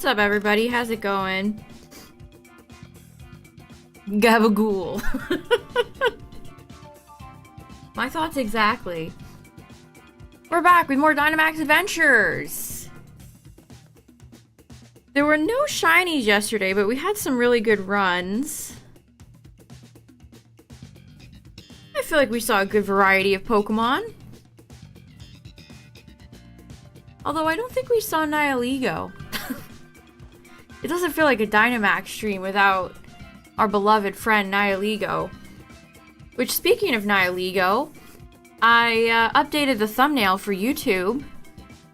What's up, everybody? How's it going? Gabagool. My thoughts exactly. We're back with more Dynamax adventures. There were no shinies yesterday, but we had some really good runs. I feel like we saw a good variety of Pokemon. Although I don't think we saw Nihilego. It doesn't feel like a Dynamax stream without our beloved friend Nihilego. Which, speaking of Nihilego, I updated the thumbnail for YouTube.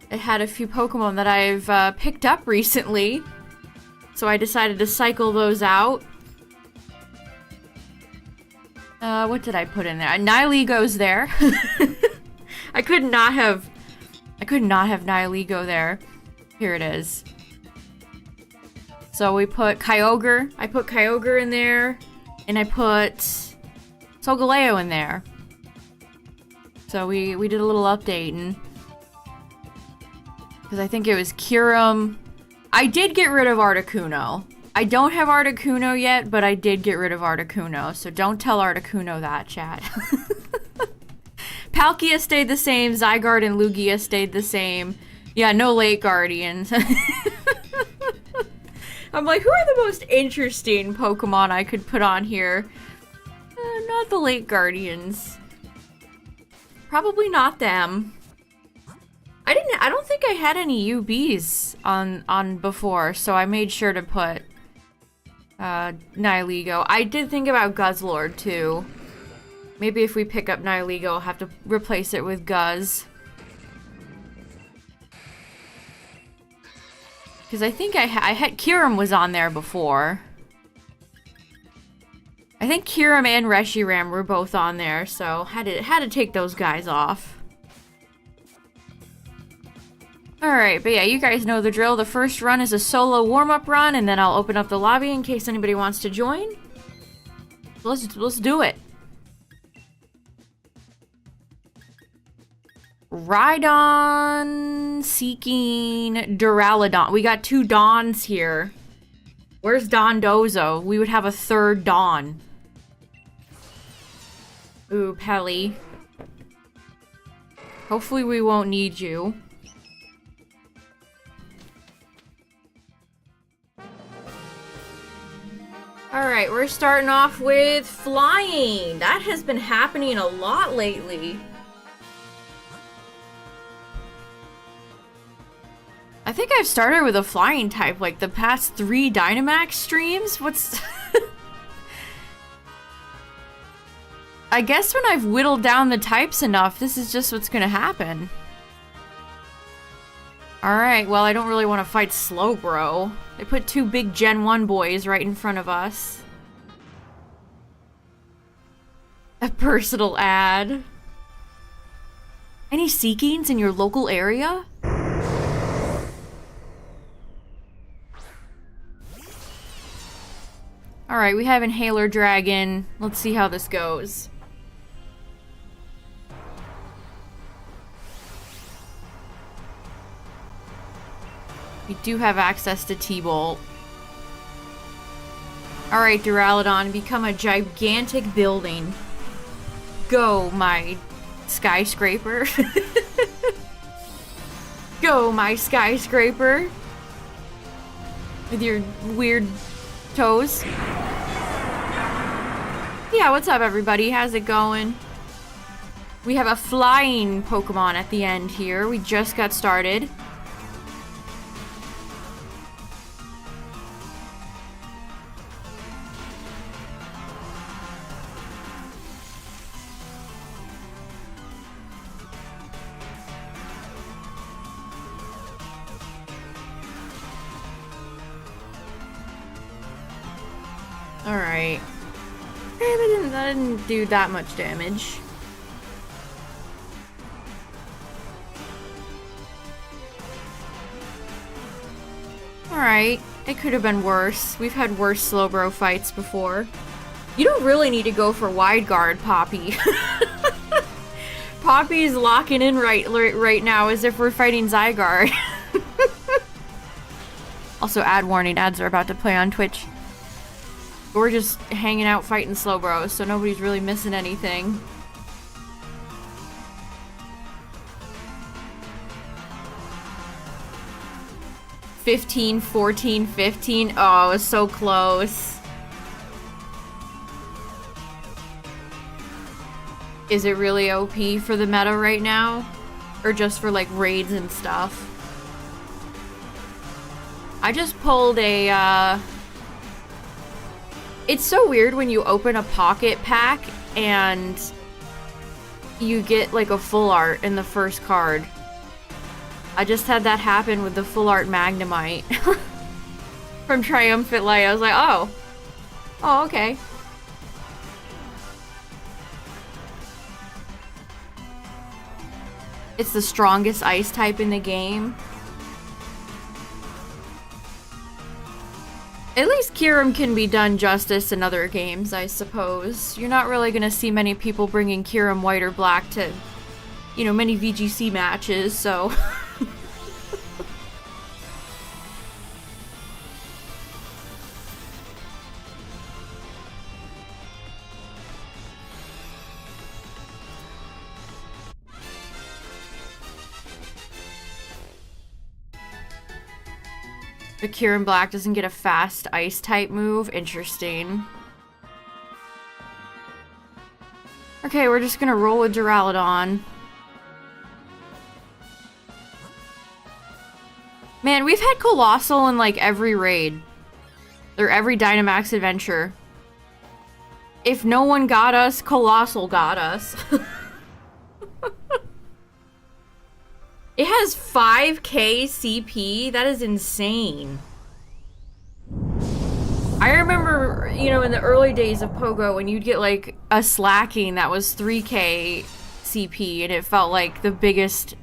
It had a few Pokemon that I've picked up recently. So I decided to cycle those out. What did I put in there? Nihilego's there. I could not have Nihilego there. Here it is. So we put Kyogre. I put Kyogre in there. And I put Solgaleo in there. So we did a little updating. Because I think it was Kyurem. I did get rid of Articuno. I don't have Articuno yet, but I did get rid of Articuno. So don't tell Articuno that, chat. Palkia stayed the same. Zygarde and Lugia stayed the same. Yeah, no late Guardians. I'm like, who are the most interesting Pokemon I could put on here? Not the late Guardians. Probably not them. I don't think I had any UBs on before, so I made sure to put Nihilego. I did think about Guzzlord too. Maybe if we pick up Nihilego, I'll have to replace it with Guzz. Because I think I had Kyurem was on there before. I think Kyurem and Reshiram were both on there, so had to take those guys off. Alright, but yeah, you guys know the drill. The first run is a solo warm-up run, and then I'll open up the lobby in case anybody wants to join. Let's do it. Rhydon seeking Duraludon. We got two Dons here. Where's Dondozo? We would have a third Don. Ooh, Pelly. Hopefully we won't need you. Alright, we're starting off with flying. That has been happening a lot lately. I think I've started with a flying type like the past 3 Dynamax streams. What's... I guess when I've whittled down the types enough, this is just what's gonna happen. Alright, well I don't really want to fight Slowbro. They put 2 big Gen 1 boys right in front of us. A personal ad. Any Seekings in your local area? Alright, we have Inhaler Dragon. Let's see how this goes. We do have access to T-Bolt. Alright, Duraludon, become a gigantic building. Go, my skyscraper. Go, my skyscraper. With your weird toes. Yeah, what's up, everybody? How's it going? We have a flying Pokemon at the end here. We just got started. Alright. That didn't do that much damage. Alright. It could have been worse. We've had worse Slowbro fights before. You don't really need to go for wide guard, Poppy. Poppy's locking in right now as if we're fighting Zygarde. Also, ad warning, ads are about to play on Twitch. We're just hanging out fighting Slowbros, so nobody's really missing anything. $15, $14, $15. Oh, it was so close. Is it really OP for the meta right now? Or just for like raids and stuff? I just pulled a, It's so weird when you open a pocket pack and you get like a full art in the first card. I just had that happen with the full art Magnemite from Triumphant Light. I was like, oh. Oh, okay. It's the strongest ice type in the game. At least Kyurem can be done justice in other games, I suppose. You're not really gonna see many people bringing Kyurem white or black to, you know, many VGC matches, so... The Kyurem Black doesn't get a fast ice type move. Interesting. Okay, we're just gonna roll with Duraludon. Man, we've had Colossal in like every raid. Or every Dynamax adventure. If no one got us, Colossal got us. It has 5k CP? That is insane. I remember, you know, in the early days of Pogo when you'd get like a Slacking that was 3k CP and it felt like the biggest,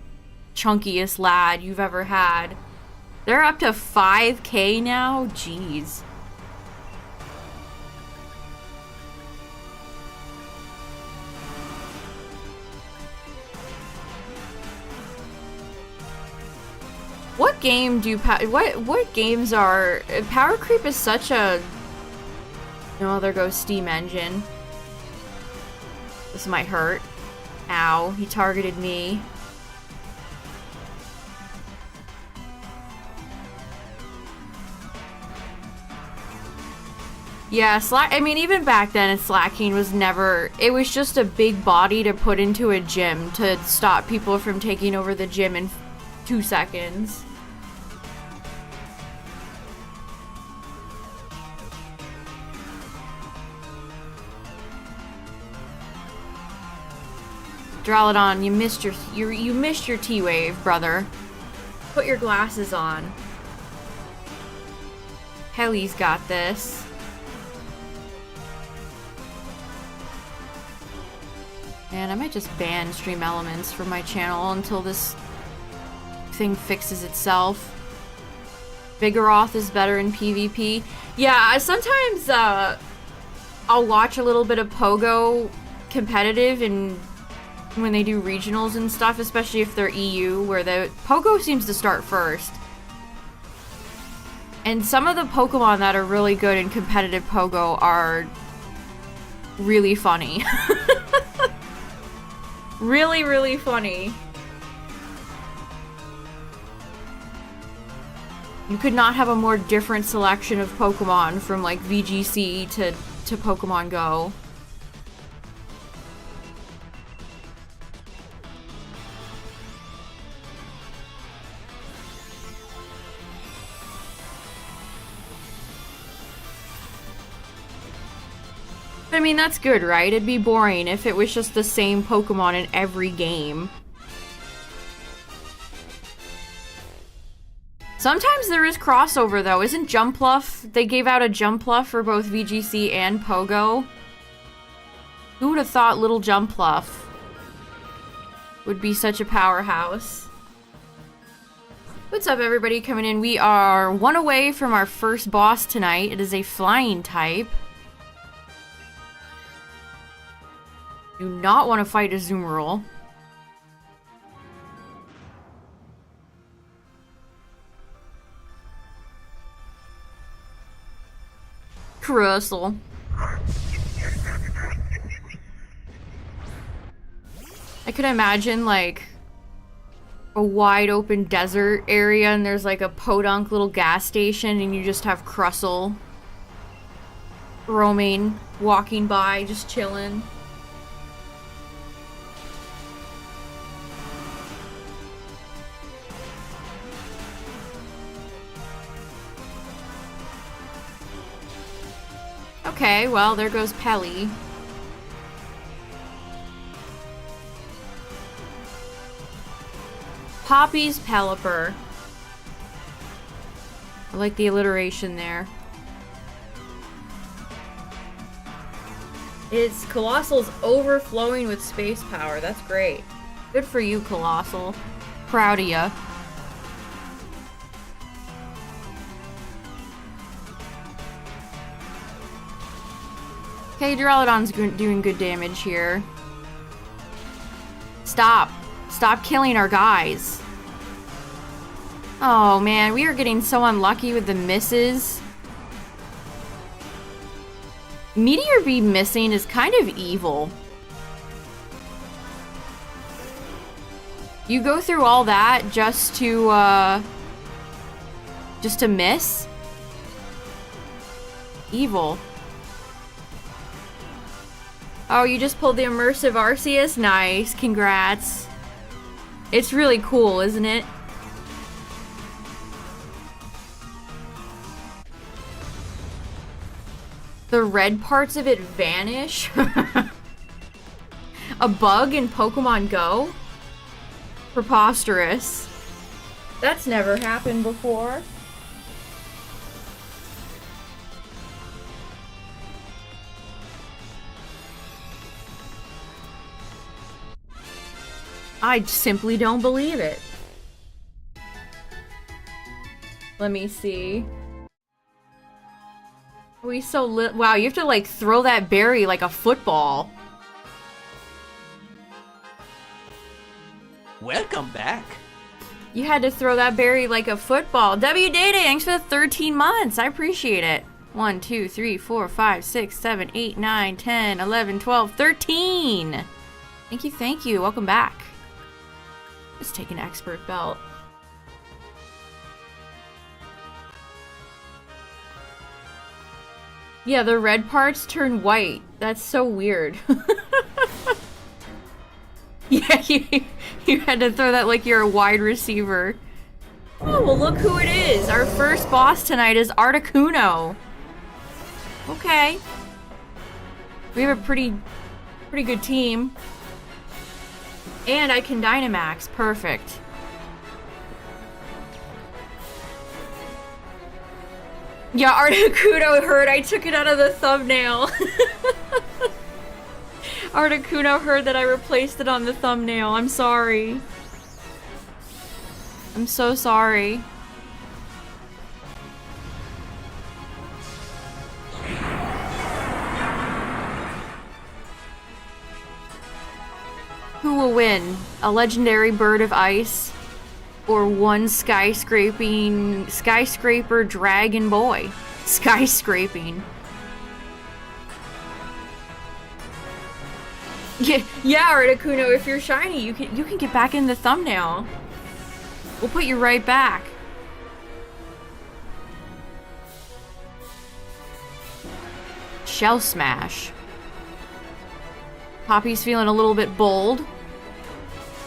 chunkiest lad you've ever had. They're up to 5k now? Jeez. What game do you what games are Power Creep is such a oh, there goes Steam Engine. This might hurt. Ow, he targeted me. Yeah, I mean, even back then, Slacking was never... It was just a big body to put into a gym to stop people from taking over the gym in 2 seconds. Duraludon, you missed your T-Wave, brother. Put your glasses on. Helly's got this. Man, I might just ban Stream Elements from my channel until this thing fixes itself. Vigoroth is better in PvP. Yeah, sometimes I'll watch a little bit of Pogo competitive and when they do regionals and stuff, especially if they're EU, where the Pogo seems to start first. And some of the Pokemon that are really good in competitive Pogo are really funny. Really, really funny. You could not have a more different selection of Pokemon from like VGC to Pokemon Go. I mean, that's good, right? It'd be boring if it was just the same Pokemon in every game. Sometimes there is crossover, though. Isn't Jumpluff? They gave out a Jumpluff for both VGC and Pogo. Who would have thought little Jumpluff would be such a powerhouse? What's up, everybody coming in? We are one away from our first boss tonight. It is a flying type. Do not want to fight a Zoomerl. Crustle. I could imagine, like, a wide open desert area and there's, like, a podunk little gas station and you just have Crustle roaming, walking by, just chilling. Okay, well, there goes Pelly. Poppy's Pelipper. I like the alliteration there. Its Colossal's overflowing with space power. That's great. Good for you, Colossal. Proud of ya. Okay, Duraludon's doing good damage here. Stop. Stop killing our guys. Oh man, we are getting so unlucky with the misses. Meteor Beam missing is kind of evil. You go through all that just to miss? Evil. Oh, you just pulled the immersive Arceus? Nice, congrats. It's really cool, isn't it? The red parts of it vanish? A bug in Pokemon Go? Preposterous. That's never happened before. I simply don't believe it. Let me see. We so lit. Wow, you have to like throw that berry like a football. Welcome back. You had to throw that berry like a football. W Data, thanks for the 13 months. I appreciate it. 1, 2, 3, 4, 5, 6, 7, 8, 9, 10, 11, 12, 13. Thank you, thank you. Welcome back. Let's take an expert belt. Yeah, the red parts turn white. That's so weird. Yeah, you had to throw that like you're a wide receiver. Oh, well look who it is. Our first boss tonight is Articuno. Okay. We have a pretty good team. And I can Dynamax. Perfect. Yeah, Articuno heard I took it out of the thumbnail. Articuno heard that I replaced it on the thumbnail. I'm sorry. I'm so sorry. Who will win? A legendary bird of ice? Or one skyscraper dragon boy? Skyscraping. Yeah, Articuno, if you're shiny, you can get back in the thumbnail. We'll put you right back. Shell Smash. Poppy's feeling a little bit bold.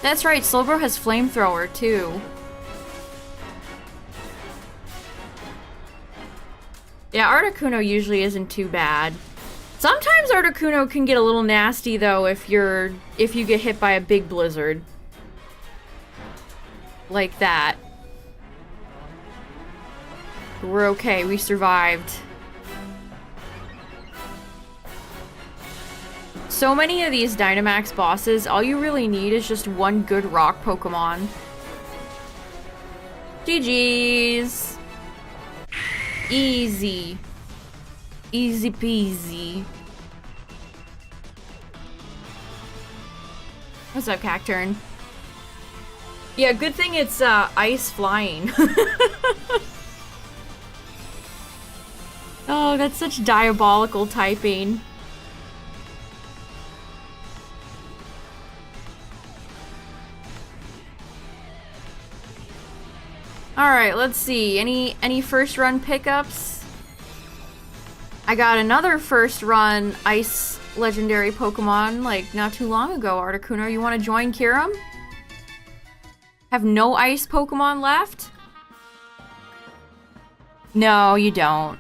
That's right, Slowbro has Flamethrower, too. Yeah, Articuno usually isn't too bad. Sometimes Articuno can get a little nasty, though, if you get hit by a big blizzard. Like that. We're okay, we survived. So many of these Dynamax bosses, all you really need is just one good rock Pokemon. GG's. Easy. Easy peasy. What's up, Cacturn? Yeah, good thing it's ice flying. Oh, Oh, that's such diabolical typing. Alright, let's see. Any first run pickups? I got another first run ice legendary Pokemon like not too long ago, Articuno. You want to join Kyurem? Have no ice Pokemon left? No, you don't.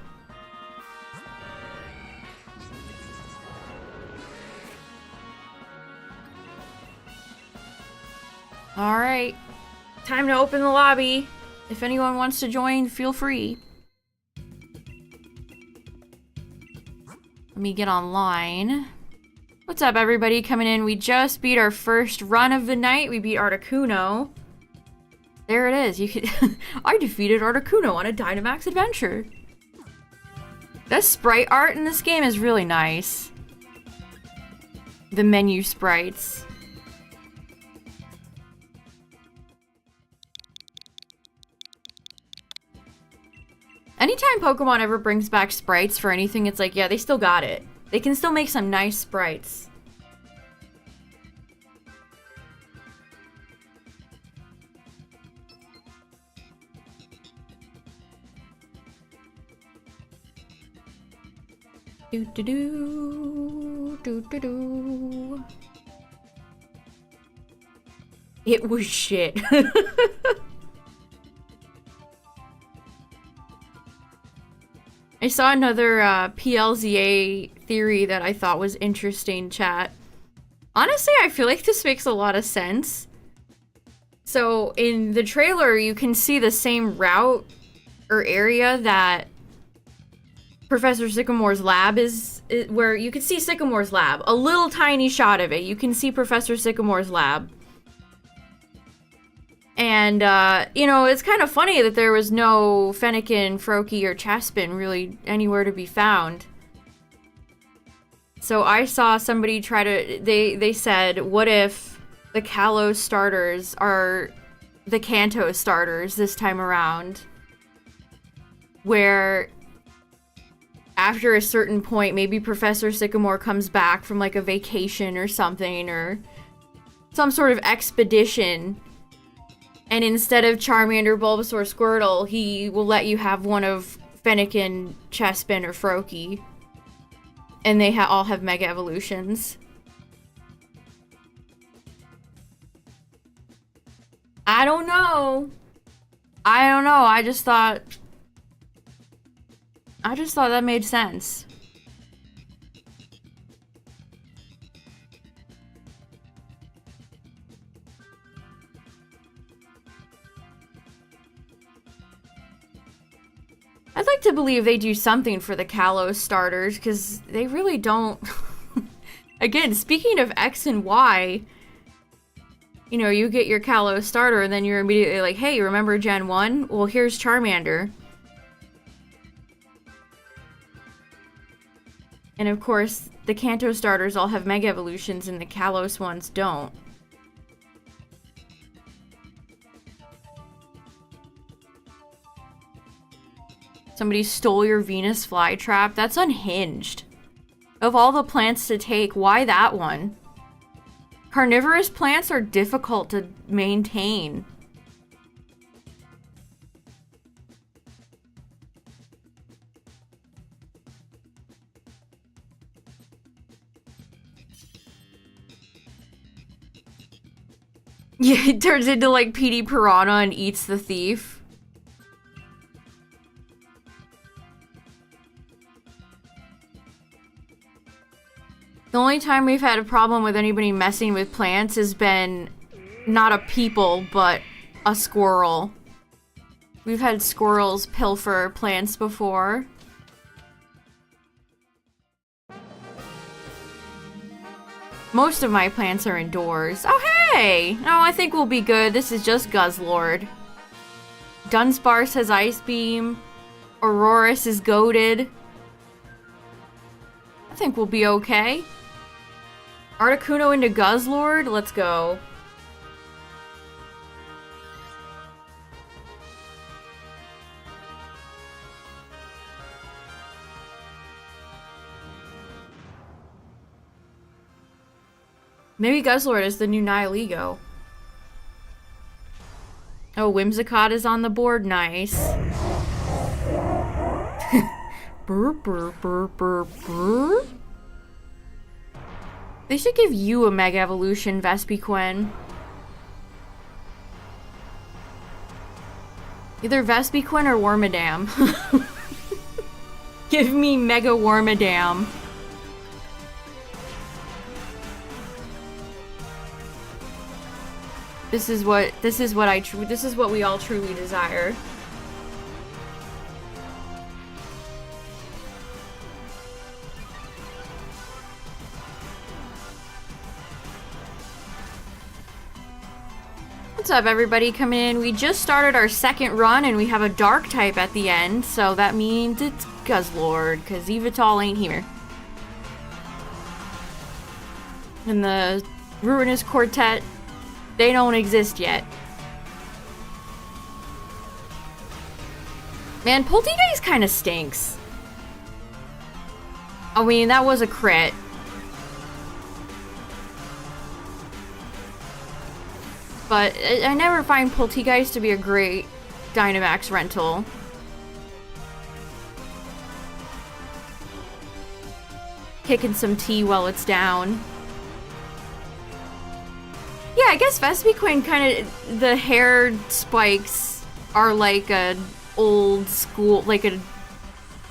Alright. Time to open the lobby. If anyone wants to join, feel free. Let me get online. What's up, everybody coming in? We just beat our first run of the night. We beat Articuno. There it is. You could I defeated Articuno on a Dynamax adventure. The sprite art in this game is really nice. The menu sprites. Anytime Pokemon ever brings back sprites for anything, it's like, yeah, they still got it. They can still make some nice sprites. Do. It was shit. I saw another PLZA theory that I thought was interesting, chat. Honestly, I feel like this makes a lot of sense. So, in the trailer, you can see the same route or area that Professor Sycamore's lab is where you can see Sycamore's lab. A little tiny shot of it. You can see Professor Sycamore's lab. And, you know, it's kind of funny that there was no Fennekin, Froakie, or Chespin really anywhere to be found. So I saw somebody try to... They said, what if the Kalos starters are the Kanto starters this time around? Where, after a certain point, maybe Professor Sycamore comes back from, like, a vacation or something, or some sort of expedition... And instead of Charmander, Bulbasaur, Squirtle, he will let you have one of Fennekin, Chespin, or Froakie. And they all have Mega Evolutions. I don't know. I just thought that made sense. I'd like to believe they do something for the Kalos starters, because they really don't. Again, speaking of X and Y, you know, you get your Kalos starter, and then you're immediately like, hey, remember Gen 1? Well, here's Charmander. And of course, the Kanto starters all have Mega Evolutions, and the Kalos ones don't. Somebody stole your Venus flytrap? That's unhinged. Of all the plants to take, why that one? Carnivorous plants are difficult to maintain. Yeah, it turns into like Petey Piranha and eats the thief. The only time we've had a problem with anybody messing with plants has been not a people, but a squirrel. We've had squirrels pilfer plants before. Most of my plants are indoors. Oh, hey! Oh, I think we'll be good. This is just Guzzlord. Dunsparce has Ice Beam. Aurorus is goated. I think we'll be okay. Articuno into Guzzlord? Let's go. Maybe Guzzlord is the new Nihilego. Oh, Whimsicott is on the board. Nice. Brr, brr, brr, brr, brr. They should give you a Mega Evolution, Vespiquen. Either Vespiquen or Wormadam. Give me Mega Wormadam. This is what we all truly desire. What's up, everybody coming in? We just started our second run and we have a dark type at the end, so that means it's Guzzlord, because Yveltal ain't here. And the Ruinous Quartet, they don't exist yet. Man, Poltegeist kind of stinks. I mean, that was a crit. But I never find Poltegeist to be a great Dynamax rental. Kicking some tea while it's down. Yeah, I guess Vespiquen kind of, the hair spikes are like a old school, like a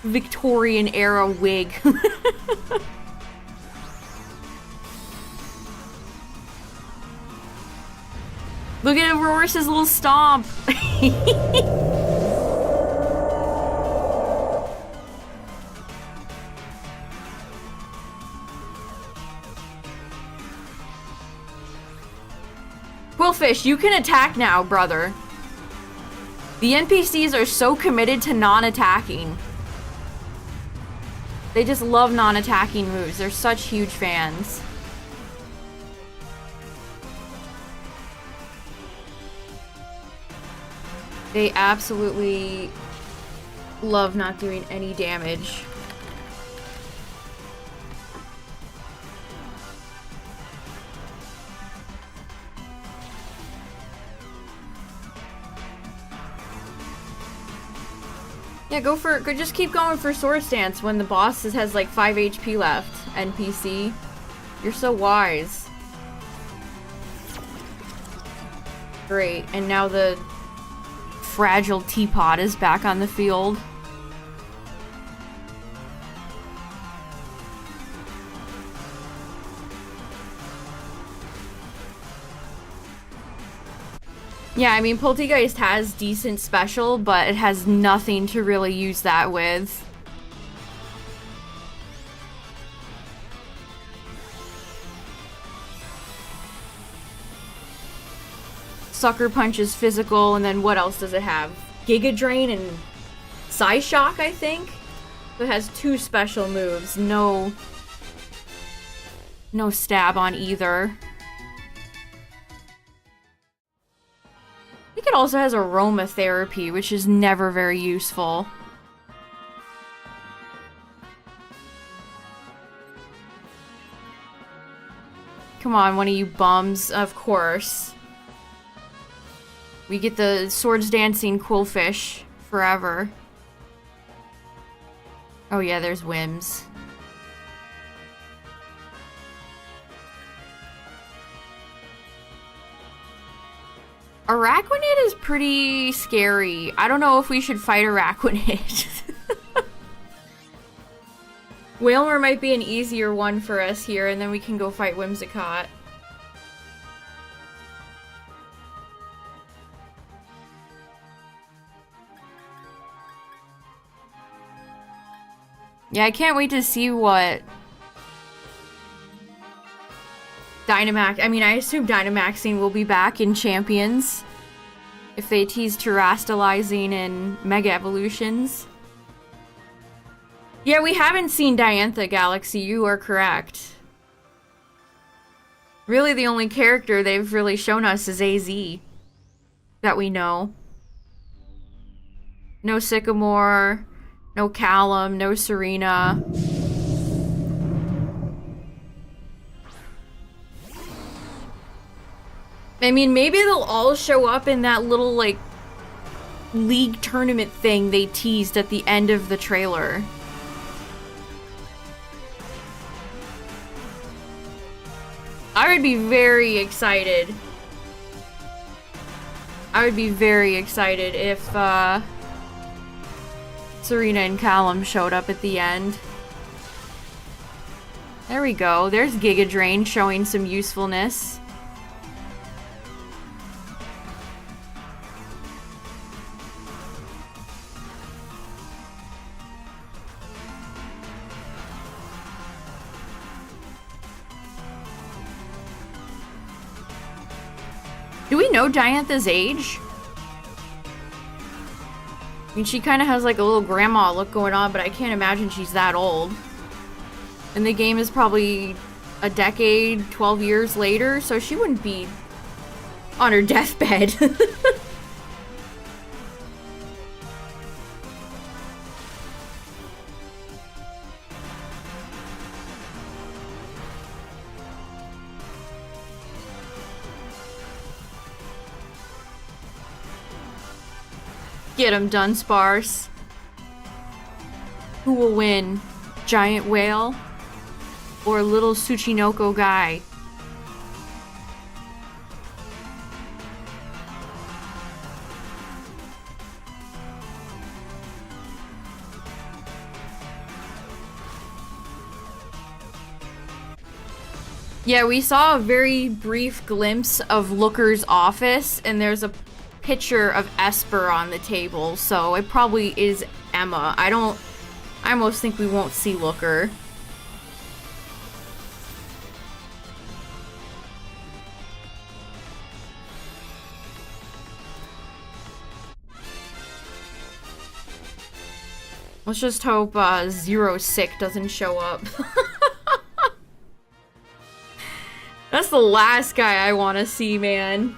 Victorian era wig. Look at Aurora's little stomp. Quillfish, you can attack now, brother. The NPCs are so committed to non-attacking. They just love non-attacking moves. They're such huge fans. They absolutely love not doing any damage. Yeah, just keep going for Swords Dance when the boss has like 5 HP left, NPC. You're so wise. Great, and now the fragile teapot is back on the field. Yeah, I mean, Poltegeist has decent special, but it has nothing to really use that with. Sucker Punch is physical, and then what else does it have? Giga Drain and Psyshock, I think? So it has 2 special moves. No stab on either. I think it also has Aromatherapy, which is never very useful. Come on, one of you bums. Of course. We get the Swords Dancing Quillfish forever. Oh yeah, there's Whims. Araquanid is pretty scary. I don't know if we should fight Araquanid. Wailmer might be an easier one for us here, and then we can go fight Whimsicott. Yeah, I can't wait to see what Dynamax... I mean, I assume Dynamaxing will be back in Champions if they tease Terastallizing in Mega Evolutions. Yeah, we haven't seen Diantha Galaxy, you are correct. Really, the only character they've really shown us is AZ that we know. No Sycamore, no Callum, no Serena. I mean, maybe they'll all show up in that little, like, league tournament thing they teased at the end of the trailer. I would be very excited. I would be very excited if, Serena and Callum showed up at the end. There we go. There's Giga Drain showing some usefulness. Do we know Diantha's age? I mean, she kind of has like a little grandma look going on, but I can't imagine she's that old. And the game is probably a decade, 12 years later, so she wouldn't be on her deathbed. Get him, Dunsparce. Who will win? Giant Whale? Or little Tsuchinoko guy? Yeah, we saw a very brief glimpse of Looker's office, and there's a picture of Esper on the table, so it probably is Emma. I almost think we won't see Looker. Let's just hope Zero Sick doesn't show up. That's the last guy I want to see, man.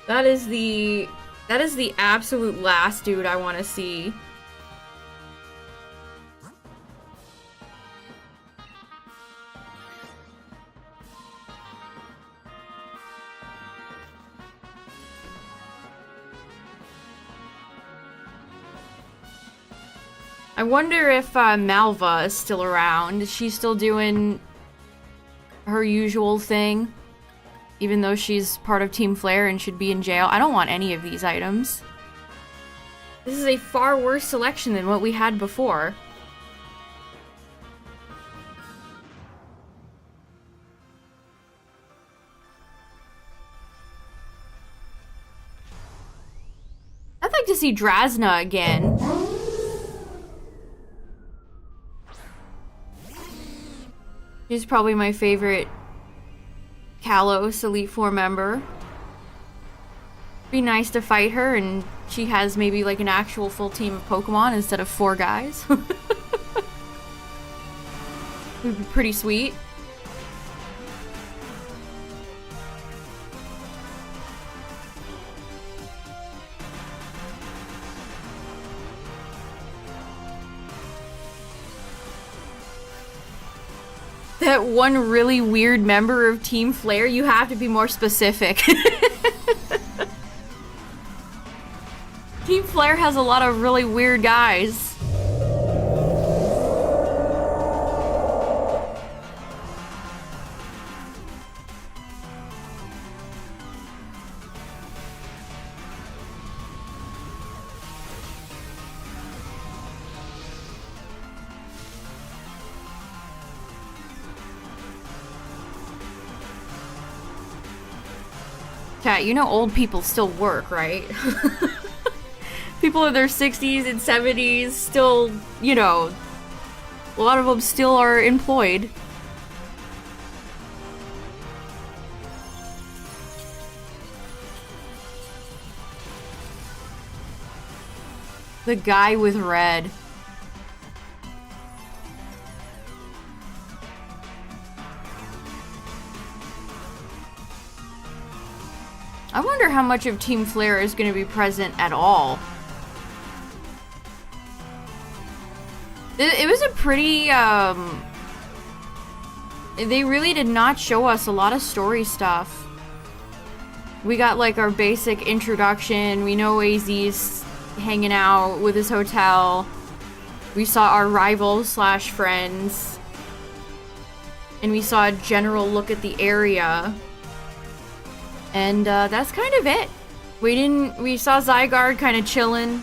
That is the absolute last dude I want to see. I wonder if Malva is still around. Is she still doing her usual thing? Even though she's part of Team Flare and should be in jail. I don't want any of these items. This is a far worse selection than what we had before. I'd like to see Drasna again. She's probably my favorite Kalos Elite Four member. Be nice to fight her and she has maybe like an actual full team of Pokemon instead of 4 guys. Would be pretty sweet. That one really weird member of Team Flare, you have to be more specific. Team Flare has a lot of really weird guys. Cat, you know old people still work, right? People in their 60s and 70s still, you know, a lot of them still are employed. The guy with red. I wonder how much of Team Flare is going to be present at all. It was a pretty, They really did not show us a lot of story stuff. We got like our basic introduction. We know AZ's hanging out with his hotel. We saw our rivals slash friends. And we saw a general look at the area. And that's kind of it. We saw Zygarde kind of chilling.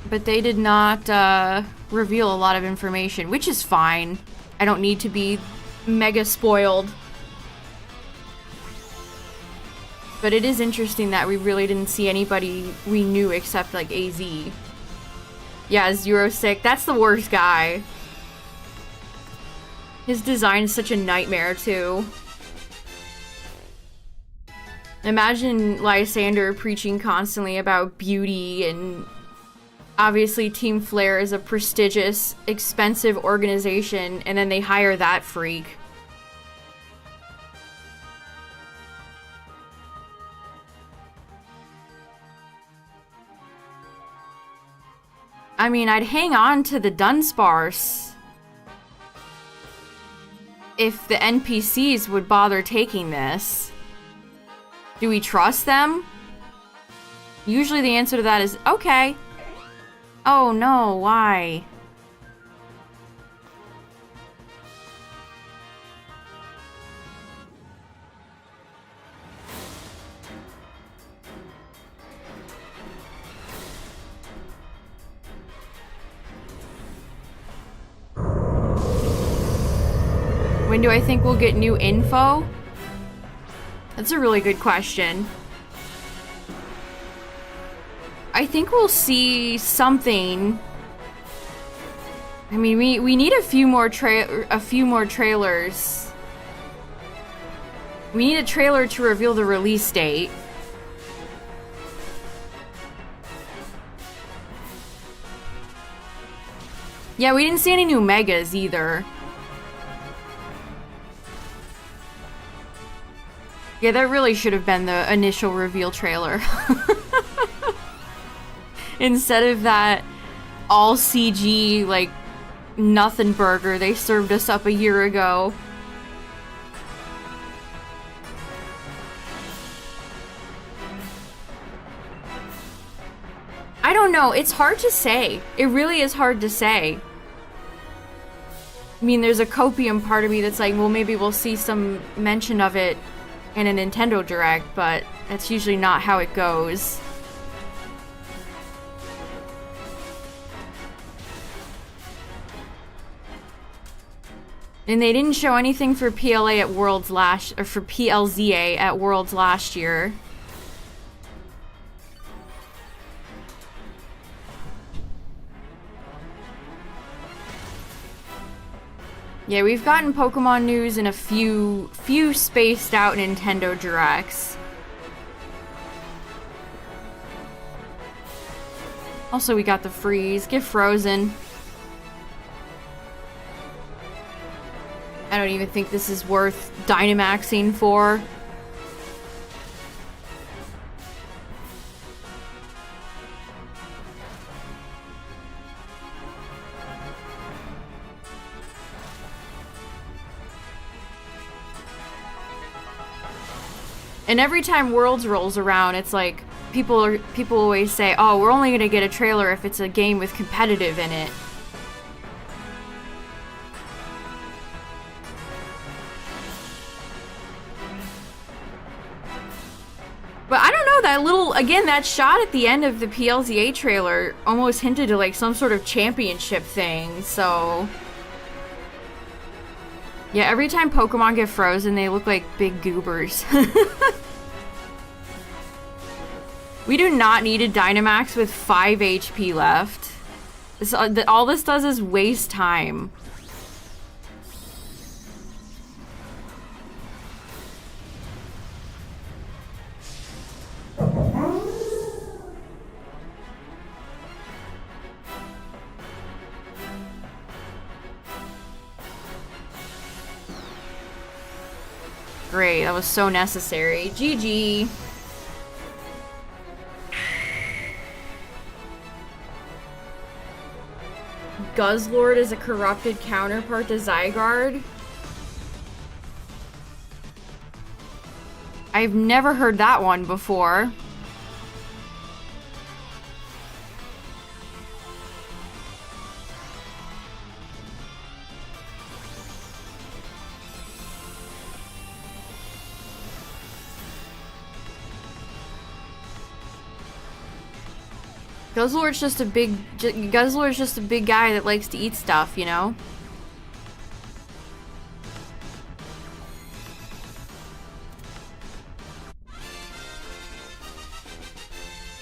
But they did not reveal a lot of information, which is fine. I don't need to be mega spoiled. But it is interesting that we really didn't see anybody we knew except like AZ. Yeah, Zero-Sick, that's the worst guy. His design is such a nightmare too. Imagine Lysander preaching constantly about beauty, and obviously Team Flare is a prestigious, expensive organization, and then they hire that freak. I mean, I'd hang on to the Dunsparce if the NPCs would bother taking this. Do we trust them? Usually the answer to that is, okay. Oh no, why? When do I think we'll get new info? That's a really good question. I think we'll see something. I mean, we need a few more trailers. We need a trailer to reveal the release date. Yeah, we didn't see any new megas either. Yeah, that really should have been the initial reveal trailer. Instead of that all CG, like, nothing burger they served us up a year ago. I don't know, it's hard to say. It really is hard to say. I mean, there's a copium part of me that's like, well, maybe we'll see some mention of it in a Nintendo Direct, but that's usually not how it goes. And they didn't show anything for PLA at Worlds or for PLZA at Worlds last year. Yeah, we've gotten Pokemon news in a few spaced out Nintendo Directs. Also, we got the freeze. Get frozen. I don't even think this is worth Dynamaxing for. And every time Worlds rolls around, it's like people always say, "Oh, we're only gonna get a trailer if it's a game with competitive in it." But I don't know, that little, again, that shot at the end of the PLZA trailer almost hinted to like some sort of championship thing, so... Yeah, every time Pokemon get frozen, they look like big goobers. We do not need a Dynamax with 5 HP left. All this does is waste time. Great, that was so necessary. GG. Guzzlord is a corrupted counterpart to Zygarde? I've never heard that one before. Guzzlord's just a big guy that likes to eat stuff, you know?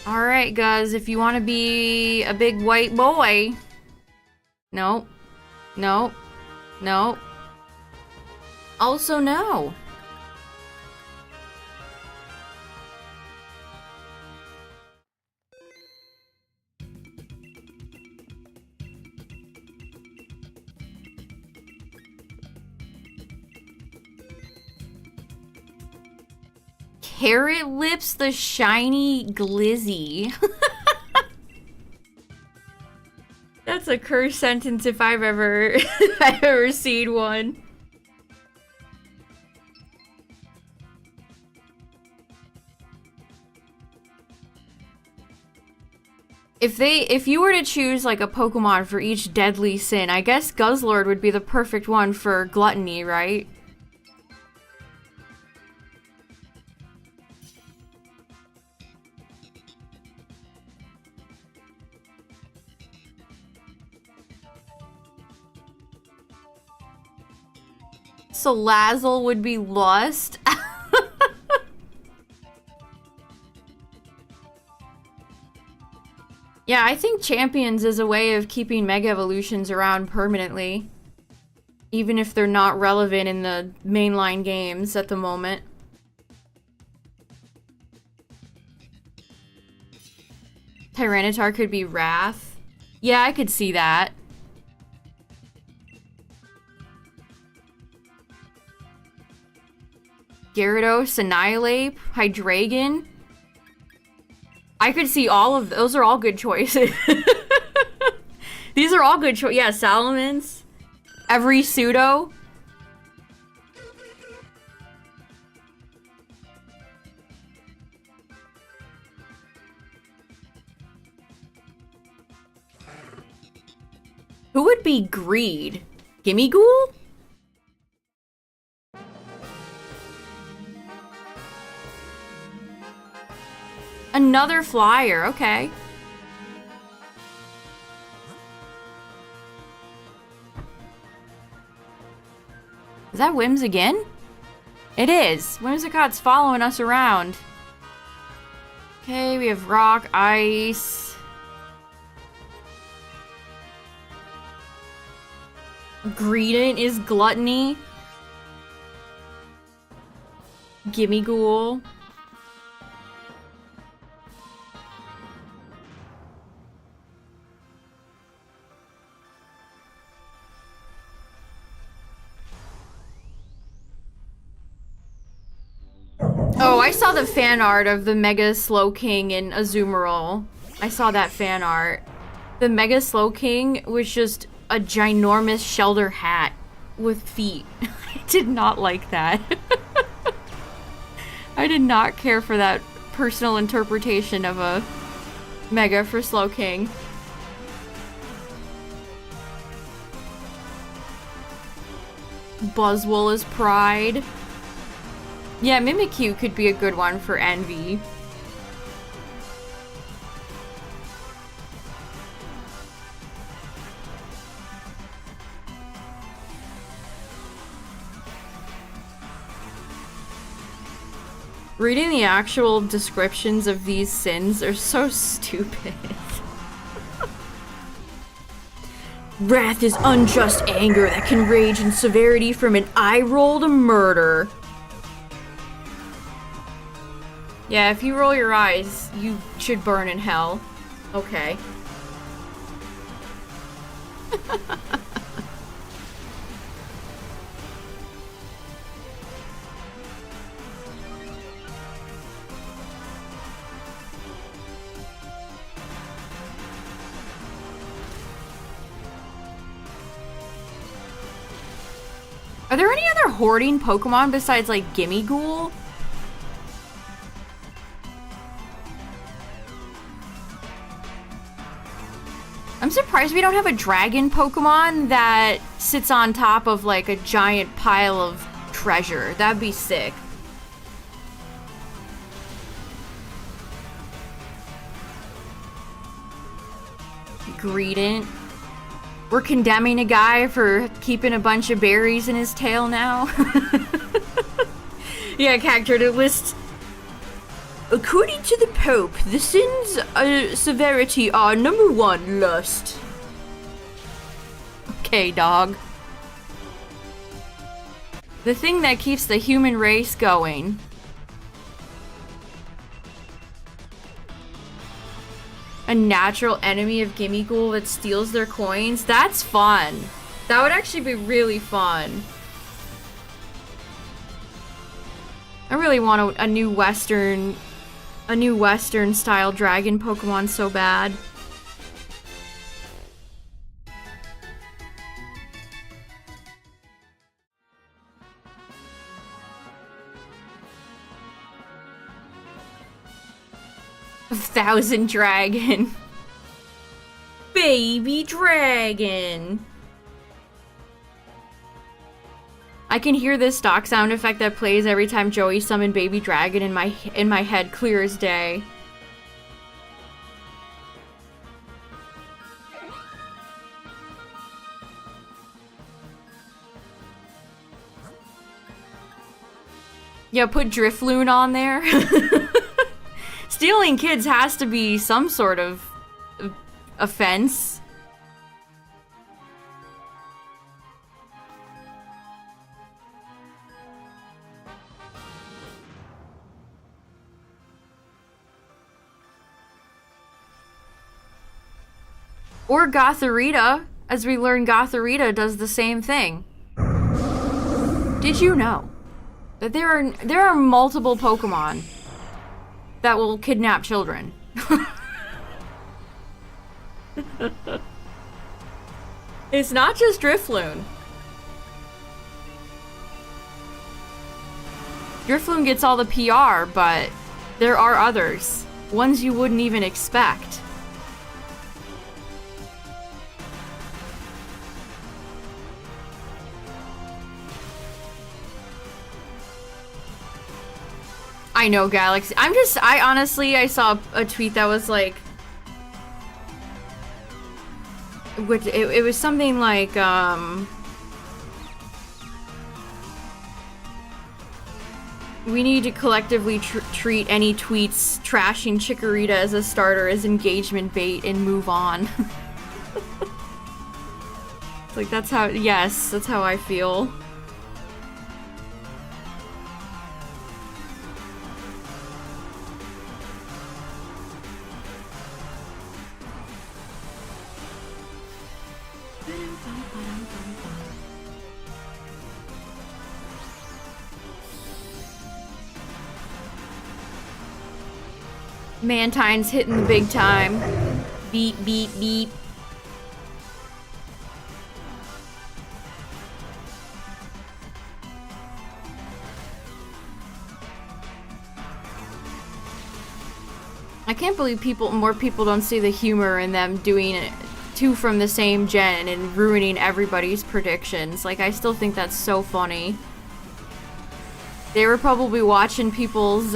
Alright, Guzz, if you want to be a big white boy... No. No. No. Also no. Carrot Lips the shiny glizzy. That's a cursed sentence if I've ever seen one. If you were to choose like a Pokemon for each deadly sin, I guess Guzzlord would be the perfect one for gluttony, right? Salazzle would be lust. Yeah, I think Champions is a way of keeping Mega Evolutions around permanently. Even if they're not relevant in the mainline games at the moment. Tyranitar could be Wrath. Yeah, I could see that. Gyarados, Annihilate, Hydreigon. I could see all of those. Are all good choices. These are all good choices. Yeah, Salamence. Every pseudo. Who would be Greed? Gimmighoul? Another flyer, okay. Is that Wims again? It is. Whimsicott's following us around. Okay, we have Rock, Ice. Greedent is Gluttony. Gimmighoul. Oh, I saw the fan art of the Mega Slowking in Azumarill. I saw that fan art. The Mega Slowking was just a ginormous Shelter hat with feet. I did not like that. I did not care for that personal interpretation of a Mega for Slowking. Buzzwole is Pride. Yeah, Mimikyu could be a good one for Envy. Reading the actual descriptions of these sins are so stupid. Wrath is unjust anger that can range in severity from an eye roll to murder. Yeah, if you roll your eyes, you should burn in hell. Okay. Are there any other hoarding Pokemon besides, like, Gimmighoul? I'm surprised we don't have a dragon Pokemon that sits on top of, like, a giant pile of treasure. That'd be sick. Greedent. We're condemning a guy for keeping a bunch of berries in his tail now. Yeah, character to list. According to the Pope, the sins of severity are number 1, lust. Okay, dog. The thing that keeps the human race going. A natural enemy of Gimmighoul that steals their coins? That's fun. That would actually be really fun. I really want a new Western style dragon Pokemon so bad. A 1,000 dragon. Baby dragon. I can hear this stock sound effect that plays every time Joey summoned Baby Dragon in my head clear as day. Yeah, put Drifloon on there. Stealing kids has to be some sort of offense. Or Gothorita, as we learn Gothorita does the same thing. Did you know that there are multiple Pokemon that will kidnap children? It's not just Drifloon. Drifloon gets all the PR, but there are others. Ones you wouldn't even expect. I know, Galaxy. I honestly saw a tweet that was like, it was something like, we need to collectively treat any tweets trashing Chikorita as a starter as engagement bait and move on. It's like, that's how I feel. Mantine's hitting the big time. Beep, beep, beep. I can't believe more people don't see the humor in them doing it, two from the same gen and ruining everybody's predictions. Like, I still think that's so funny. They were probably watching people's,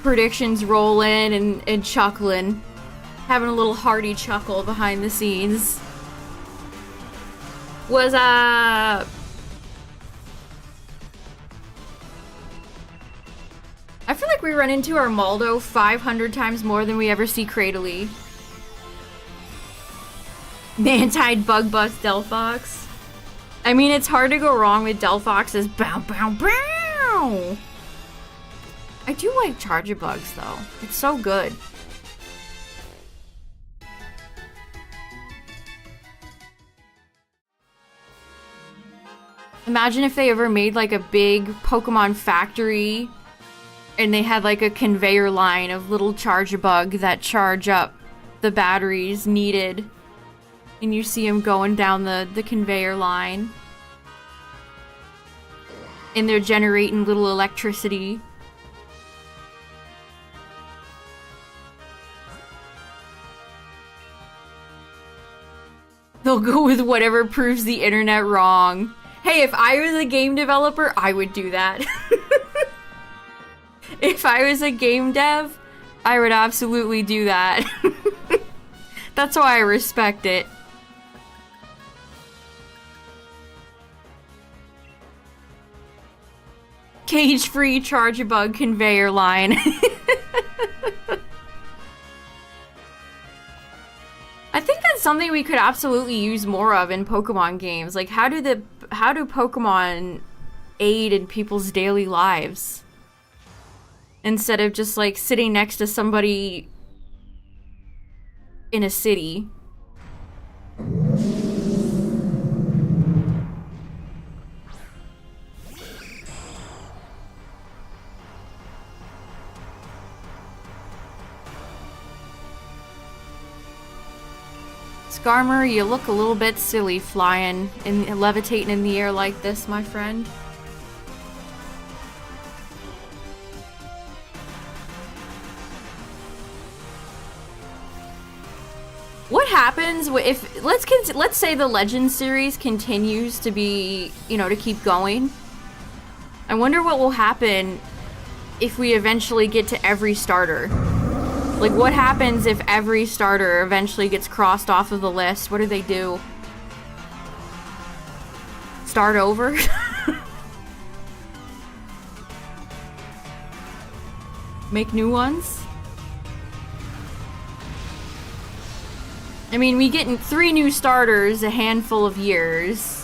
predictions roll in and chuckling. Having a little hearty chuckle behind the scenes. What's up? I feel like we run into Armaldo 500 times more than we ever see Cradily. Mantine Bug Bust Delphox. I mean, it's hard to go wrong with Delphox's bow bow bow. I do like Chargebugs, though. It's so good. Imagine if they ever made, like, a big Pokemon factory and they had, like, a conveyor line of little Chargebug that charge up the batteries needed. And you see them going down the conveyor line. And they're generating little electricity. They'll go with whatever proves the internet wrong. Hey, if I was a game developer, I would do that. If I was a game dev, I would absolutely do that. That's why I respect it. Cage-free charge-a-bug conveyor line. I think that's something we could absolutely use more of in Pokemon games. Like, how do Pokemon aid in people's daily lives? Instead of just, like, sitting next to somebody in a city. Skarmory, you look a little bit silly flying and levitating in the air like this, my friend. What happens if let's say the Legends series continues to be, you know, to keep going? I wonder what will happen if we eventually get to every starter. Like, what happens if every starter eventually gets crossed off of the list? What do they do? Start over? Make new ones? I mean, we get 3 new starters a handful of years.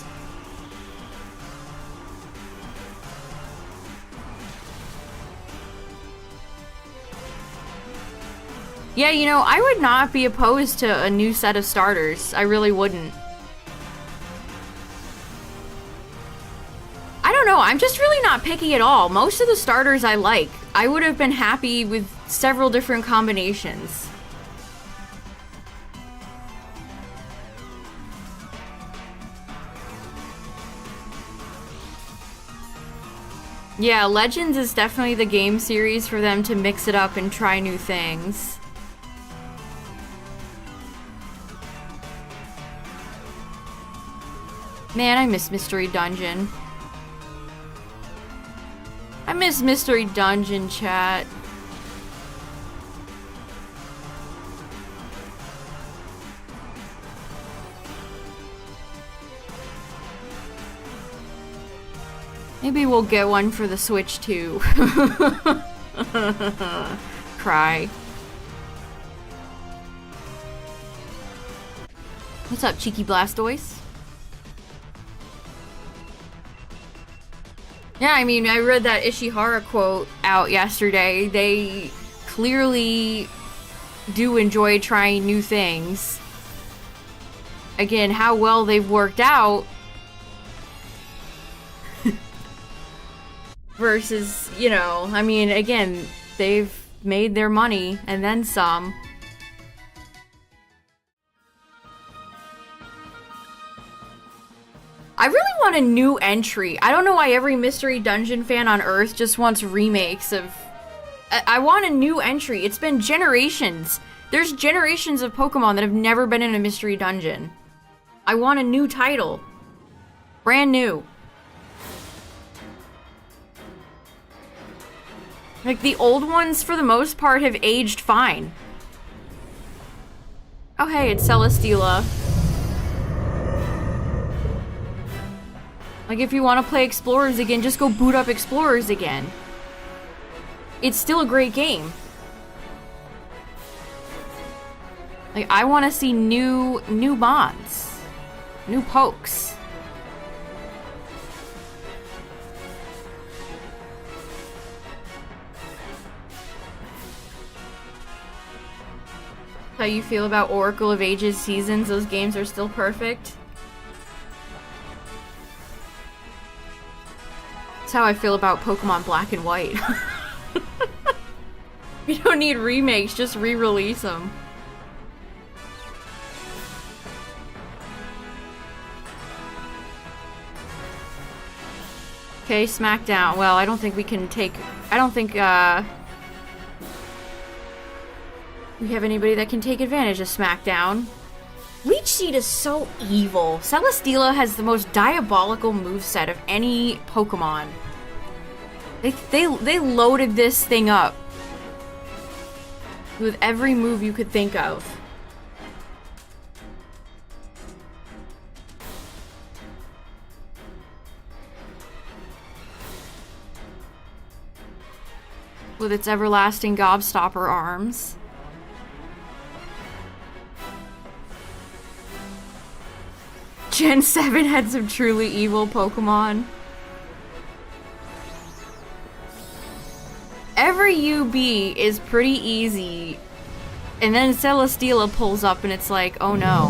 Yeah, you know, I would not be opposed to a new set of starters. I really wouldn't. I don't know, I'm just really not picky at all. Most of the starters I like. I would have been happy with several different combinations. Yeah, Legends is definitely the game series for them to mix it up and try new things. Man, I miss Mystery Dungeon. I miss Mystery Dungeon, chat. Maybe we'll get one for the Switch too. Cry. What's up, Cheeky Blastoise? Yeah, I mean, I read that Ishihara quote out yesterday. They clearly do enjoy trying new things. Again, how well they've worked out versus, you know, I mean, again, they've made their money and then some. I really want a new entry. I don't know why every Mystery Dungeon fan on Earth just wants remakes of... I want a new entry. It's been generations. There's generations of Pokemon that have never been in a Mystery Dungeon. I want a new title. Brand new. Like, the old ones, for the most part, have aged fine. Oh, hey, it's Celesteela. Like, if you want to play Explorers again, just go boot up Explorers again. It's still a great game. Like, I want to see new bonds. New pokes. How you feel about Oracle of Ages seasons? Those games are still perfect. That's how I feel about Pokemon Black and White. You don't need remakes, just re-release them. Okay, Smackdown. Well, I don't think we can take... I don't think, we have anybody that can take advantage of Smackdown. Leech Seed is so evil. Celesteela has the most diabolical moveset of any Pokemon. They loaded this thing up with every move you could think of. With its everlasting gobstopper arms. Gen 7 had some truly evil Pokemon. Every UB is pretty easy. And then Celesteela pulls up and it's like, oh no.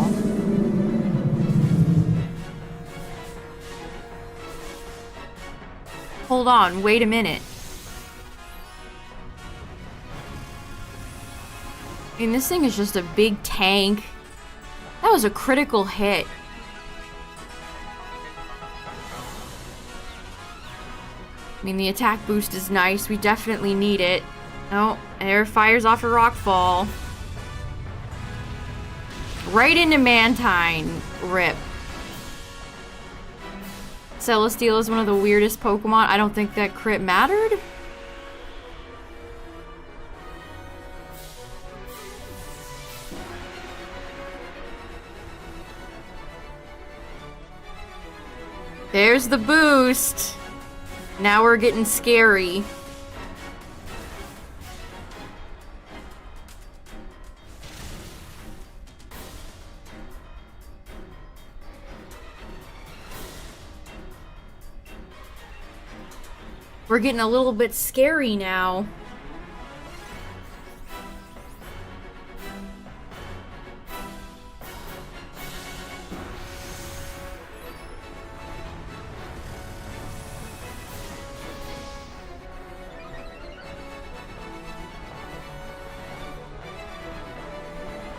Hold on, wait a minute. I mean, this thing is just a big tank. That was a critical hit. I mean, the attack boost is nice. We definitely need it. Oh, air fires off a rock fall. Right into Mantine. Rip. Celesteela is one of the weirdest Pokemon. I don't think that crit mattered. There's the boost. Now we're getting scary. We're getting a little bit scary now.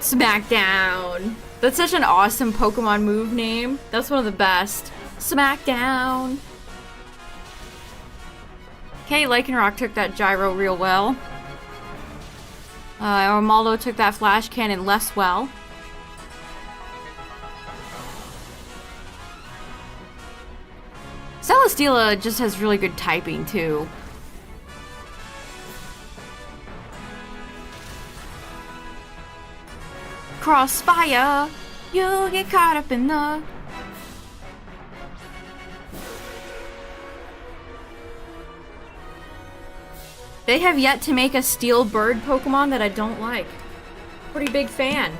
Smackdown. That's such an awesome Pokemon move name. That's one of the best. Smackdown. Okay, Lycanroc took that gyro real well. Armaldo took that flash cannon less well. Celesteela just has really good typing too. Crossfire, you get caught up in the... They have yet to make a steel bird Pokemon that I don't like. Pretty big fan.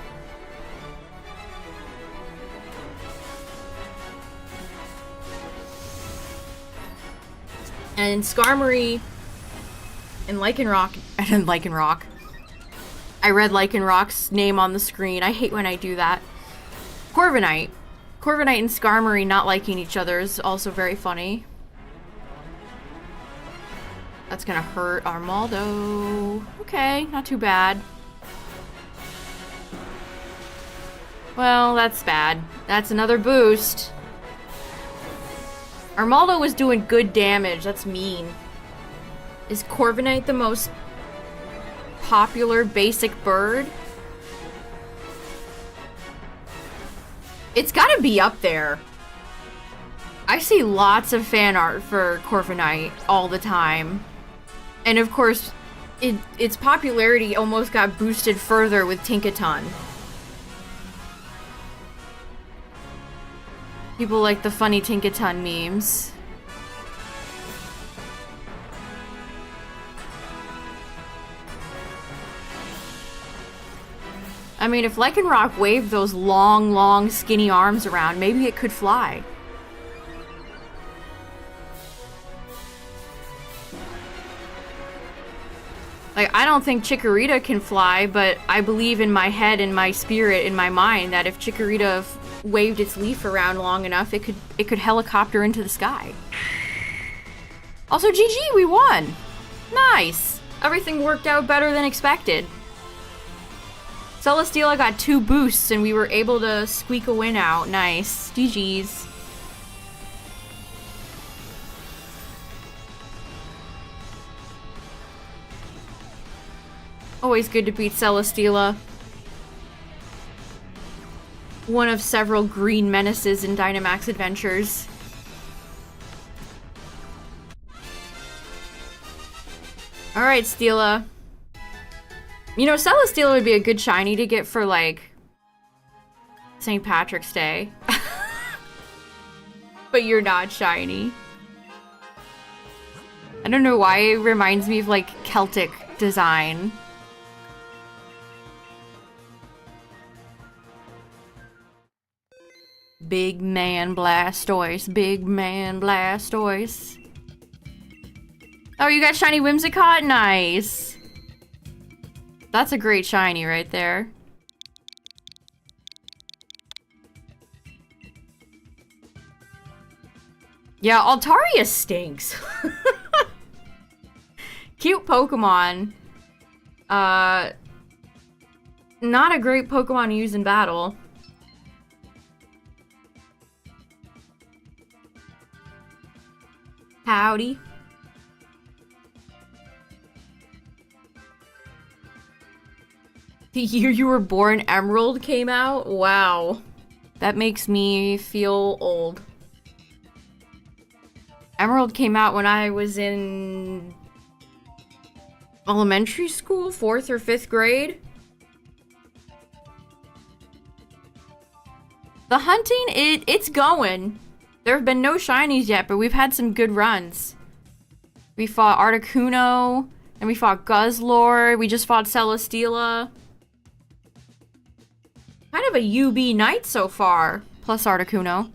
And Skarmory and Lycanroc, I read Lycanroc's name on the screen. I hate when I do that. Corviknight. Corviknight and Skarmory not liking each other is also very funny. That's gonna hurt Armaldo. Okay, not too bad. Well, that's bad. That's another boost. Armaldo was doing good damage. That's mean. Is Corviknight the most popular basic bird? It's gotta be up there. I see lots of fan art for Corviknight all the time. And of course, its popularity almost got boosted further with Tinkaton. People like the funny Tinkaton memes. I mean, if Lycanroc waved those long, skinny arms around, maybe it could fly. Like, I don't think Chikorita can fly, but I believe in my head, in my spirit, in my mind, that if Chikorita waved its leaf around long enough, it could helicopter into the sky. Also, GG, we won! Nice! Everything worked out better than expected. Celesteela got 2 boosts and we were able to squeak a win out. Nice. GG's. Always good to beat Celesteela. One of several green menaces in Dynamax Adventures. Alright, Steela. You know, Celesteela would be a good shiny to get for, like, St. Patrick's Day. But you're not shiny. I don't know why it reminds me of, like, Celtic design. Big man Blastoise, big man Blastoise. Oh, you got shiny Whimsicott? Nice. That's a great shiny right there. Yeah, Altaria stinks. Cute Pokemon. Not a great Pokemon to use in battle. Howdy. The year you were born, Emerald came out? Wow. That makes me feel old. Emerald came out when I was in elementary school, 4th or 5th grade. The hunting, it's going. There have been no shinies yet, but we've had some good runs. We fought Articuno, and we fought Guzzlord. We just fought Celesteela. Kind of a UB night so far, plus Articuno.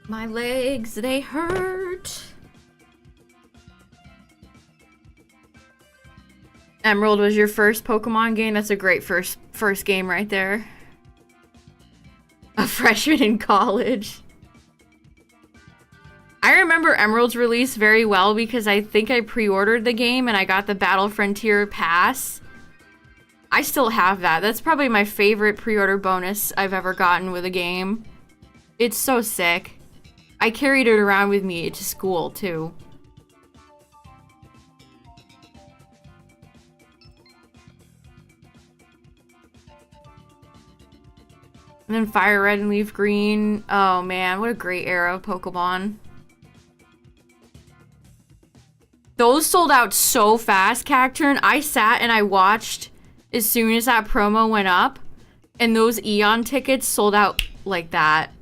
My legs, they hurt. Emerald was your first Pokemon game? That's a great first game right there. A freshman in college. I remember Emerald's release very well because I think I pre-ordered the game and I got the Battle Frontier Pass. I still have that. That's probably my favorite pre-order bonus I've ever gotten with a game. It's so sick. I carried it around with me to school, too. And then Fire Red and Leaf Green. Oh man, what a great era of Pokemon. Those sold out so fast, Cacturn. I sat and I watched as soon as that promo went up. And those Eon tickets sold out like that.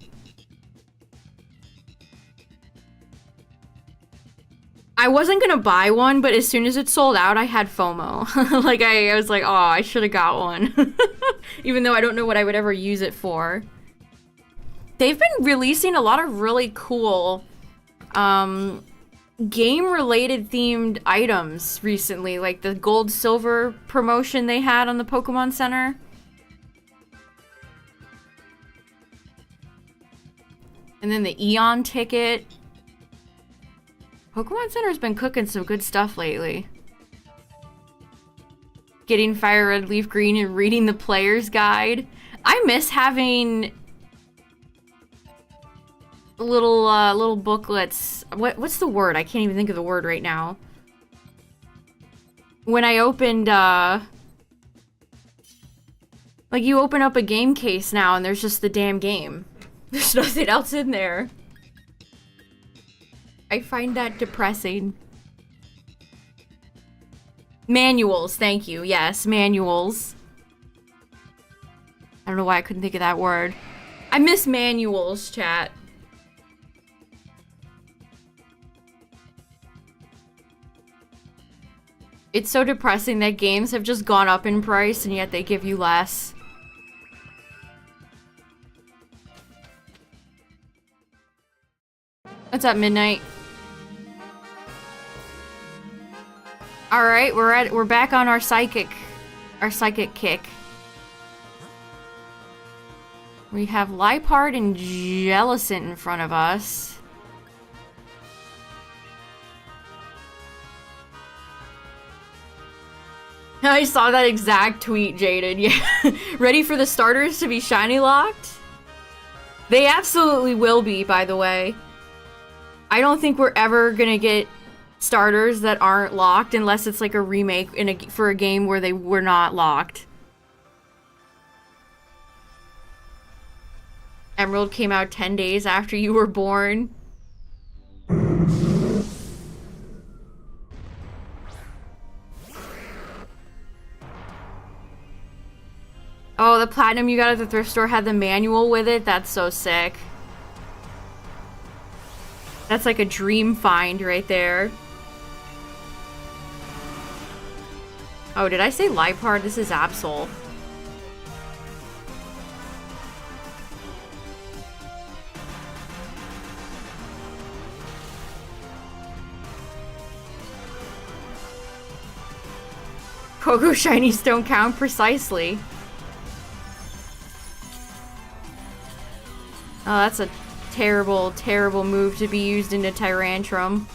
I wasn't gonna buy one, but as soon as it sold out, I had FOMO. Like, I was like, oh, I should have got one. Even though I don't know what I would ever use it for. They've been releasing a lot of really cool, game-related themed items recently. Like the gold-silver promotion they had on the Pokemon Center. And then the Eon ticket. Pokemon Center's been cooking some good stuff lately. Getting Fire Red, Leaf Green, and reading the player's guide. I miss having little booklets. What's the word? I can't even think of the word right now. When I opened, like, you open up a game case now and there's just the damn game. There's nothing else in there. I find that depressing. Manuals, thank you. Yes, manuals. I don't know why I couldn't think of that word. I miss manuals, chat. It's so depressing that games have just gone up in price and yet they give you less. What's up, Midnight? All right, we're back on our psychic kick. We have Liepard and Jellicent in front of us. I saw that exact tweet, Jaden. Yeah, ready for the starters to be shiny locked? They absolutely will be, by the way. I don't think we're ever gonna get starters that aren't locked unless it's like a remake for a game where they were not locked. Emerald came out 10 days after you were born. Oh, the platinum you got at the thrift store had the manual with it? That's so sick. That's like a dream find right there. Oh, did I say Liepard? This is Absol. Pogo shinies don't count precisely. Oh, that's a terrible, terrible move to be used into Tyrantrum.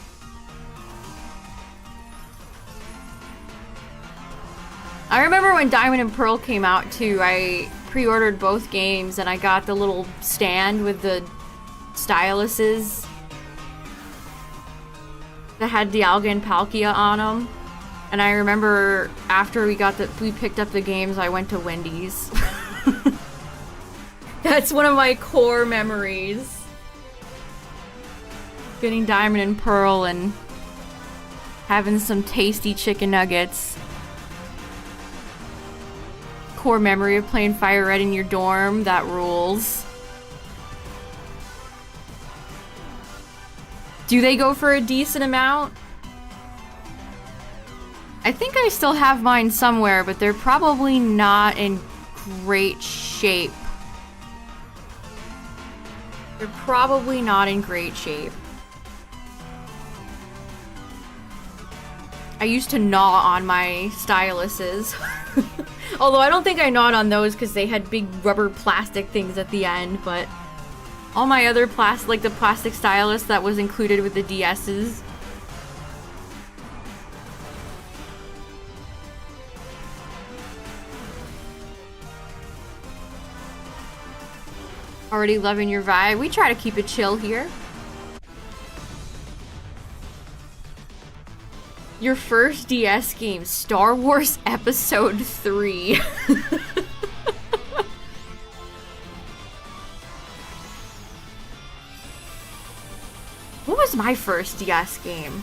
I remember when Diamond and Pearl came out too, I pre-ordered both games and I got the little stand with the styluses that had Dialga and Palkia on them. And I remember after we picked up the games, I went to Wendy's. That's one of my core memories. Getting Diamond and Pearl and having some tasty chicken nuggets. Core memory of playing Fire Red in your dorm. That rules. Do they go for a decent amount? I think I still have mine somewhere, but they're probably not in great shape. They're probably not in great shape. I used to gnaw on my styluses. Although I don't think I gnawed on those because they had big rubber plastic things at the end, but all my other plastic, like the plastic stylus that was included with the DS's. Already loving your vibe. We try to keep it chill here. Your first DS game, Star Wars Episode 3. What was my first DS game?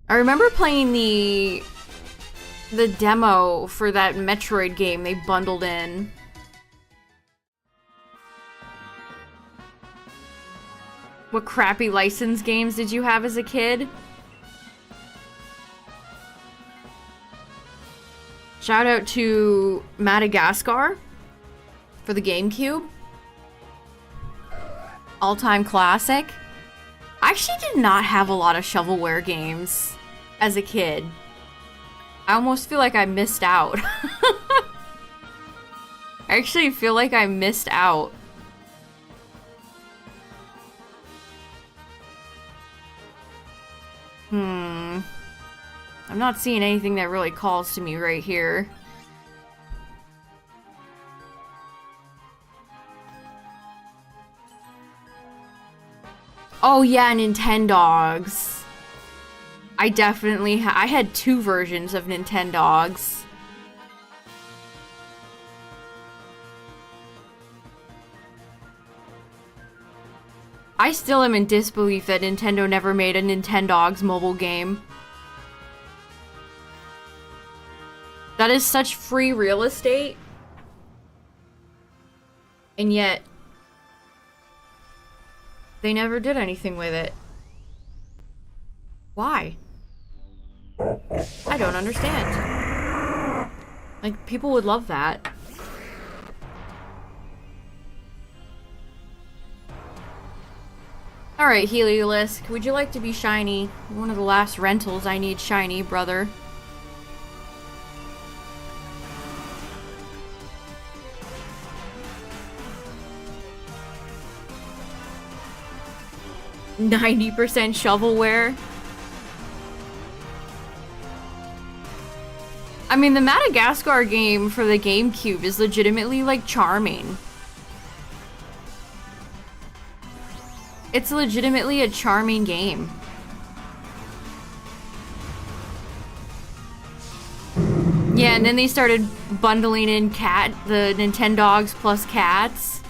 I remember playing the demo for that Metroid game they bundled in. What crappy license games did you have as a kid? Shout out to Madagascar for the GameCube. All-time classic. I actually did not have a lot of shovelware games as a kid. I almost feel like I missed out. I actually feel like I missed out. I'm not seeing anything that really calls to me right here. Oh yeah, Nintendogs. I definitely I had two versions of Nintendogs. I still am in disbelief that Nintendo never made a Nintendogs mobile game. That is such free real estate. And yet, they never did anything with it. Why? I don't understand. Like, people would love that. Alright, Heliolisk, would you like to be shiny? One of the last rentals I need shiny, brother. $90% shovelware. I mean, the Madagascar game for the GameCube is legitimately, like, charming. It's legitimately a charming game. Yeah, and then they started bundling in the Nintendogs plus cats.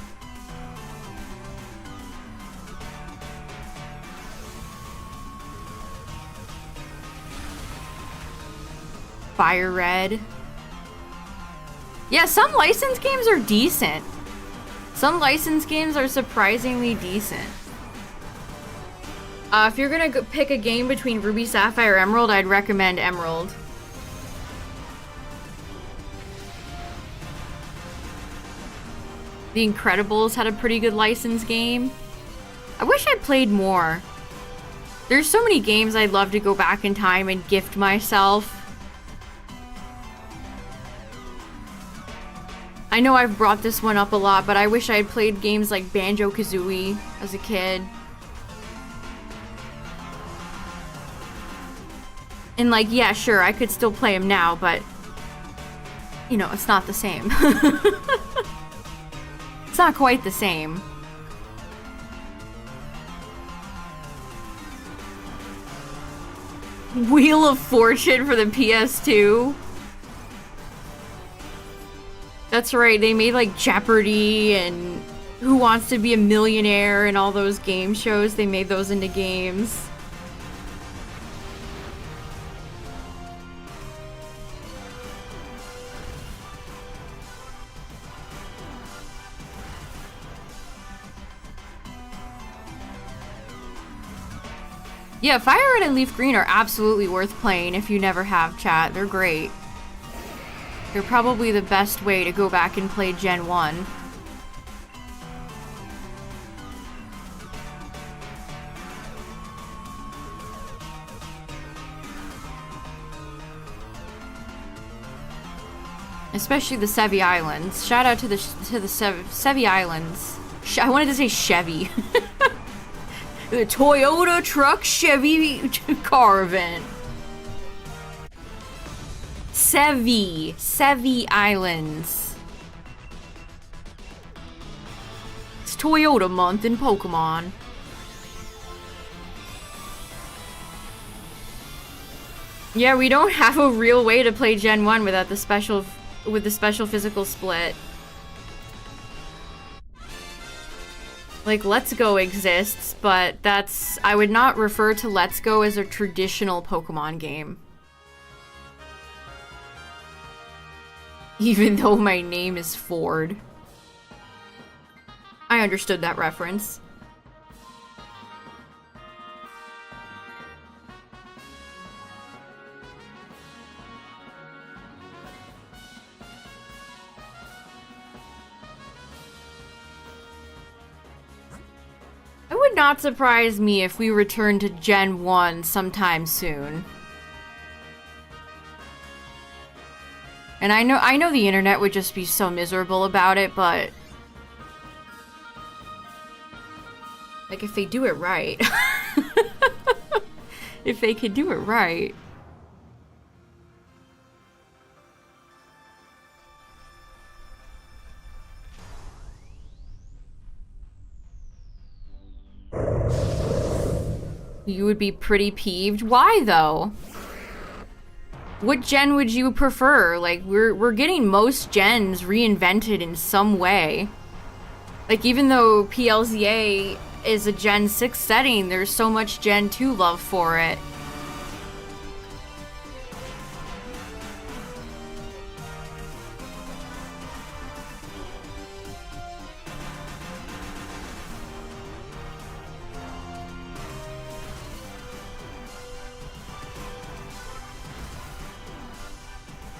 Fire Red. Yeah, some licensed games are decent. Some licensed games are surprisingly decent. If you're gonna pick a game between Ruby, Sapphire, Emerald, I'd recommend Emerald. The Incredibles had a pretty good licensed game. I wish I played more. There's so many games I'd love to go back in time and gift myself. I know I've brought this one up a lot, but I wish I had played games like Banjo-Kazooie as a kid. And like, yeah, sure, I could still play them now, but you know, it's not the same. It's not quite the same. Wheel of Fortune for the PS2. That's right, they made like Jeopardy and Who Wants to Be a Millionaire and all those game shows. They made those into games. Yeah, Fire Red and Leaf Green are absolutely worth playing if you never have, chat. They're great. They're probably the best way to go back and play Gen 1. Especially the Sevi Islands. Shout out to the Sevi Islands. I wanted to say Chevy. The Toyota Truck Chevy car event. Sevi Islands. It's Toyota month in Pokemon. Yeah, we don't have a real way to play Gen 1 without the special physical split. Like, Let's Go exists, but I would not refer to Let's Go as a traditional Pokemon game. Even though my name is Ford. I understood that reference. It would not surprise me if we return to Gen 1 sometime soon. And I know the internet would just be so miserable about it, but like if they do it right. If they could do it right. You would be pretty peeved. Why though? What gen would you prefer? Like, we're getting most gens reinvented in some way. Like, even though PLZA is a Gen 6 setting, there's so much Gen 2 love for it.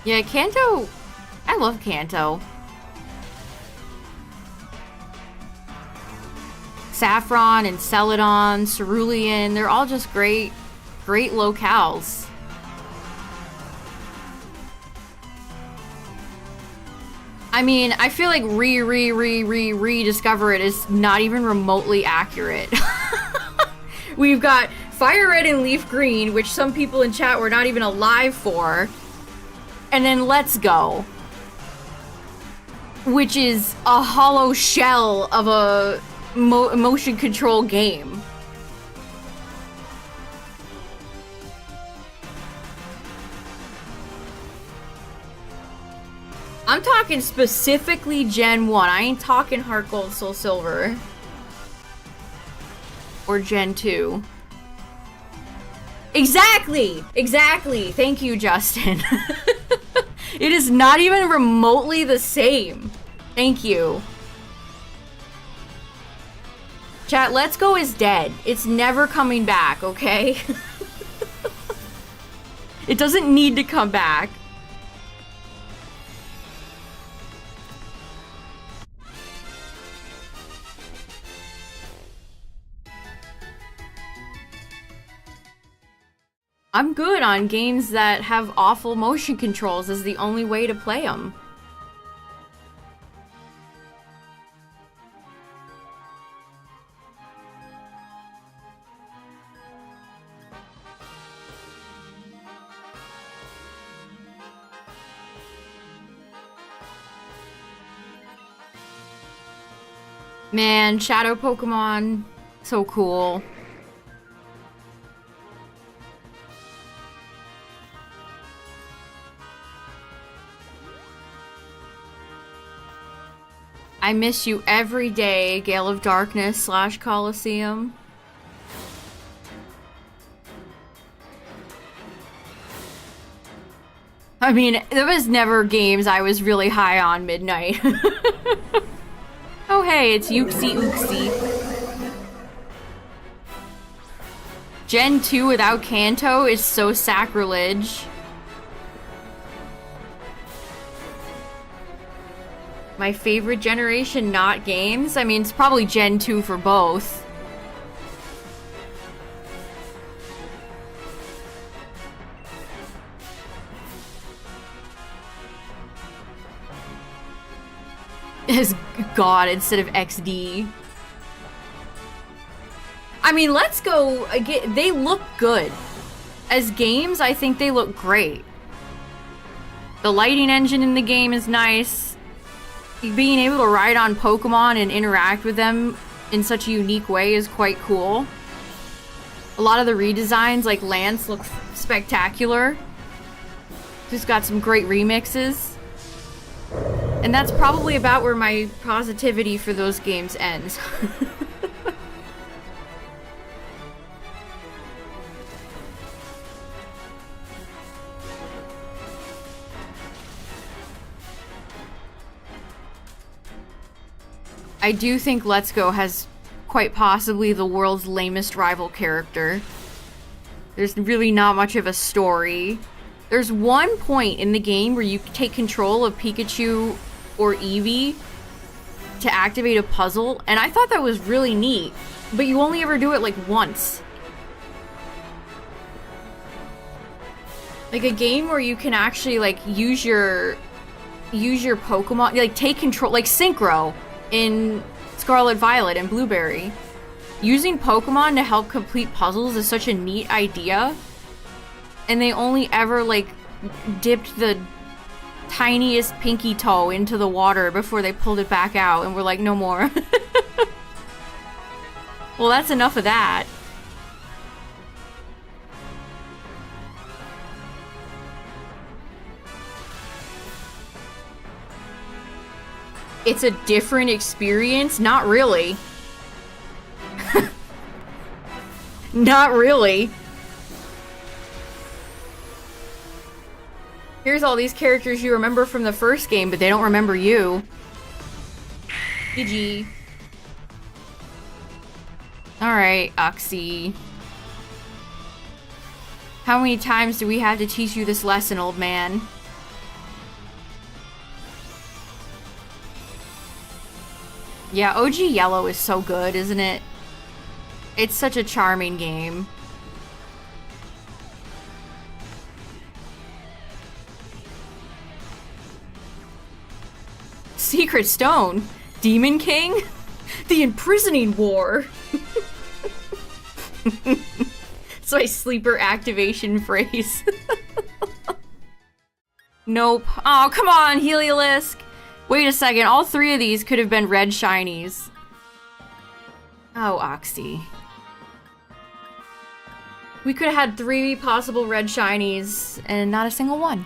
Yeah, Kanto, I love Kanto. Saffron and Celadon, Cerulean, they're all just great locales. I mean, I feel like rediscover it is not even remotely accurate. We've got Fire Red and Leaf Green, which some people in chat were not even alive for. And then Let's Go, which is a hollow shell of motion control game. I'm talking specifically Gen 1. I ain't talking Heart Gold, Soul Silver. Or Gen 2. Exactly! Exactly! Thank you, Justin. It is not even remotely the same. Thank you. Chat, Let's Go is dead. It's never coming back, okay? It doesn't need to come back. I'm good on games that have awful motion controls as the only way to play them. Man, Shadow Pokemon, so cool. I miss you every day, Gale of Darkness / Coliseum. I mean, there was never games I was really high on midnight. Oh hey, it's Uxie. Gen 2 without Kanto is so sacrilege. My favorite generation, not games? I mean, it's probably Gen 2 for both. As God instead of XD. I mean, Let's Go, again, they look good. As games, I think they look great. The lighting engine in the game is nice. Being able to ride on Pokemon and interact with them in such a unique way is quite cool. A lot of the redesigns, like Lance, look spectacular. Just got some great remixes. And that's probably about where my positivity for those games ends. I do think Let's Go has quite possibly the world's lamest rival character. There's really not much of a story. There's one point in the game where you take control of Pikachu or Eevee to activate a puzzle, and I thought that was really neat, but you only ever do it like once. Like a game where you can actually like use your Pokemon, like take control, like Synchro in Scarlet Violet and Blueberry. Using Pokemon to help complete puzzles is such a neat idea, and they only ever like dipped the tiniest pinky toe into the water before they pulled it back out and were like, no more. Well, that's enough of that. It's a different experience? Not really. Not really. Here's all these characters you remember from the first game, but they don't remember you. GG. Alright, Uxie. How many times do we have to teach you this lesson, old man? Yeah, OG Yellow is so good, isn't it? It's such a charming game. Secret Stone? Demon King? The Imprisoning War! It's my sleeper activation phrase. Nope. Oh, come on, Heliolisk! Wait a second, all three of these could have been red shinies. Oh, Uxie. We could have had 3 possible red shinies and not a single one.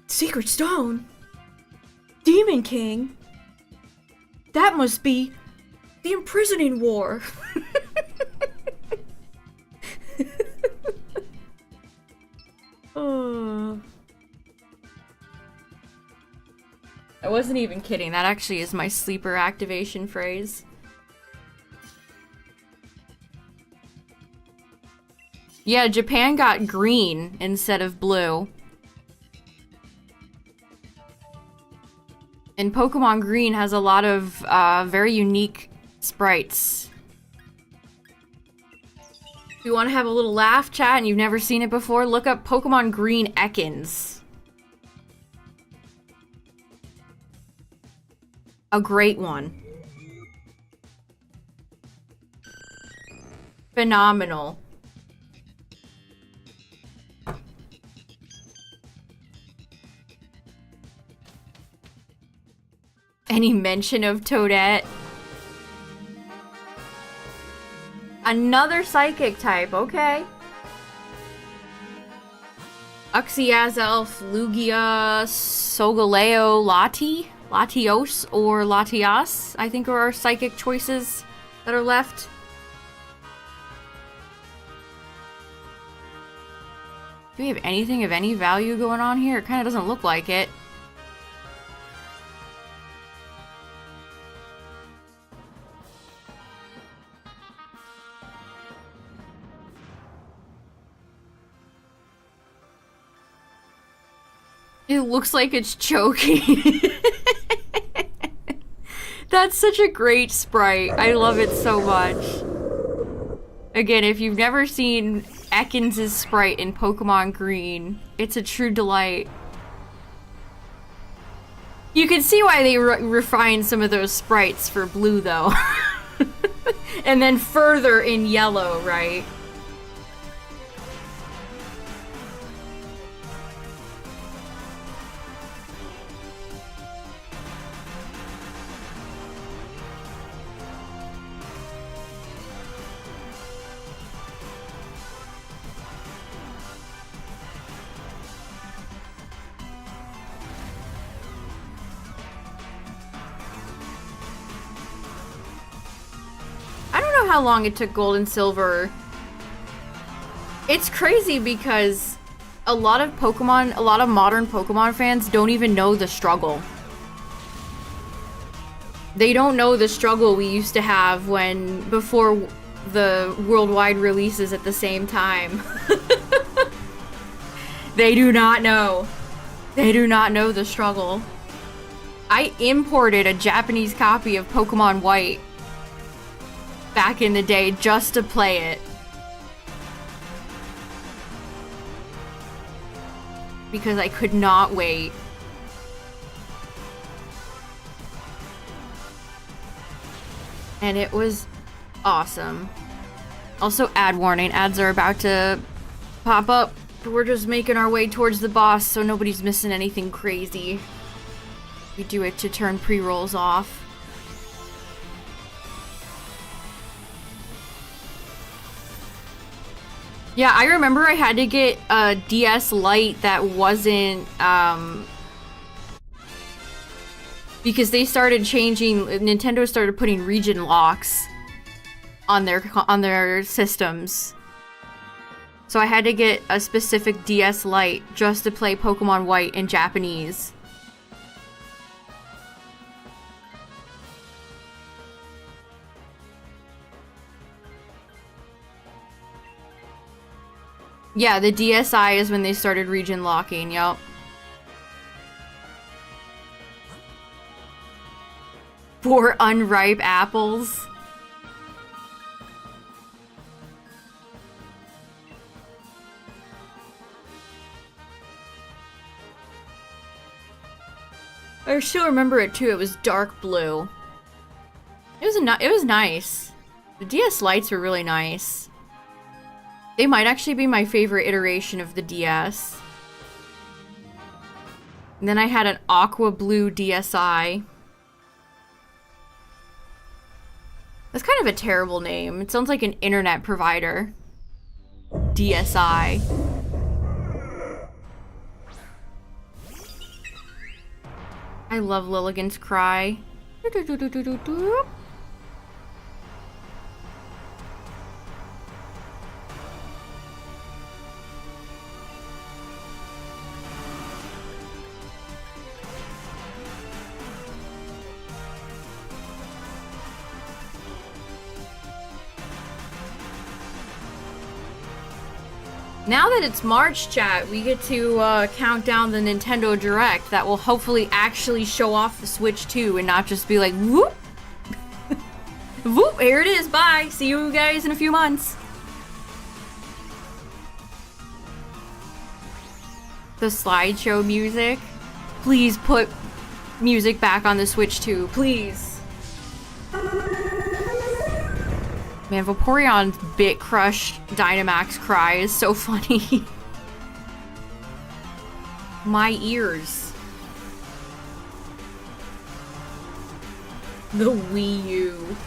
Secret Stone? Demon King? That must be the imprisoning war. Oh. I wasn't even kidding. That actually is my sleeper activation phrase. Yeah, Japan got green instead of blue. And Pokemon Green has a lot of very unique sprites. If you want to have a little laugh, chat, and you've never seen it before, look up Pokemon Green Ekans. A great one. Phenomenal. Any mention of Toadette? Another psychic type, okay. Uxie, Azelf, Lugia, Solgaleo, Latios, or Latias, I think are our psychic choices that are left. Do we have anything of any value going on here? It kind of doesn't look like it. It looks like it's choking. That's such a great sprite. I love it so much. Again, if you've never seen Ekans' sprite in Pokemon Green, it's a true delight. You can see why they refined some of those sprites for blue, though. And then further in yellow, right? How long it took Gold and Silver. It's crazy because a lot of modern Pokemon fans don't even know the struggle. They don't know the struggle we used to have before the worldwide releases at the same time. They do not know. They do not know the struggle. I imported a Japanese copy of Pokemon White back in the day just to play it. Because I could not wait. And it was awesome. Also, ad warning. Ads are about to pop up. We're just making our way towards the boss so nobody's missing anything crazy. We do it to turn pre-rolls off. Yeah, I remember I had to get a DS Lite that wasn't, because they started changing, Nintendo started putting region locks on their systems. So I had to get a specific DS Lite just to play Pokemon White in Japanese. Yeah, the DSi is when they started region locking, yup. For unripe apples. I still remember it too. It was dark blue. It was nice. The DS lights were really nice. They might actually be my favorite iteration of the DS. And then I had an aqua blue DSi. That's kind of a terrible name. It sounds like an internet provider. DSi. I love Lilligant's cry. Now that it's March, chat, we get to count down the Nintendo Direct that will hopefully actually show off the Switch 2 and not just be like, whoop! Whoop, here it is, bye! See you guys in a few months. The slideshow music. Please put music back on the Switch 2, please. Man, Vaporeon's Bit Crush Dynamax cry is so funny. My ears. The Wii U.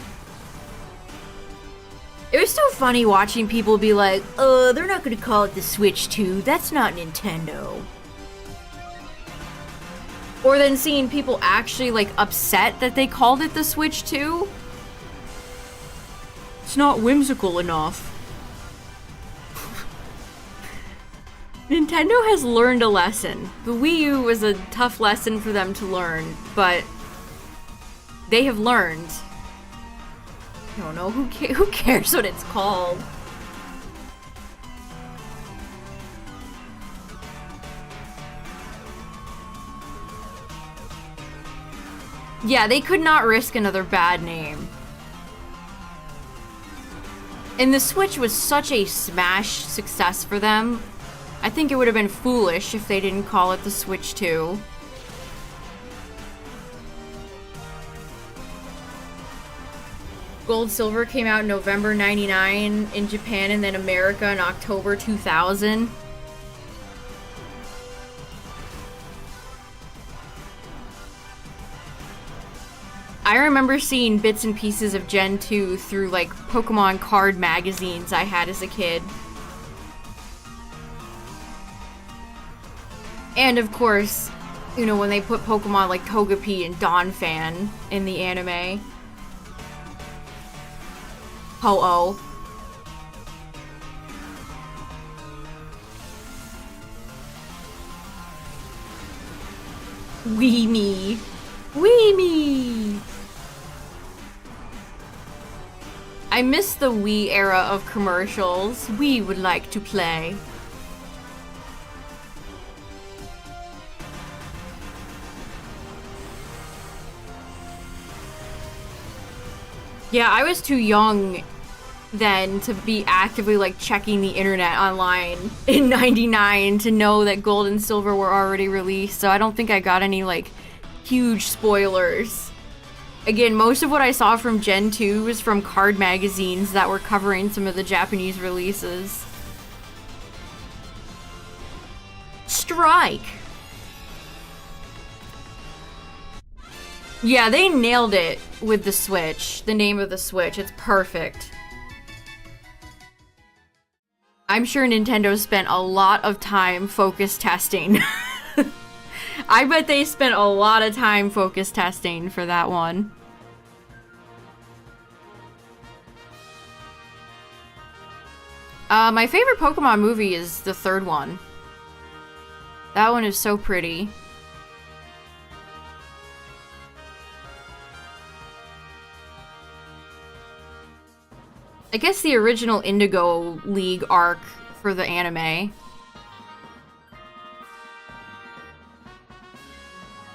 It was so funny watching people be like, they're not gonna call it the Switch 2, that's not Nintendo. Or then seeing people actually, like, upset that they called it the Switch 2. It's not whimsical enough. Nintendo has learned a lesson. The Wii U was a tough lesson for them to learn, but they have learned. I don't know, who cares what it's called? Yeah, they could not risk another bad name. And the Switch was such a smash success for them. I think it would have been foolish if they didn't call it the Switch 2. Gold Silver came out in November 99 in Japan and then America in October 2000. I remember seeing bits and pieces of Gen 2 through, like, Pokemon card magazines I had as a kid. And, of course, you know, when they put Pokemon like Togepi and Donphan in the anime. Ho-Oh. Wee-me. Wee-me! I miss the Wii era of commercials. We would like to play. Yeah, I was too young then to be actively like checking the internet online in '99 to know that Gold and Silver were already released, so I don't think I got any like huge spoilers. Again, most of what I saw from Gen 2 was from card magazines that were covering some of the Japanese releases. Strike! Yeah, they nailed it with the Switch. The name of the Switch. It's perfect. I'm sure Nintendo spent a lot of time focus testing. I bet they spent a lot of time focus testing for that one. My favorite Pokemon movie is the third one. That one is so pretty. I guess the original Indigo League arc for the anime.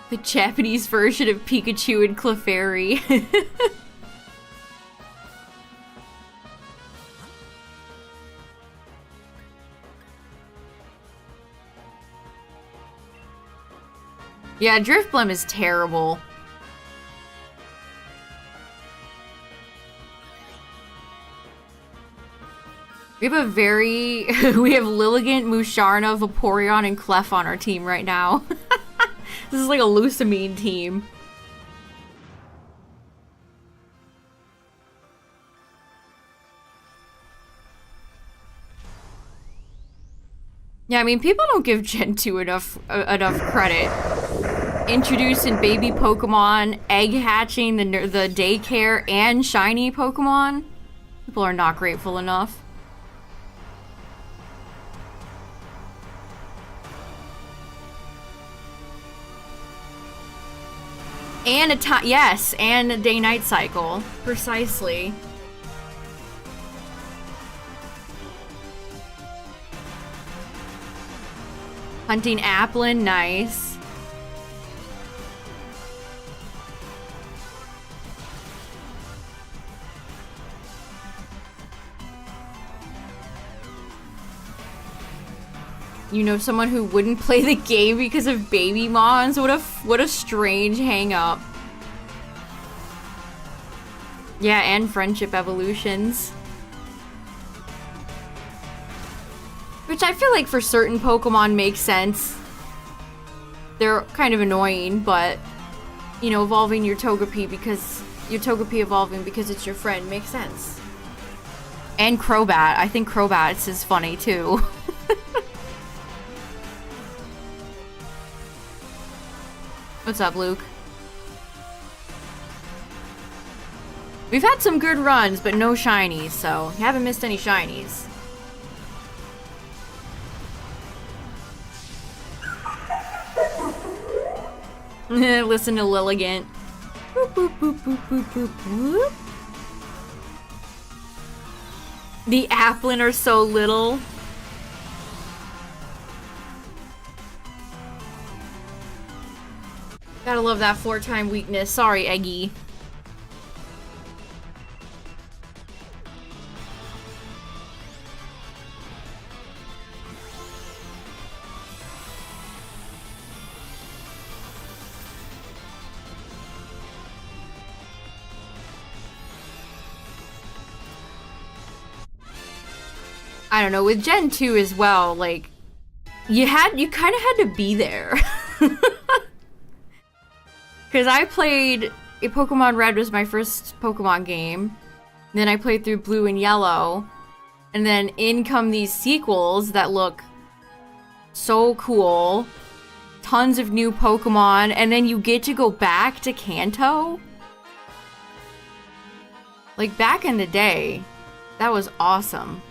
The Japanese version of Pikachu and Clefairy. Yeah, Drifblim is terrible. We have a very... we have Lilligant, Musharna, Vaporeon, and Clef on our team right now. This is like a Lusamine team. Yeah, I mean, people don't give Gen 2 enough credit. Introducing baby Pokemon, egg hatching, the daycare, and shiny Pokemon. People are not grateful enough. And a time, yes, and a day-night cycle. Precisely. Hunting Applin, nice. You know someone who wouldn't play the game because of baby mons? What a strange hang-up. Yeah, and friendship evolutions. Which I feel like for certain Pokemon makes sense. They're kind of annoying, but, you know, evolving your Togepi evolving because it's your friend makes sense. And Crobat. I think Crobat is funny too. What's up, Luke? We've had some good runs, but no shinies, so you haven't missed any shinies. Listen to Lilligant. Boop, boop, boop, boop, boop, boop, boop. The Applin are so little. Gotta love that 4-time weakness. Sorry, Eggy. I don't know, with Gen 2 as well, like, you kind of had to be there. Because I played, Pokemon Red was my first Pokemon game, then I played through Blue and Yellow, and then in come these sequels that look so cool, tons of new Pokemon, and then you get to go back to Kanto? Like, back in the day, that was awesome.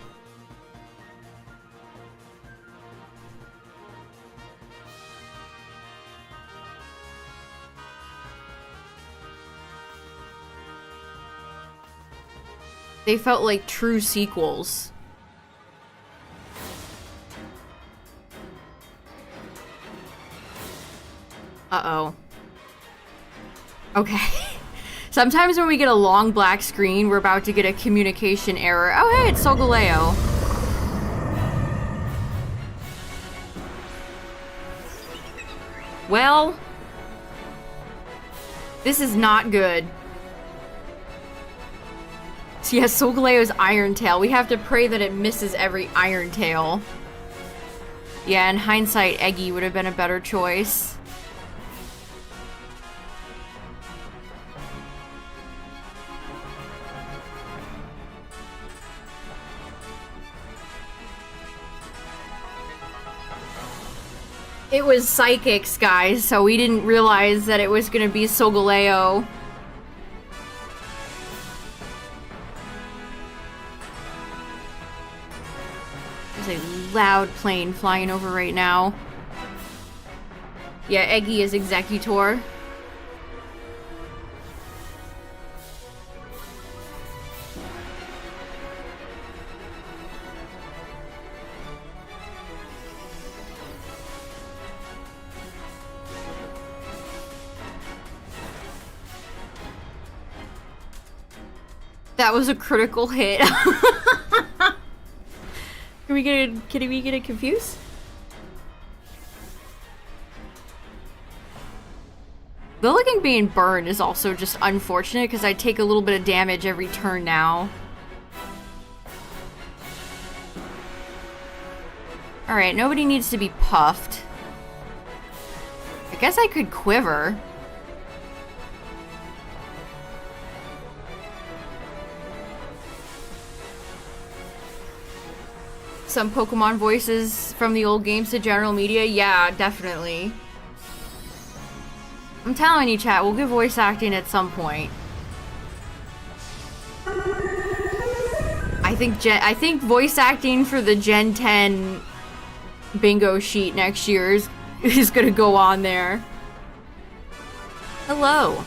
They felt like true sequels. Uh-oh. Okay. Sometimes when we get a long black screen, we're about to get a communication error. Oh, hey, it's Solgaleo. Well, this is not good. So yeah, Solgaleo's Iron Tail. We have to pray that it misses every Iron Tail. Yeah, in hindsight, Eggy would have been a better choice. It was Psychics, guys, so we didn't realize that it was gonna be Solgaleo. There's a loud plane flying over right now. Yeah, Eggy is Executor. That was a critical hit. Can we get it confused? being burned is also just unfortunate because I take a little bit of damage every turn now. Alright, nobody needs to be puffed. I guess I could quiver. Some Pokemon voices from the old games to general media? Yeah, definitely. I'm telling you, chat, we'll get voice acting at some point. I think voice acting for the Gen 10 bingo sheet next year is gonna go on there. Hello.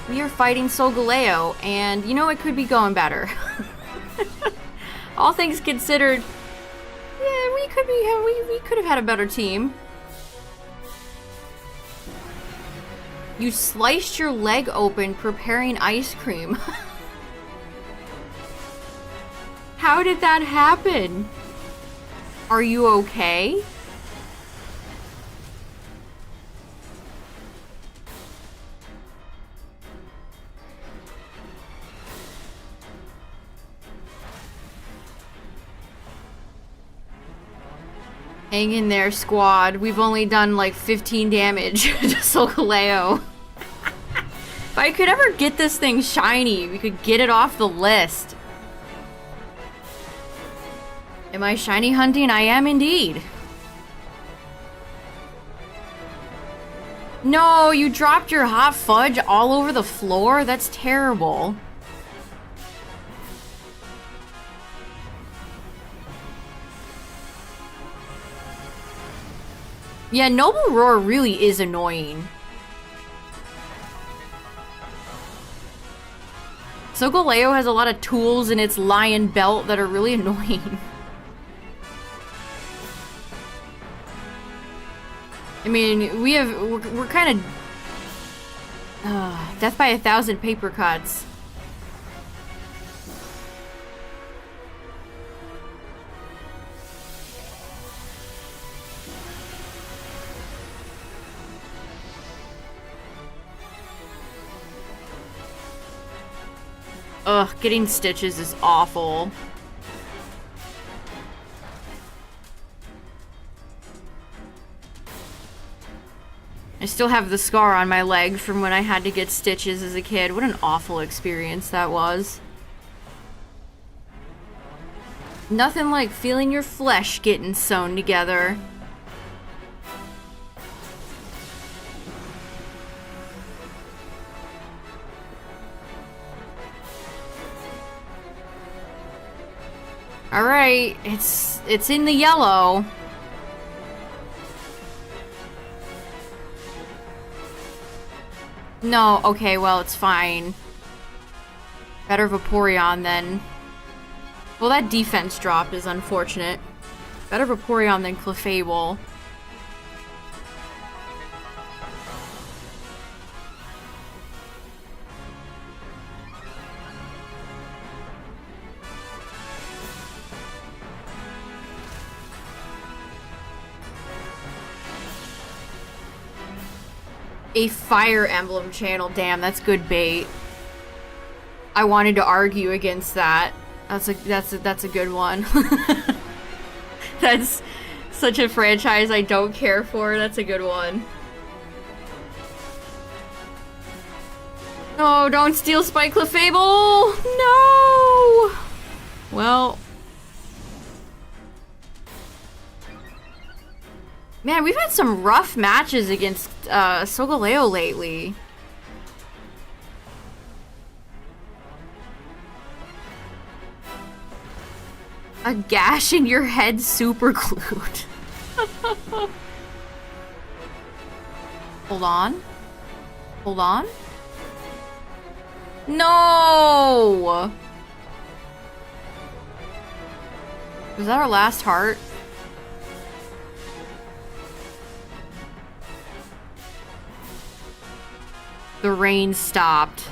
We are fighting Solgaleo, and you know, it could be going better. All things considered, yeah, we could have had a better team. You sliced your leg open preparing ice cream. How did that happen? Are you okay? Hang in there, squad. We've only done like 15 damage to Solgaleo. If I could ever get this thing shiny, we could get it off the list. Am I shiny hunting? I am indeed. No, you dropped your hot fudge all over the floor? That's terrible. Yeah, Noble Roar really is annoying. Solgaleo has a lot of tools in its lion belt that are really annoying. I mean, we're kind of death by 1,000 paper cuts. Ugh, getting stitches is awful. I still have the scar on my leg from when I had to get stitches as a kid. What an awful experience that was. Nothing like feeling your flesh getting sewn together. Alright, it's in the yellow. No, okay, well, it's fine. Better Vaporeon then. Well, that defense drop is unfortunate. Better Vaporeon than Clefable. A Fire Emblem channel. Damn, that's good bait. I wanted to argue against that. That's a good one. That's such a franchise I don't care for. That's a good one. No, don't steal Spike Clefable! No! Well. Man, we've had some rough matches against Solgaleo lately. A gash in your head super glued. Hold on. Hold on. No! Was that our last heart? The rain stopped.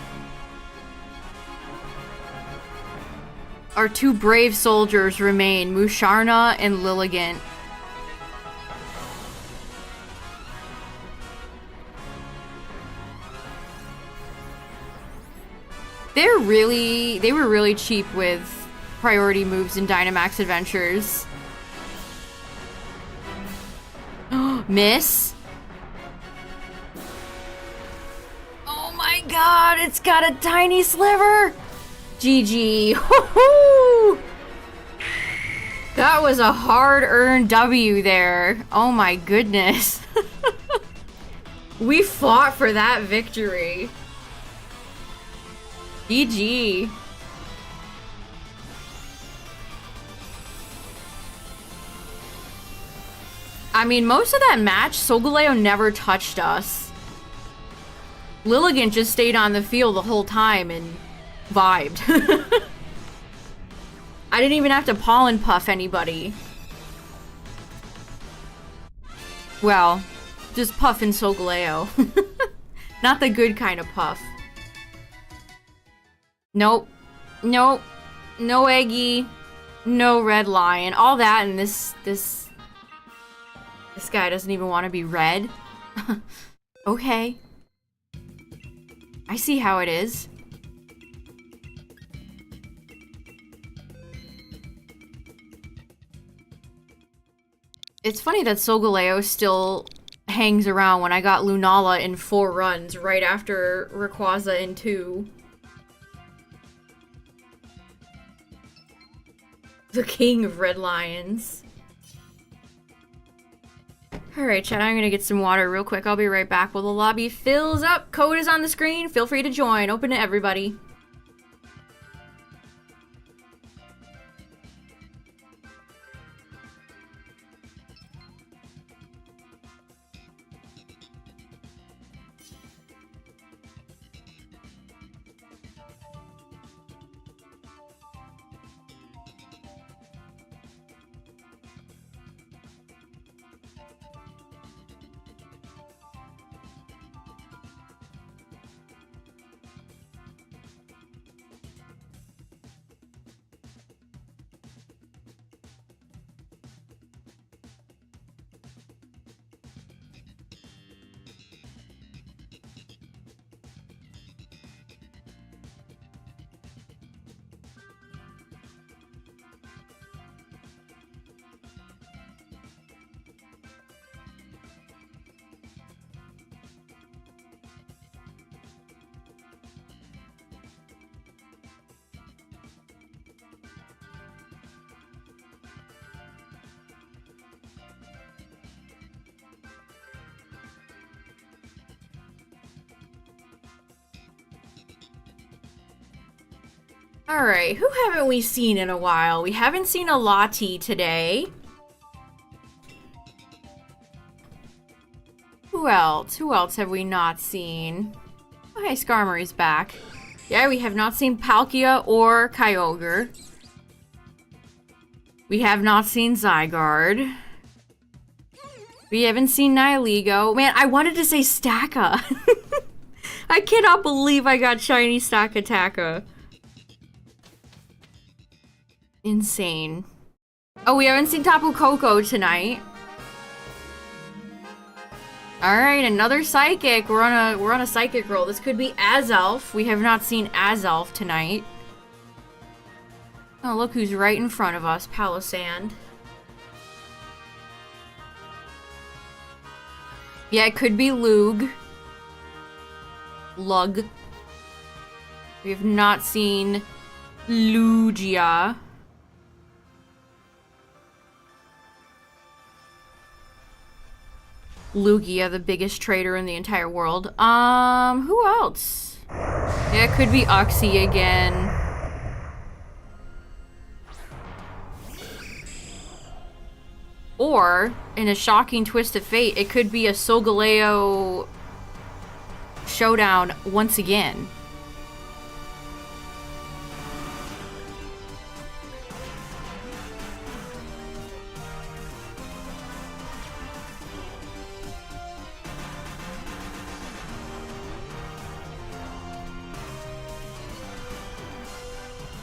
Our two brave soldiers remain, Musharna and Lilligant. they were really cheap with priority moves in Dynamax Adventures. Miss? Oh my god, it's got a tiny sliver! GG. Woohoo! That was a hard-earned W there. Oh my goodness. We fought for that victory. GG. I mean, most of that match, Solgaleo never touched us. Lilligant just stayed on the field the whole time and vibed. I didn't even have to pollen puff anybody. Well, just puff in Solgaleo. Not the good kind of puff. Nope. Nope. No Eggy. No Red Lion. All that and this guy doesn't even want to be red. Okay. I see how it is. It's funny that Solgaleo still hangs around when I got Lunala in 4 runs right after Rayquaza in 2. The king of red lions. Alright, chat, I'm gonna get some water real quick. I'll be right back while the lobby fills up. Code is on the screen. Feel free to join. Open to everybody. Alright, who haven't we seen in a while? We haven't seen a Lati today. Who else? Who else have we not seen? Oh, hey, Skarmory's back. Yeah, we have not seen Palkia or Kyogre. We have not seen Zygarde. We haven't seen Nihilego. Man, I wanted to say Stacka. I cannot believe I got shiny Stakataka. Insane. Oh, we haven't seen Tapu Koko tonight. Alright, another Psychic. We're on a Psychic roll. This could be Azelf. We have not seen Azelf tonight. Oh, look who's right in front of us. Palossand. Yeah, it could be Lug. Lug. We have not seen Lugia. Lugia, the biggest trader in the entire world. Who else? Yeah, it could be Uxie again. Or, in a shocking twist of fate, it could be a Solgaleo showdown once again.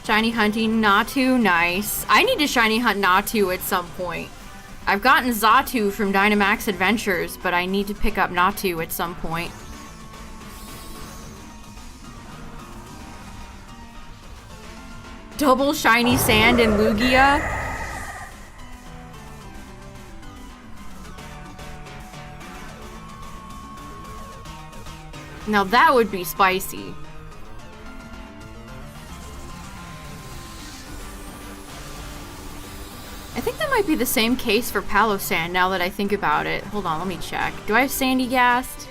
Shiny hunting Natu, nice. I need to shiny hunt Natu at some point. I've gotten Xatu from Dynamax Adventures, but I need to pick up Natu at some point. double shiny sand in Lugia. Now that would be spicy. I think that might be the same case for Palossand now that I think about it. Hold on, let me check. Do I have Sandy Gast?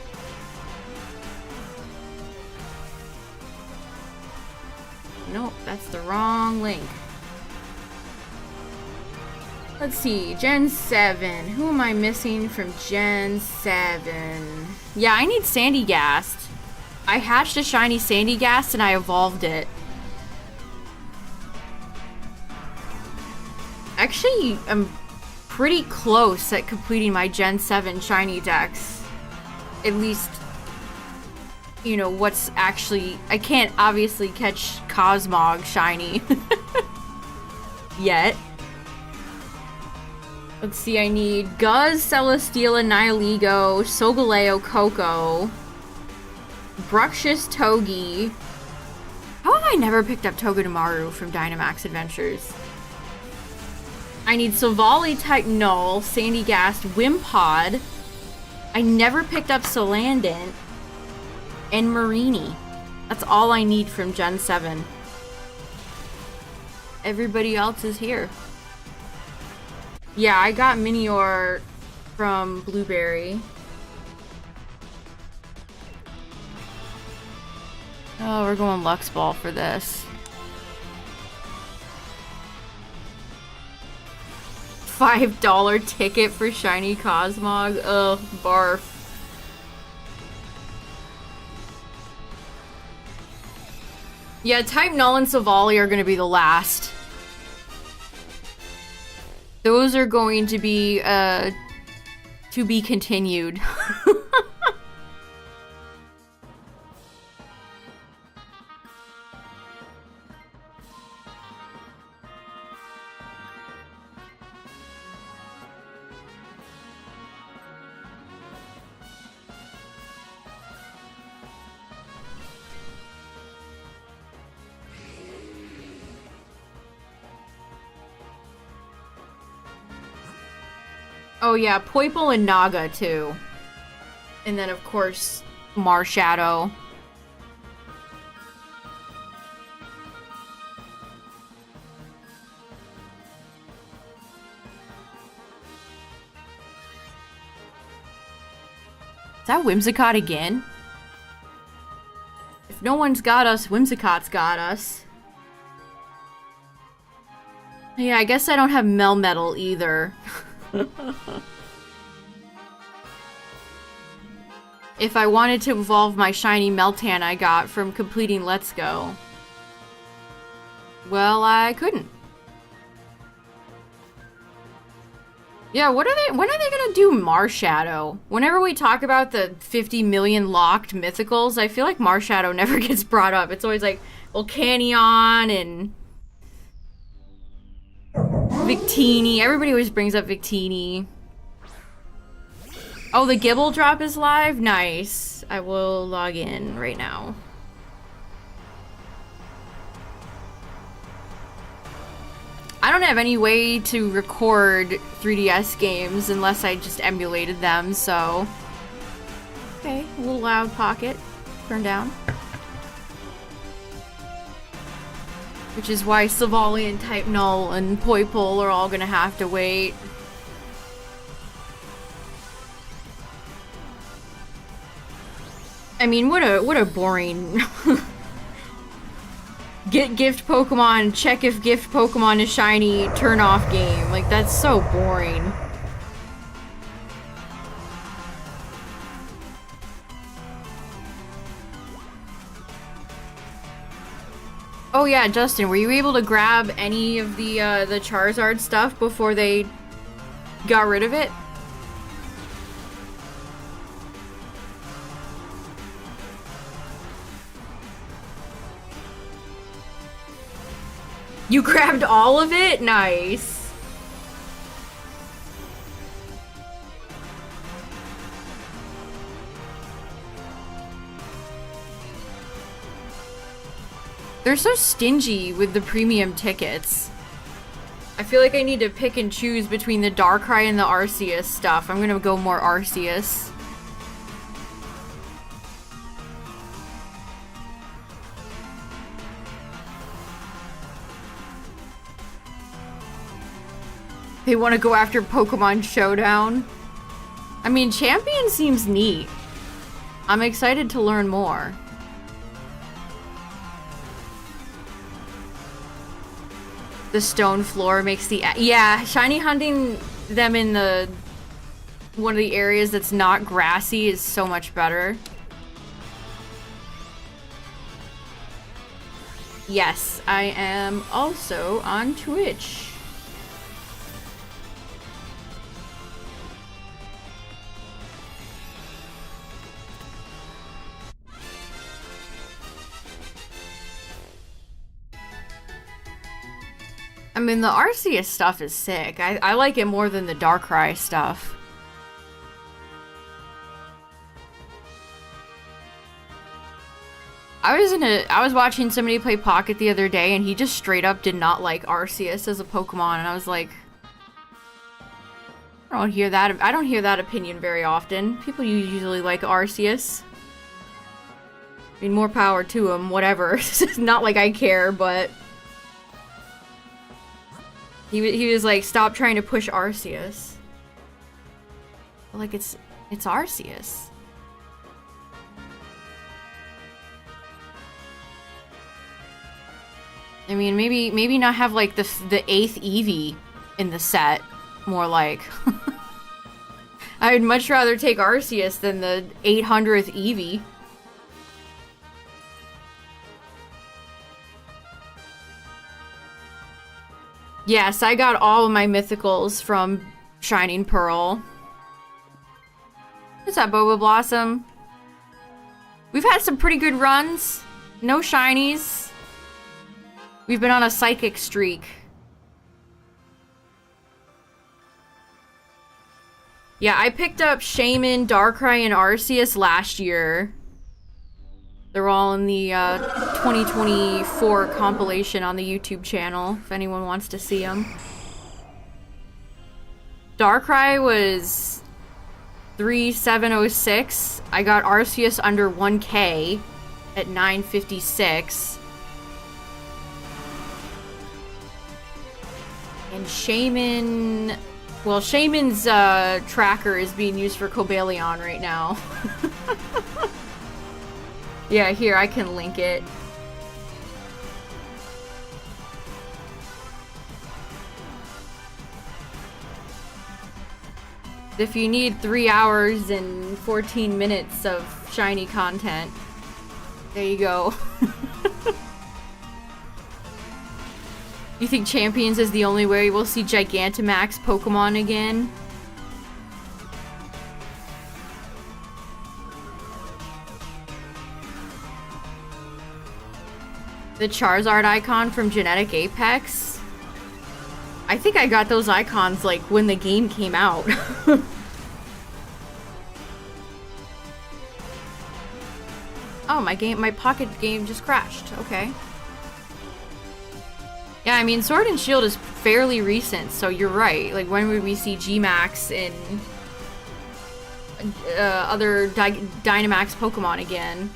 Nope, that's the wrong link. Let's see, Gen 7. Who am I missing from Gen 7? Yeah, I need Sandy Gast. I hatched a shiny Sandy Gast and I evolved it. Actually, I'm pretty close at completing my Gen 7 shiny dex. At least, you know, what's actually... I can't obviously catch Cosmog shiny. Yet. Let's see, I need Guzz, Celesteela, Nihilego, Solgaleo, Coco, Bruxious, Togi. How have I never picked up Togedemaru from Dynamax Adventures? I need Silvally type Null, Sandy Gast, Wimpod. I never picked up Salandit. And Marini. That's all I need from Gen 7. Everybody else is here. Yeah, I got Minior from Blueberry. Oh, we're going Lux Ball for this. $5 ticket for shiny Cosmog. Ugh, barf. Yeah, type Null and Silvally are going to be the last. Those are going to be continued. Oh yeah, Poipole and Naga too. And then of course, Marshadow. Is that Whimsicott again? If no one's got us, Whimsicott's got us. Yeah, I guess I don't have Melmetal either. If I wanted to evolve my shiny Meltan I got from completing Let's Go, well, I couldn't. Yeah, when are they gonna do Marshadow? Whenever we talk about the 50 million locked mythicals, I feel like Marshadow never gets brought up. It's always like Volcanion and Victini. Everybody always brings up Victini. Oh, the Gibble drop is live? Nice. I will log in right now. I don't have any way to record 3DS games unless I just emulated them, so... Okay, a little loud pocket. Turn down. Which is why Silvally and Type Null and Poipole are all gonna have to wait. I mean, what a boring... Get gift Pokemon, check if gift Pokemon is shiny, turn off game. Like, that's so boring. Oh yeah, Justin, were you able to grab any of the Charizard stuff before they got rid of it? You grabbed all of it? Nice. They're so stingy with the premium tickets. I feel like I need to pick and choose between the Darkrai and the Arceus stuff. I'm gonna go more Arceus. They want to go after Pokemon Showdown. I mean, Champion seems neat. I'm excited to learn more. The stone floor makes the... Yeah, shiny hunting them in the... one of the areas that's not grassy is so much better. Yes, I am also on Twitch. I mean, the Arceus stuff is sick. I like it more than the Darkrai stuff. I was watching somebody play Pocket the other day, and he just straight up did not like Arceus as a Pokemon, and I was like, I don't hear that opinion very often. People usually like Arceus. I mean, more power to him, whatever. It's not like I care, but he was like, stop trying to push Arceus. But like, it's Arceus. I mean, maybe not have like the 8th Eevee in the set. More like, I'd much rather take Arceus than the 800th Eevee. Yes, I got all of my mythicals from Shining Pearl. What's up, Boba Blossom? We've had some pretty good runs. No shinies. We've been on a psychic streak. Yeah, I picked up Shaman, Darkrai, and Arceus last year. They're all in the 2024 compilation on the YouTube channel, if anyone wants to see them. Darkrai was 3706. I got Arceus under 1K at 956. And Shaman... Well, Shaman's tracker is being used for Cobalion right now. Yeah, here, I can link it. If you need 3 hours and 14 minutes of shiny content, there you go. You think Champions is the only way we'll see Gigantamax Pokemon again? The Charizard icon from Genetic Apex? I think I got those icons like when the game came out. Oh, my Pocket game just crashed. Okay. Yeah, I mean, Sword and Shield is fairly recent, so you're right. Like, when would we see Gmax and other Dynamax Pokemon again?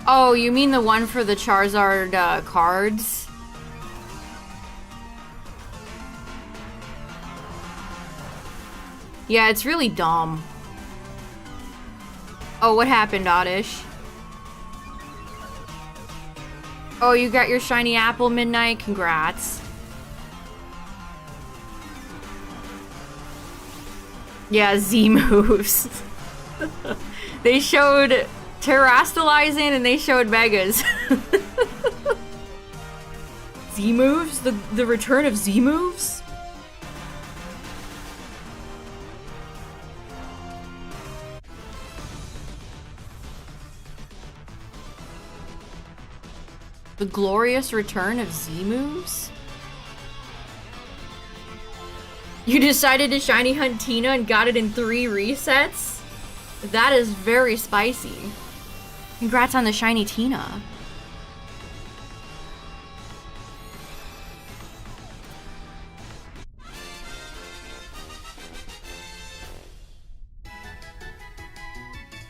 Oh, you mean the one for the Charizard cards? Yeah, it's really dumb. Oh, what happened, Oddish? Oh, you got your shiny apple, Midnight? Congrats. Yeah, Z moves. They showed Terrastalizing and they showed Megas. Z moves? The return of Z moves? The glorious return of Z moves? You decided to shiny hunt Tina and got it in 3 resets? That is very spicy. Congrats on the shiny Tina.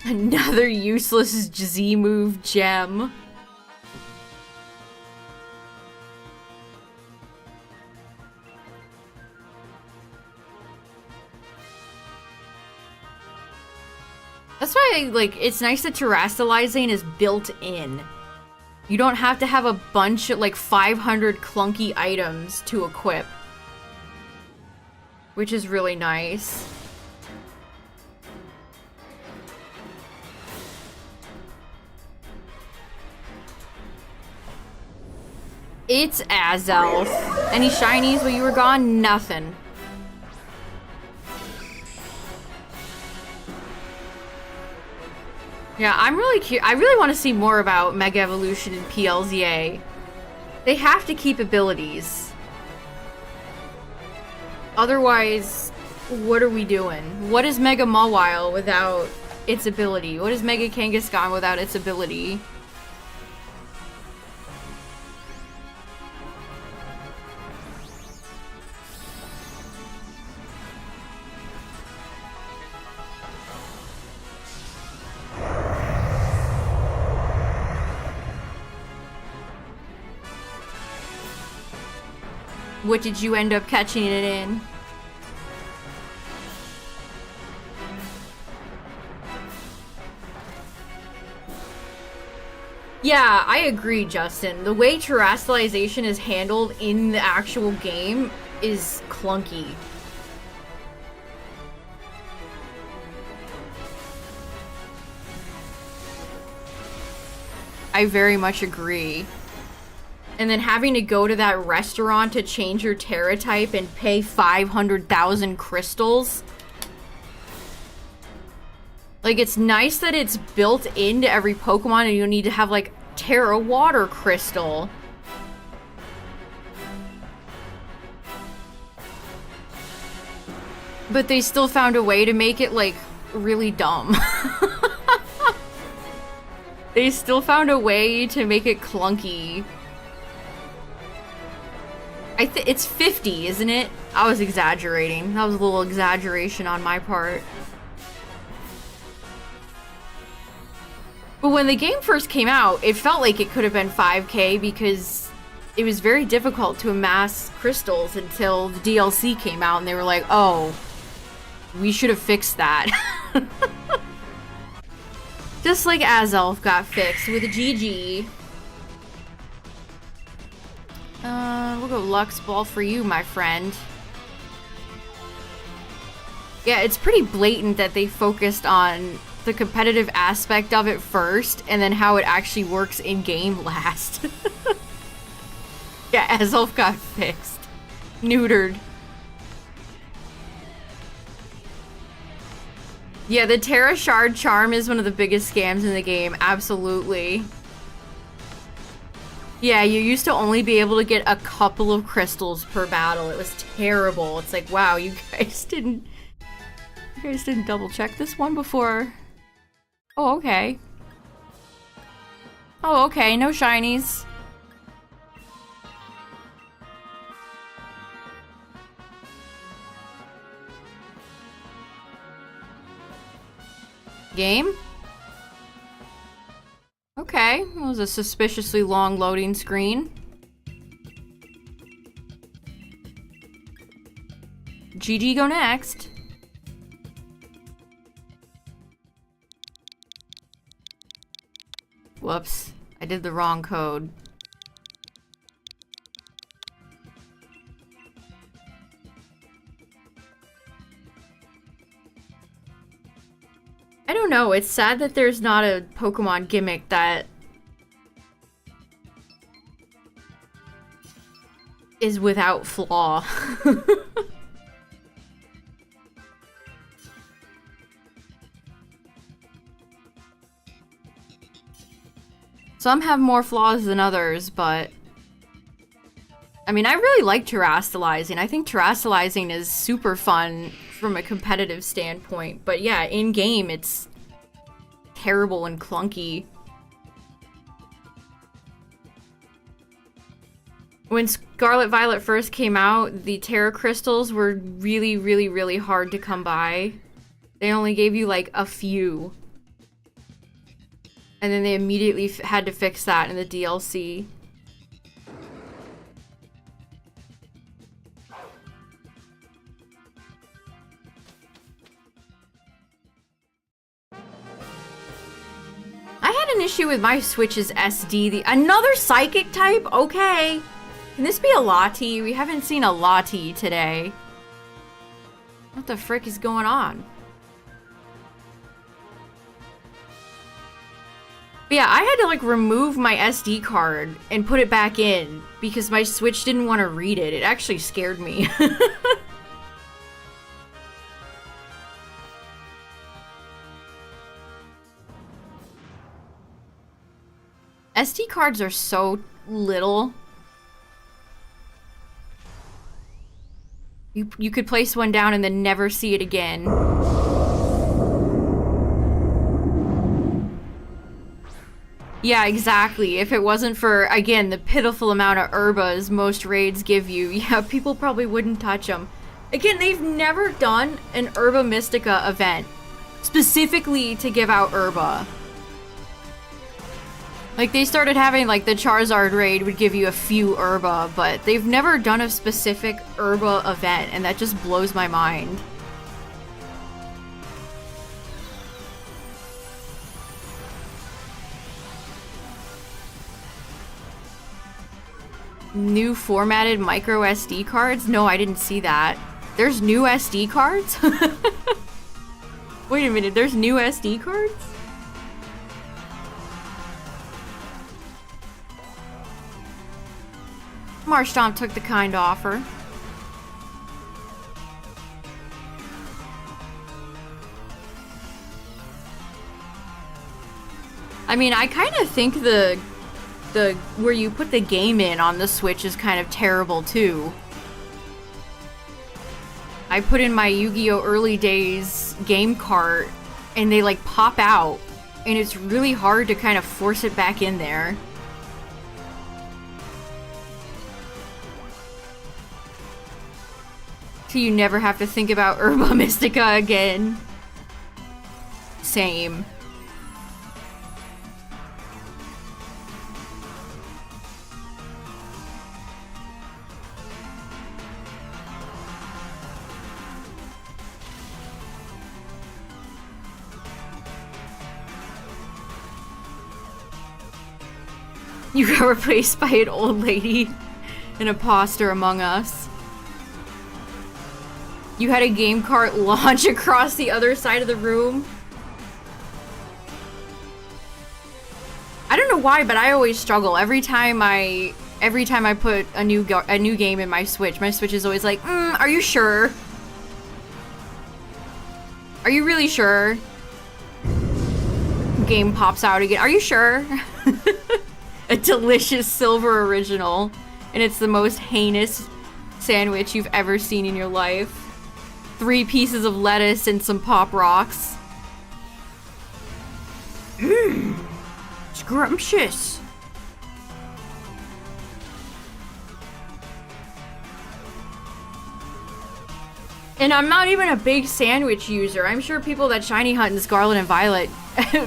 Another useless Z-move gem. That's why, like, it's nice that terastallizing is built in. You don't have to have a bunch of, like, 500 clunky items to equip. Which is really nice. It's Azelf. Any shinies while you were gone? Nothing. Yeah, I'm really curious. I really want to see more about Mega Evolution and PLZA. They have to keep abilities. Otherwise, what are we doing? What is Mega Mawile without its ability? What is Mega Kangaskhan without its ability? What did you end up catching it in? Yeah, I agree, Justin. The way terastallization is handled in the actual game is clunky. I very much agree. And then having to go to that restaurant to change your Terra type and pay 500,000 crystals. Like, it's nice that it's built into every Pokemon and you don't need to have, like, Terra Water Crystal. But they still found a way to make it, like, really dumb. They still found a way to make it clunky. It's 50, isn't it? I was exaggerating. That was a little exaggeration on my part. But when the game first came out, it felt like it could have been 5K because it was very difficult to amass crystals until the DLC came out and they were like, oh, we should have fixed that. Just like Azelf got fixed with a GG. We'll go Lux Ball for you, my friend. Yeah, it's pretty blatant that they focused on the competitive aspect of it first, and then how it actually works in-game last. Yeah, Azelf got fixed. Neutered. Yeah, the Terra Shard Charm is one of the biggest scams in the game, absolutely. Yeah, you used to only be able to get a couple of crystals per battle. It was terrible. It's like, wow, you guys didn't double check this one before. Oh, okay. Oh, okay, no shinies. Game? Okay, that was a suspiciously long loading screen. GG, go next. Whoops, I did the wrong code. I don't know, it's sad that there's not a Pokemon gimmick that is without flaw. Some have more flaws than others, but I mean, I really like terastallizing. I think terastallizing is super fun from a competitive standpoint, but yeah, in game it's terrible and clunky. When Scarlet Violet first came out, the Terra Crystals were really, really, really hard to come by. They only gave you like a few. And then they immediately had to fix that in the DLC. I had an issue with my Switch's SD. Another Psychic type? Okay. Can this be a Lati? We haven't seen a Lati today. What the frick is going on? But yeah, I had to like remove my SD card and put it back in because my Switch didn't want to read it. It actually scared me. SD cards are so little. You could place one down and then never see it again. Yeah, exactly. If it wasn't for, again, the pitiful amount of Urbas most raids give you, yeah, people probably wouldn't touch them. Again, they've never done an Urba Mystica event specifically to give out Urba. Like, they started having, like, the Charizard raid would give you a few Urba, but they've never done a specific Urba event, and that just blows my mind. New formatted micro SD cards? No, I didn't see that. There's new SD cards? Wait a minute, there's new SD cards? Marshtomp took the kind offer. I mean, I kind of think the where you put the game in on the Switch is kind of terrible too. I put in my Yu-Gi-Oh! Early days game cart and they like pop out and it's really hard to kind of force it back in there. So you never have to think about Urba Mystica again. Same. You got replaced by an old lady, an imposter among us. You had a game cart launch across the other side of the room. I don't know why, but I always struggle every time I put a new game in my Switch is always like, are you sure? Are you really sure? Game pops out again. Are you sure? A delicious silver original, and it's the most heinous sandwich you've ever seen in your life. 3 pieces of lettuce and some Pop Rocks. Scrumptious. And I'm not even a big sandwich user. I'm sure people that shiny hunt in Scarlet and Violet,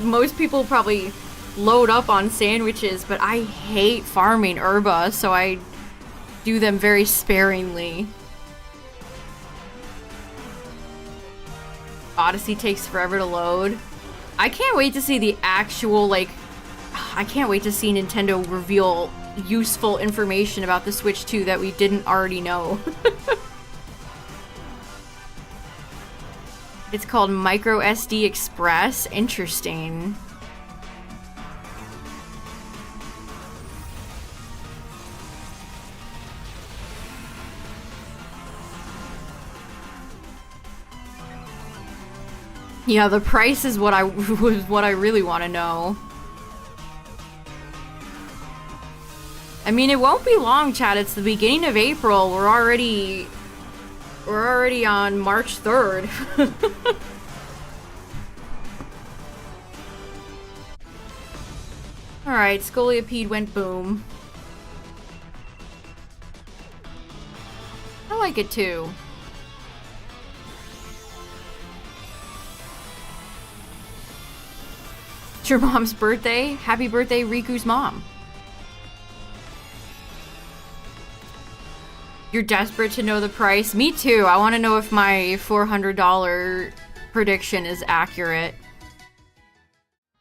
most people probably load up on sandwiches, but I hate farming Urba, so I do them very sparingly. Odyssey takes forever to load. I can't wait to see the actual, like, I can't wait to see Nintendo reveal useful information about the Switch 2 that we didn't already know. It's called Micro SD Express. Interesting. Yeah, the price is what I really want to know. I mean, it won't be long, chat. It's the beginning of April. We're already on March 3rd. Alright, Scolipede went boom. I like it too. It's your mom's birthday? Happy birthday, Riku's mom. You're desperate to know the price? Me too. I want to know if my $400 prediction is accurate.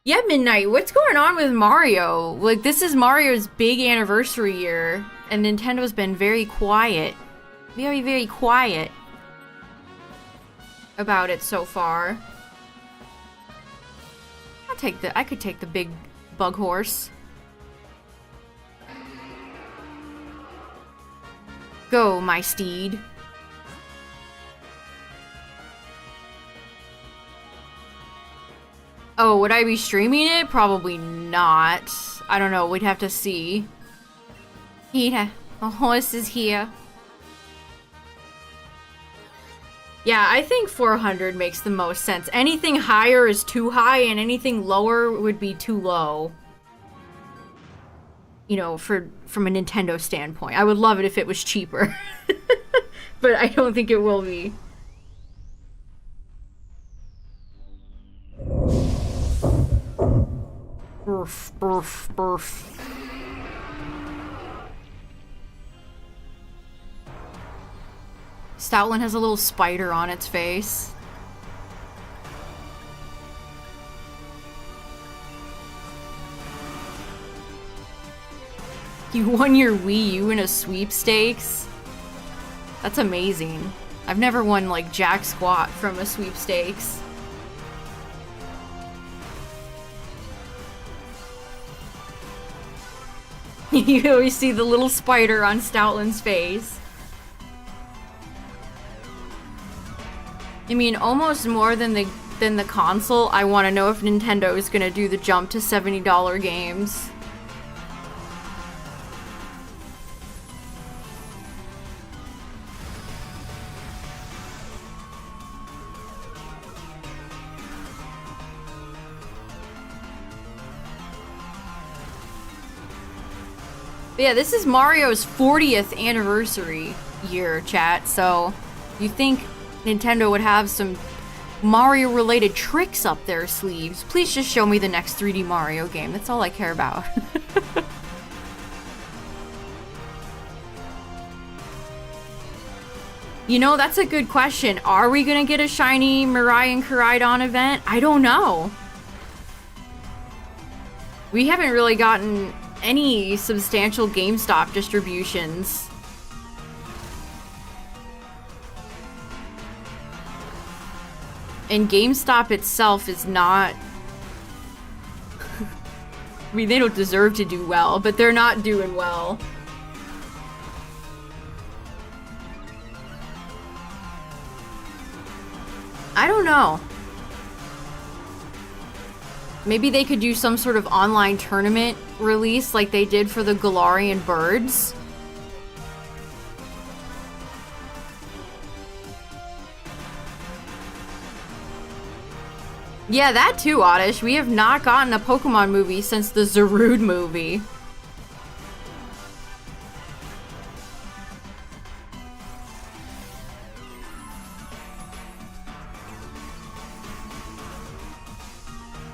Yeah, Midnight, what's going on with Mario? Like, this is Mario's big anniversary year, and Nintendo's been very quiet. Very, very quiet about it so far. I could take the big bug horse. Go, my steed. Oh, would I be streaming it? Probably not. I don't know, we'd have to see. Yeah, a horse is here. Yeah, I think 400 makes the most sense. Anything higher is too high, and anything lower would be too low. You know, from a Nintendo standpoint. I would love it if it was cheaper. But I don't think it will be. Burf, burf, burf. Stoutland has a little spider on its face. You won your Wii U in a sweepstakes? That's amazing. I've never won, like, jack squat from a sweepstakes. You always see the little spider on Stoutland's face. I mean, almost more than the console, I want to know if Nintendo is going to do the jump to $70 games. But yeah, this is Mario's 40th anniversary year, chat, so you think Nintendo would have some Mario-related tricks up their sleeves. Please just show me the next 3D Mario game. That's all I care about. You know, that's a good question. Are we gonna get a shiny Mirai and Koraidon event? I don't know. We haven't really gotten any substantial GameStop distributions. And GameStop itself is not... I mean, they don't deserve to do well, but they're not doing well. I don't know. Maybe they could do some sort of online tournament release like they did for the Galarian birds. Yeah, that too, Oddish. We have not gotten a Pokemon movie since the Zarude movie.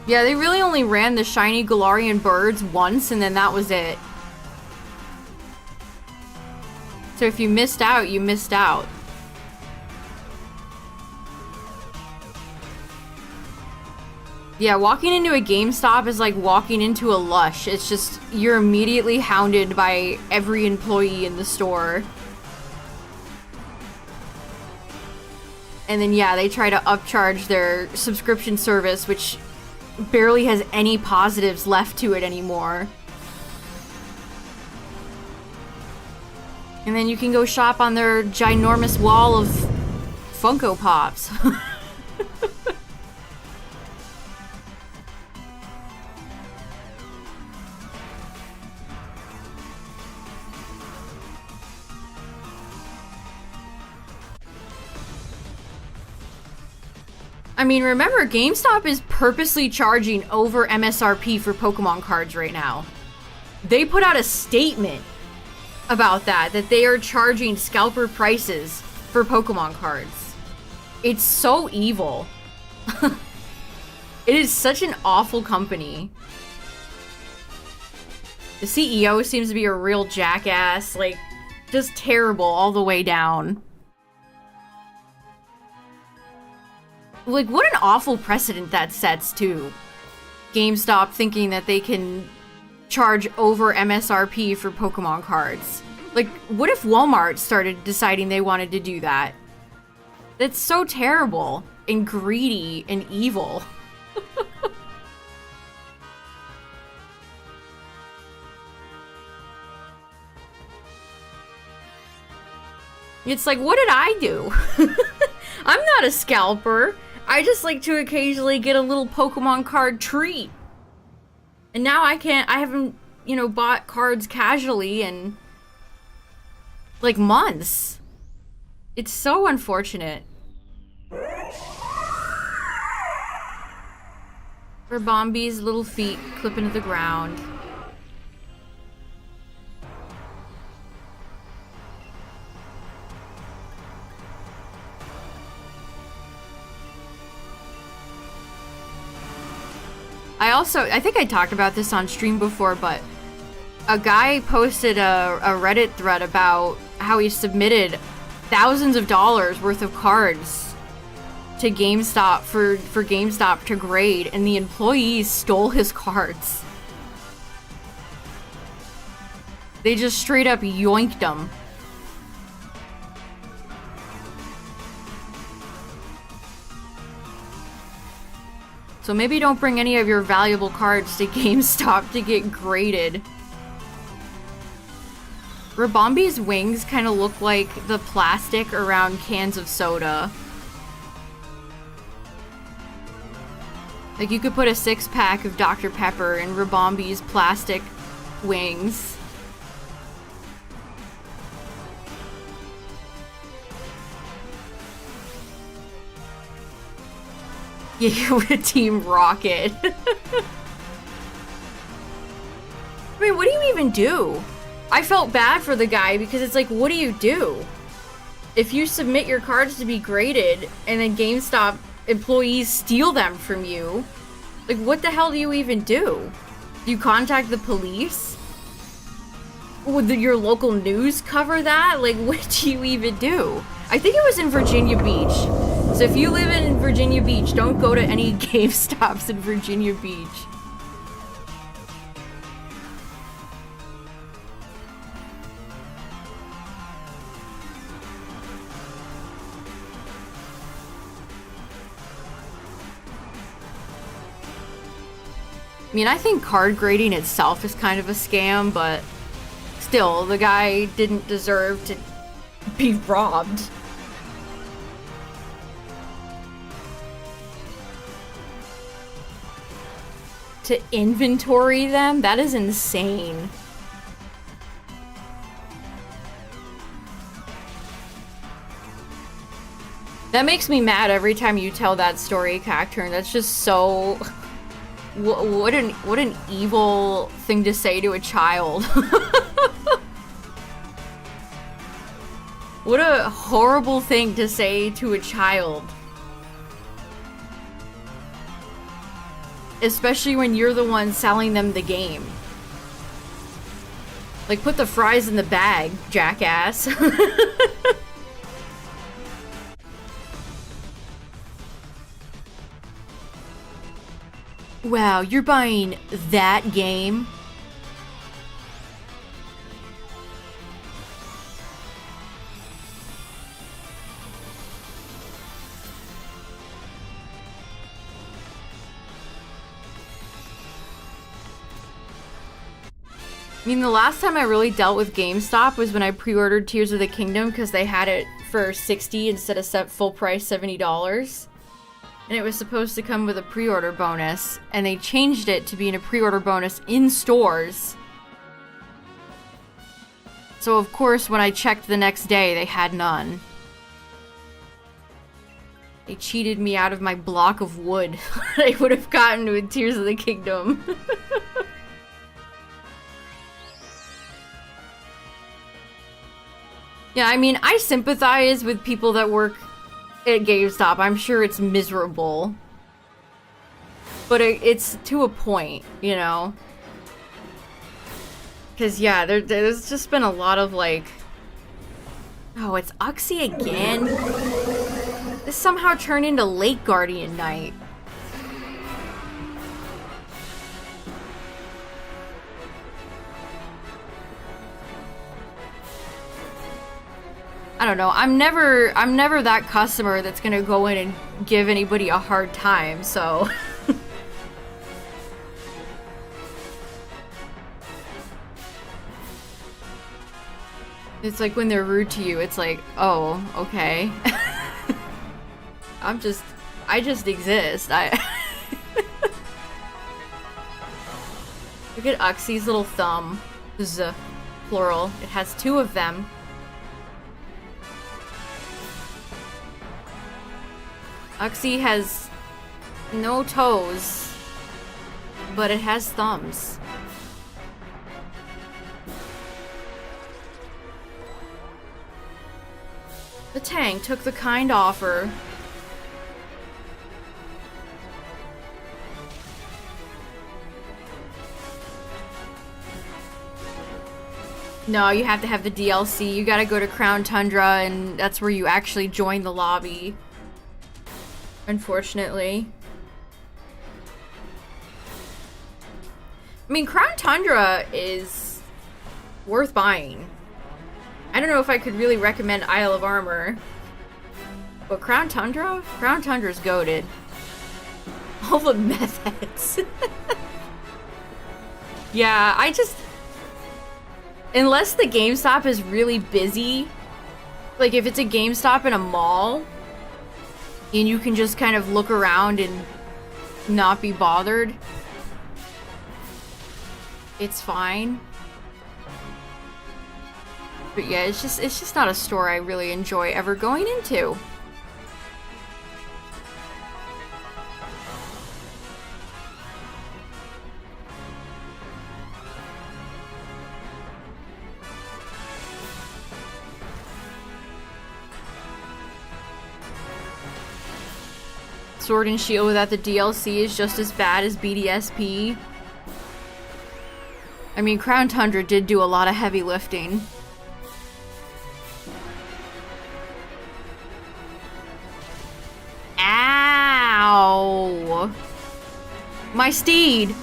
Yeah, they really only ran the shiny Galarian birds once, and then that was it. So if you missed out, you missed out. Yeah, walking into a GameStop is like walking into a Lush. It's just, you're immediately hounded by every employee in the store. And then, yeah, they try to upcharge their subscription service, which barely has any positives left to it anymore. And then you can go shop on their ginormous wall of Funko Pops. I mean, remember, GameStop is purposely charging over MSRP for Pokemon cards right now. They put out a statement about that they are charging scalper prices for Pokemon cards. It's so evil. It is such an awful company. The CEO seems to be a real jackass, like, just terrible all the way down. Like, what an awful precedent that sets, too. GameStop thinking that they can charge over MSRP for Pokemon cards. Like, what if Walmart started deciding they wanted to do that? That's so terrible and greedy and evil. It's like, what did I do? I'm not a scalper. I just like to occasionally get a little Pokemon card treat. And now I haven't, you know, bought cards casually in, like, months. It's so unfortunate. Rabombi's little feet clipping to the ground. I think I talked about this on stream before, but a guy posted a Reddit thread about how he submitted thousands of dollars worth of cards to GameStop for GameStop to grade, and the employees stole his cards. They just straight up yoinked them. So maybe don't bring any of your valuable cards to GameStop to get graded. Rabombi's wings kind of look like the plastic around cans of soda. Like, you could put a 6-pack of Dr. Pepper in Rabombi's plastic wings. Yeah, with Team Rocket. I mean, what do you even do? I felt bad for the guy because it's like, what do you do? If you submit your cards to be graded and then GameStop employees steal them from you, like, what the hell do you even do? Do you contact the police? Would your local news cover that? Like, what do you even do? I think it was in Virginia Beach. So if you live in Virginia Beach, don't go to any GameStops in Virginia Beach. I mean, I think card grading itself is kind of a scam, but still, the guy didn't deserve to be robbed. To inventory them? That is insane. That makes me mad every time you tell that story, Cacturn. That's just so... What an evil thing to say to a child. What a horrible thing to say to a child. Especially when you're the one selling them the game. Like, put the fries in the bag, jackass. Wow, you're buying that game? I mean, the last time I really dealt with GameStop was when I pre-ordered Tears of the Kingdom because they had it for $60 instead of full price $70. And it was supposed to come with a pre-order bonus, and they changed it to being a pre-order bonus in stores. So of course, when I checked the next day, they had none. They cheated me out of my block of wood. I would have gotten with Tears of the Kingdom. Yeah, I mean, I sympathize with people that work at GameStop. I'm sure it's miserable. But it's to a point, you know? Because, yeah, there's just been a lot of, like... Oh, it's Uxie again? This somehow turned into Lake Guardian Night. I don't know. I'm never that customer that's gonna go in and give anybody a hard time, so... It's like when they're rude to you, it's like, oh, okay. I just exist. Look at Uxie's little thumb. Z, plural. It has 2 of them. Uxie has no toes, but it has thumbs. The tank took the kind offer. No, you have to have the DLC. You gotta go to Crown Tundra, and that's where you actually join the lobby. Unfortunately. I mean, Crown Tundra is worth buying. I don't know if I could really recommend Isle of Armor. But Crown Tundra? Crown Tundra's goated. All the methods. Yeah, I just... Unless the GameStop is really busy, like if it's a GameStop in a mall, and you can just kind of look around and not be bothered, it's fine. But yeah, it's just not a store I really enjoy ever going into. Sword and Shield without the DLC is just as bad as BDSP. I mean, Crown Tundra did do a lot of heavy lifting. Ow! My steed!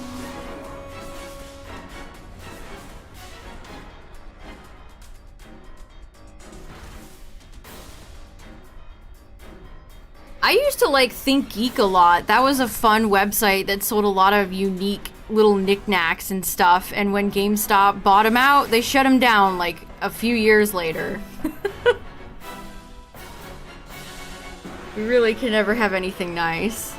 I used to like Think Geek a lot. That was a fun website that sold a lot of unique little knickknacks and stuff, and when GameStop bought them out, they shut them down like a few years later. We really can never have anything nice.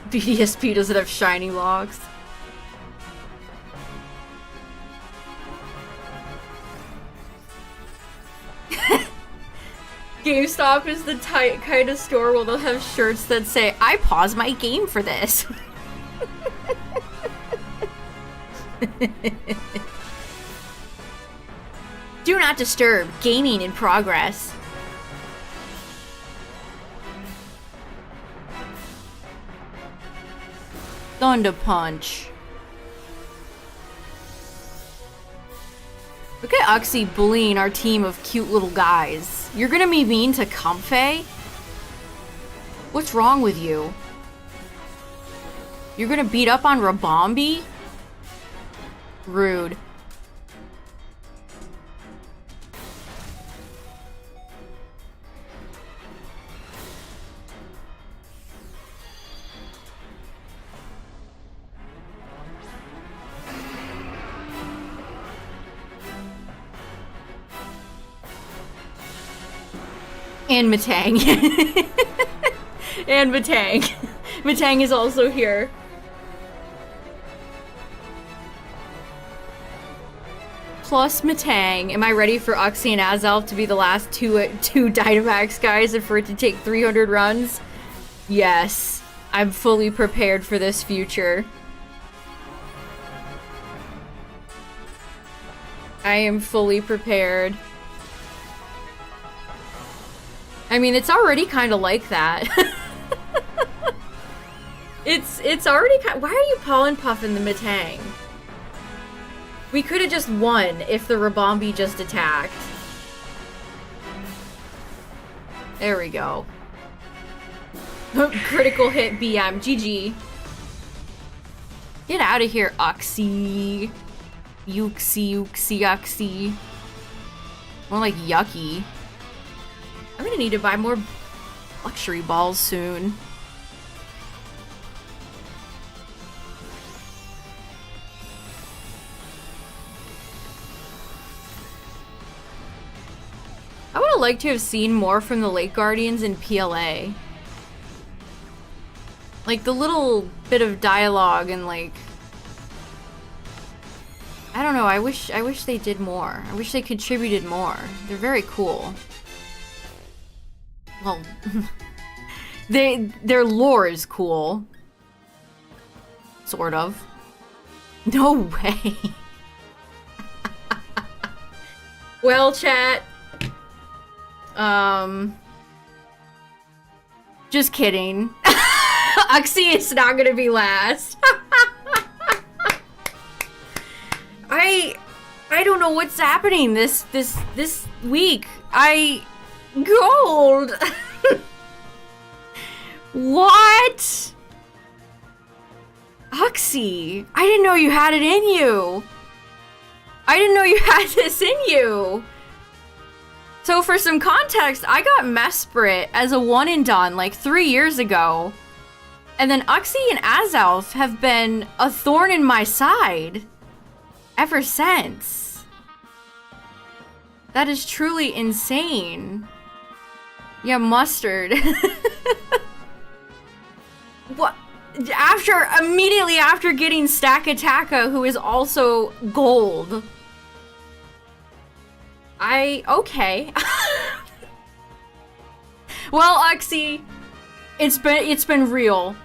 BDSP doesn't have shiny locks. GameStop is the kind of store where they'll have shirts that say, I pause my game for this. Do not disturb. Gaming in progress. Thunder Punch. Look at Uxie bullying our team of cute little guys. You're gonna be mean to Comfey? What's wrong with you? You're gonna beat up on Rabombi? Rude. And Matang. And Matang. Matang is also here. Plus Matang. Am I ready for Uxie and Azelf to be the last two Dynamax guys and for it to take 300 runs? Yes. I'm fully prepared for this future. I am fully prepared. I mean, it's already kind of like that. It's already kind. Why are you pollen puffing the Matang? We could have just won if the Rabombi just attacked. There we go. Critical hit BM. GG. Get out of here, Uxie. Uxie. More like yucky. I'm gonna need to buy more luxury balls soon. I would have liked to have seen more from the Lake Guardians in PLA. Like the little bit of dialogue and like, I don't know, I wish they did more. I wish they contributed more. They're very cool. Well, their lore is cool. Sort of. No way. Well, chat. Just kidding. Uxie is not gonna be last. I don't know what's happening this week. Gold. What? Uxie, I didn't know you had it in you. I didn't know you had this in you. So for some context, I got Mesprit as a one and done like 3 years ago. And then Uxie and Azelf have been a thorn in my side ever since. That is truly insane. Yeah, mustard. What? Immediately after getting Stakataka, who is also gold. Okay. Well, Uxie, it's been real.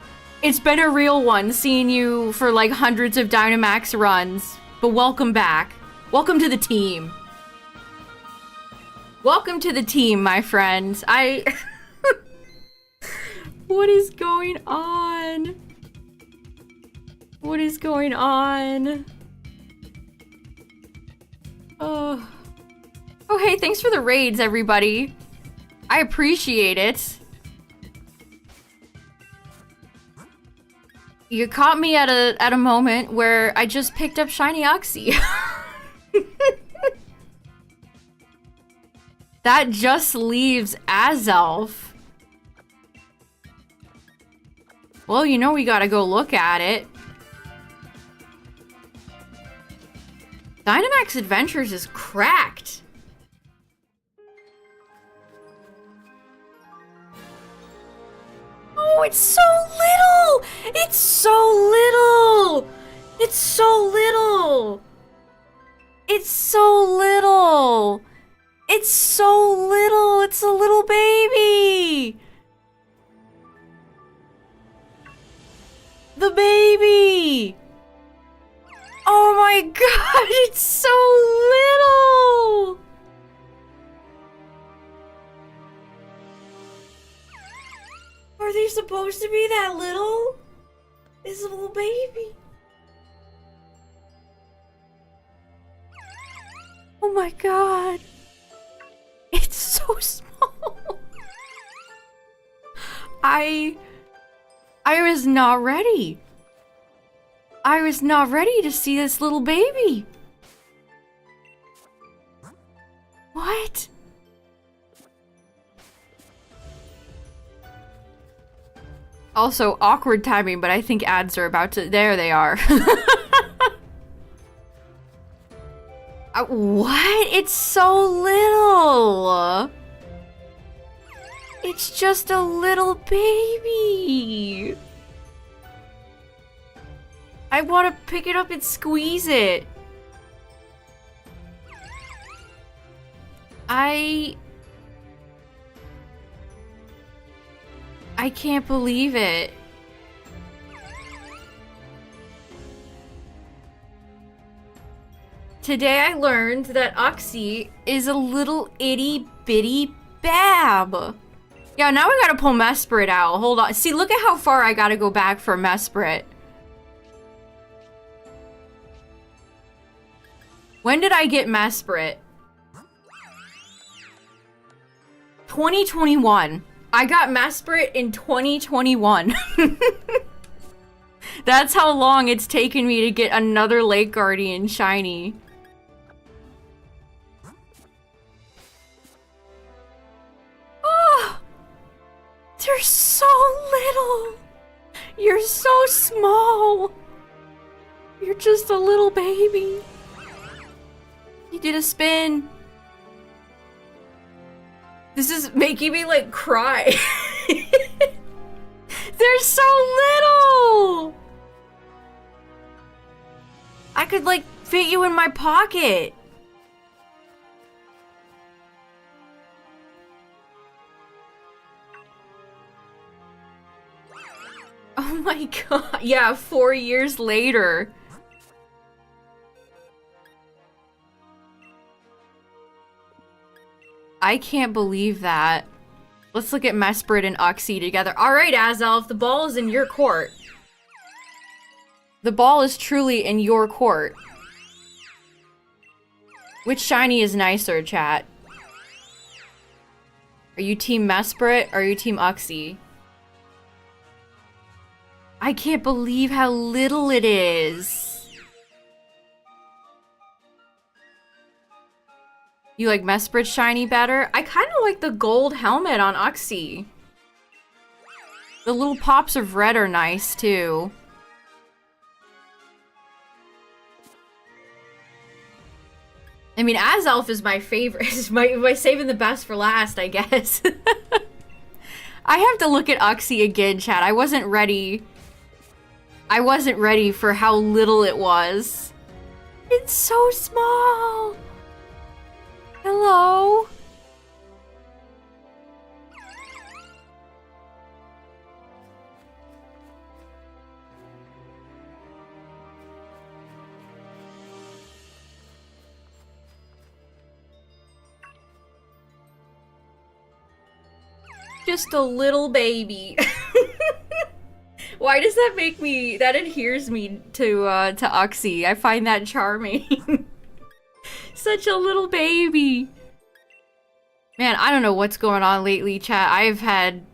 It's been a real one seeing you for like hundreds of Dynamax runs. But welcome back. Welcome to the team. Welcome to the team, my friends. What is going on? What is going on? Oh, hey, thanks for the raids, everybody. I appreciate it. You caught me at a moment where I just picked up shiny Uxie. That just leaves Azelf. Well, you know we gotta go look at it. Dynamax Adventures is cracked. Oh, it's so little! It's so little! It's so little! It's so little! It's so little! It's a little baby! The baby! Oh my god, it's so little! Are they supposed to be that little? It's a little baby. Oh my god. It's so small. I was not ready. I was not ready to see this little baby. What? Also, awkward timing, but I think ads are about to... There they are. What? It's so little. It's just a little baby. I want to pick it up and squeeze it. I can't believe it. Today I learned that Uxie is a little itty bitty bab. Yeah, now I gotta pull Mesprit out. Hold on. See, look at how far I gotta go back for Mesprit. When did I get Mesprit? 2021. I got Mesprit in 2021. That's how long it's taken me to get another Lake Guardian shiny. Oh, they're so little. You're so small. You're just a little baby. You did a spin. This is making me like cry. They're so little. I could like fit you in my pocket. Oh my god. Yeah, 4 years later. I can't believe that. Let's look at Mesprit and Uxie together. Alright, Azelf, the ball is in your court. The ball is truly in your court. Which shiny is nicer, chat? Are you team Mesprit or are you team Uxie? I can't believe how little it is. You like Mesprit shiny better? I kind of like the gold helmet on Uxie. The little pops of red are nice too. I mean, Azelf is my favorite. my saving the best for last, I guess. I have to look at Uxie again, chat. I wasn't ready. I wasn't ready for how little it was. It's so small. Hello? Just a little baby. Why does that make me... That adheres me to Uxie. I find that charming. Such a little baby. Man, I don't know what's going on lately, chat. I've had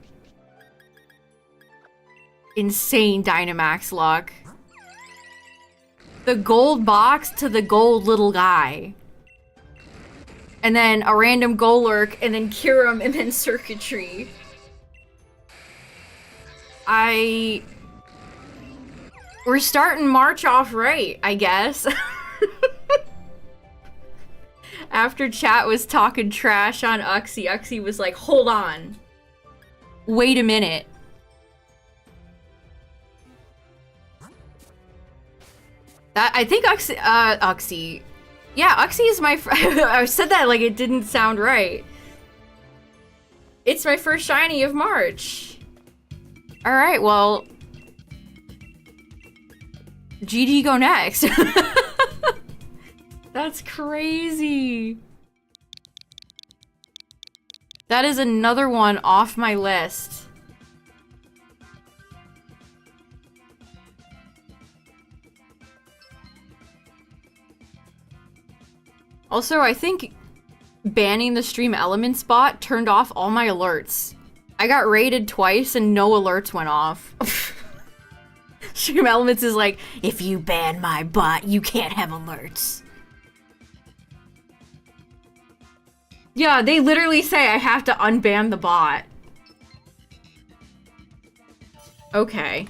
insane Dynamax luck. The gold box to the gold little guy. And then a random Golurk, and then Kyurem, and then Circuitry. We're starting March off right, I guess. After chat was talking trash on Uxie, Uxie was like, hold on. Wait a minute. I think Uxie. Yeah, Uxie is my I said that like it didn't sound right. It's my first shiny of March. Alright, well. GG go next. That's crazy. That is another one off my list. Also, I think banning the stream elements bot turned off all my alerts. I got raided twice and no alerts went off. Stream elements is like, if you ban my bot, you can't have alerts. Yeah, they literally say I have to unban the bot. Okay.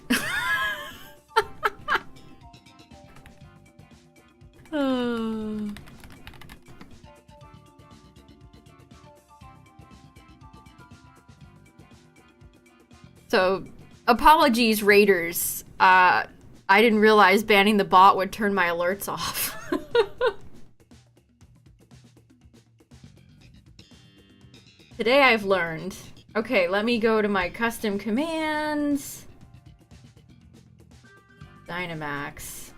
So, apologies, Raiders. I didn't realize banning the bot would turn my alerts off. Today I've learned. Okay, let me go to my custom commands. Dynamax.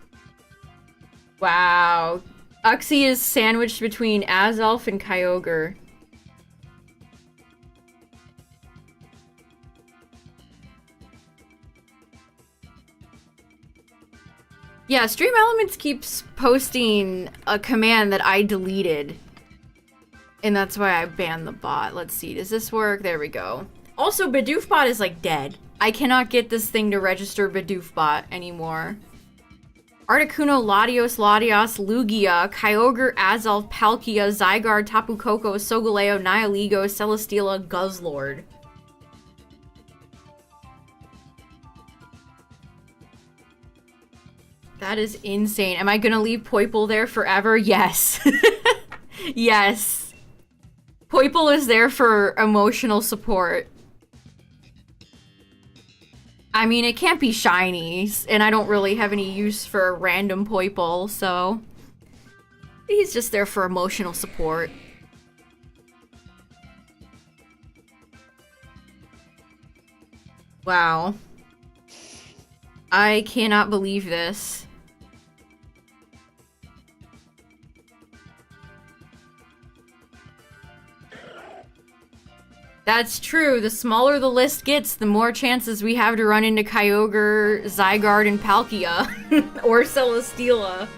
Wow. Uxie is sandwiched between Azelf and Kyogre. Yeah, Stream Elements keeps posting a command that I deleted. And that's why I banned the bot. Let's see, does this work? There we go. Also, Bidoofbot is like dead. I cannot get this thing to register Bidoofbot anymore. Articuno, Latios, Lugia, Kyogre, Azelf, Palkia, Zygarde, Tapu Koko, Solgaleo, Nihilego, Celesteela, Guzzlord. That is insane. Am I gonna leave Poipole there forever? Yes. Yes. Poipole is there for emotional support. I mean, it can't be shinies, and I don't really have any use for a random Poipole, so he's just there for emotional support. Wow. I cannot believe this. That's true. The smaller the list gets, the more chances we have to run into Kyogre, Zygarde, and Palkia. Or Celesteela.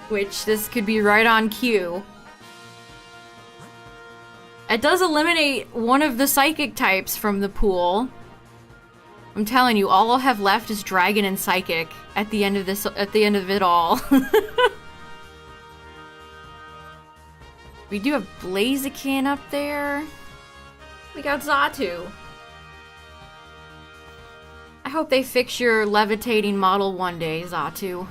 Which, this could be right on cue. It does eliminate one of the Psychic types from the pool. I'm telling you, all I'll have left is Dragon and Psychic at the end of this, at the end of it all. We do have Blaziken up there. We got Xatu. I hope they fix your levitating model one day, Xatu.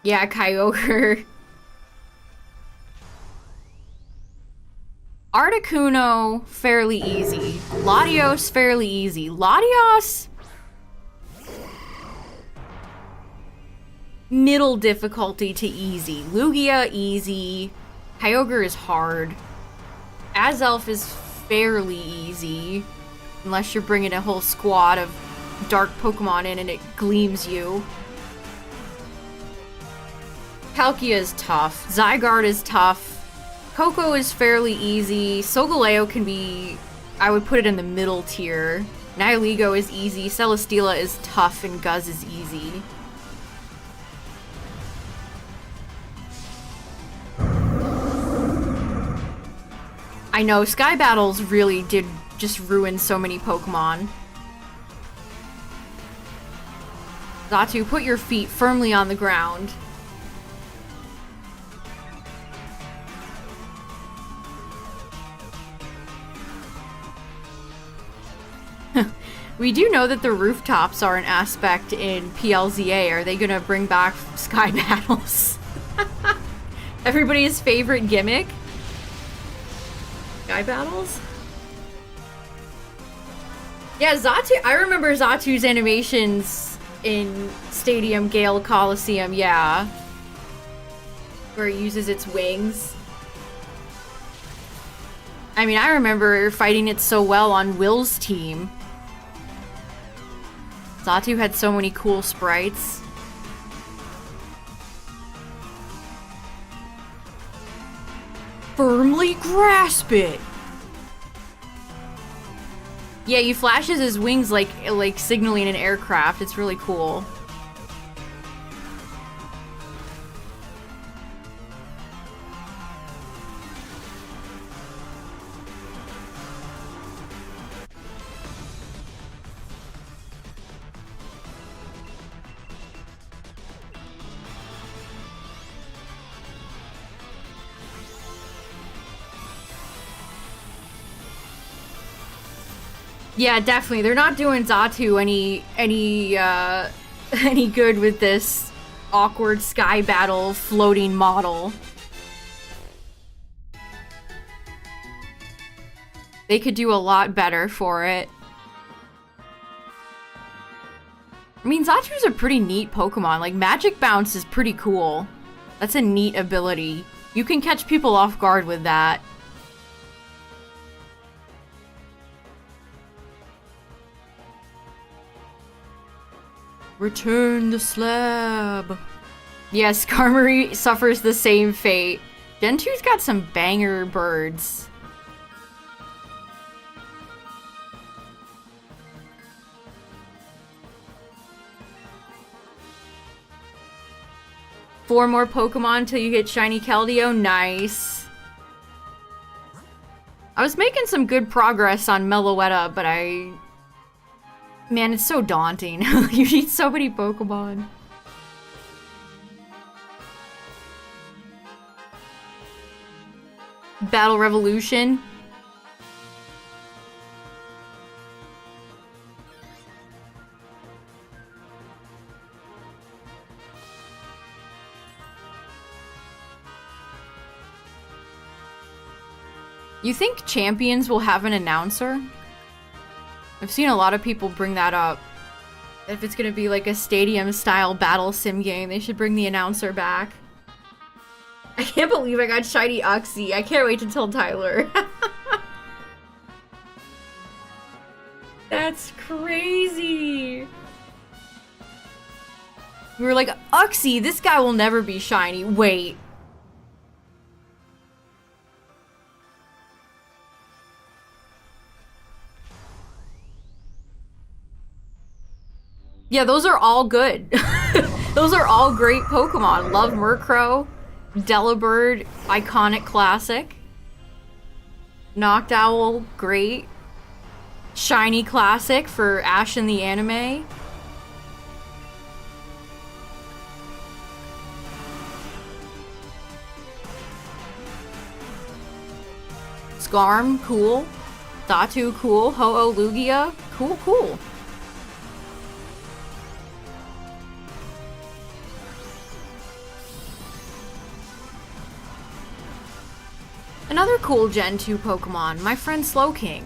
Yeah, Kyogre. Articuno, fairly easy. Latios, fairly easy. Latios... middle difficulty to easy. Lugia, easy. Kyogre is hard. Azelf is fairly easy. Unless you're bringing a whole squad of dark Pokemon in and it gleams you. Palkia is tough. Zygarde is tough. Koko is fairly easy. Solgaleo can be... I would put it in the middle tier. Nihilego is easy. Celesteela is tough and Guzz is easy. I know, Sky Battles really did just ruin so many Pokemon. Xatu, put your feet firmly on the ground. We do know that the rooftops are an aspect in PLZA. Are they gonna bring back Sky Battles? Everybody's favorite gimmick? Sky Battles? Yeah, Xatu. I remember Xatu's animations in Stadium Gale Coliseum, yeah. Where it uses its wings. I mean, I remember fighting it so well on Will's team. Xatu had so many cool sprites. Firmly grasp it! Yeah, he flashes his wings like signaling an aircraft. It's really cool. Yeah, definitely. They're not doing Xatu any good with this awkward Sky Battle floating model. They could do a lot better for it. I mean, Zatu's a pretty neat Pokemon. Like, Magic Bounce is pretty cool. That's a neat ability. You can catch people off guard with that. Return the slab. Yes, Skarmory suffers the same fate. Gen 2's got some banger birds. Four more Pokemon till you get Shiny Keldeo. Nice. I was making some good progress on Meloetta, but man, it's so daunting. You need so many Pokemon. Battle Revolution. You think Champions will have an announcer? I've seen a lot of people bring that up. If it's gonna be like a stadium-style battle sim game, they should bring the announcer back. I can't believe I got shiny Uxie. I can't wait to tell Tyler. That's crazy. We were like, Uxie, this guy will never be shiny. Wait. Yeah, those are all good. Those are all great Pokemon. Love Murkrow, Delibird, iconic classic. Noctowl, great. Shiny classic for Ash in the anime. Skarm, cool. Datu, cool. Ho-Oh Lugia, cool. Another cool Gen 2 Pokemon, my friend Slowking.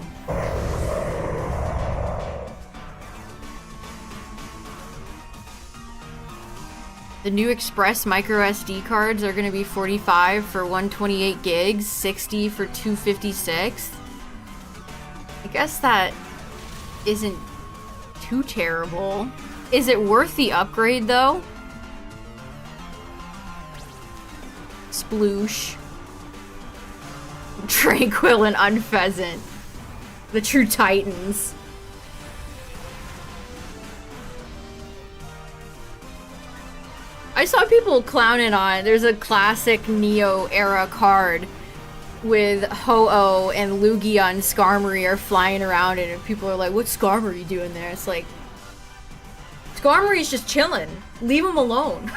The new Express micro SD cards are gonna be 45 for 128 gigs, 60 for 256. I guess that isn't too terrible. Is it worth the upgrade though? Sploosh. Tranquil and Unpheasant. The true titans. I saw people clowning on, there's a classic Neo era card with Ho-Oh and Lugia and Skarmory are flying around it, and people are like, what's Skarmory doing there? It's like, Skarmory's just chilling. Leave him alone.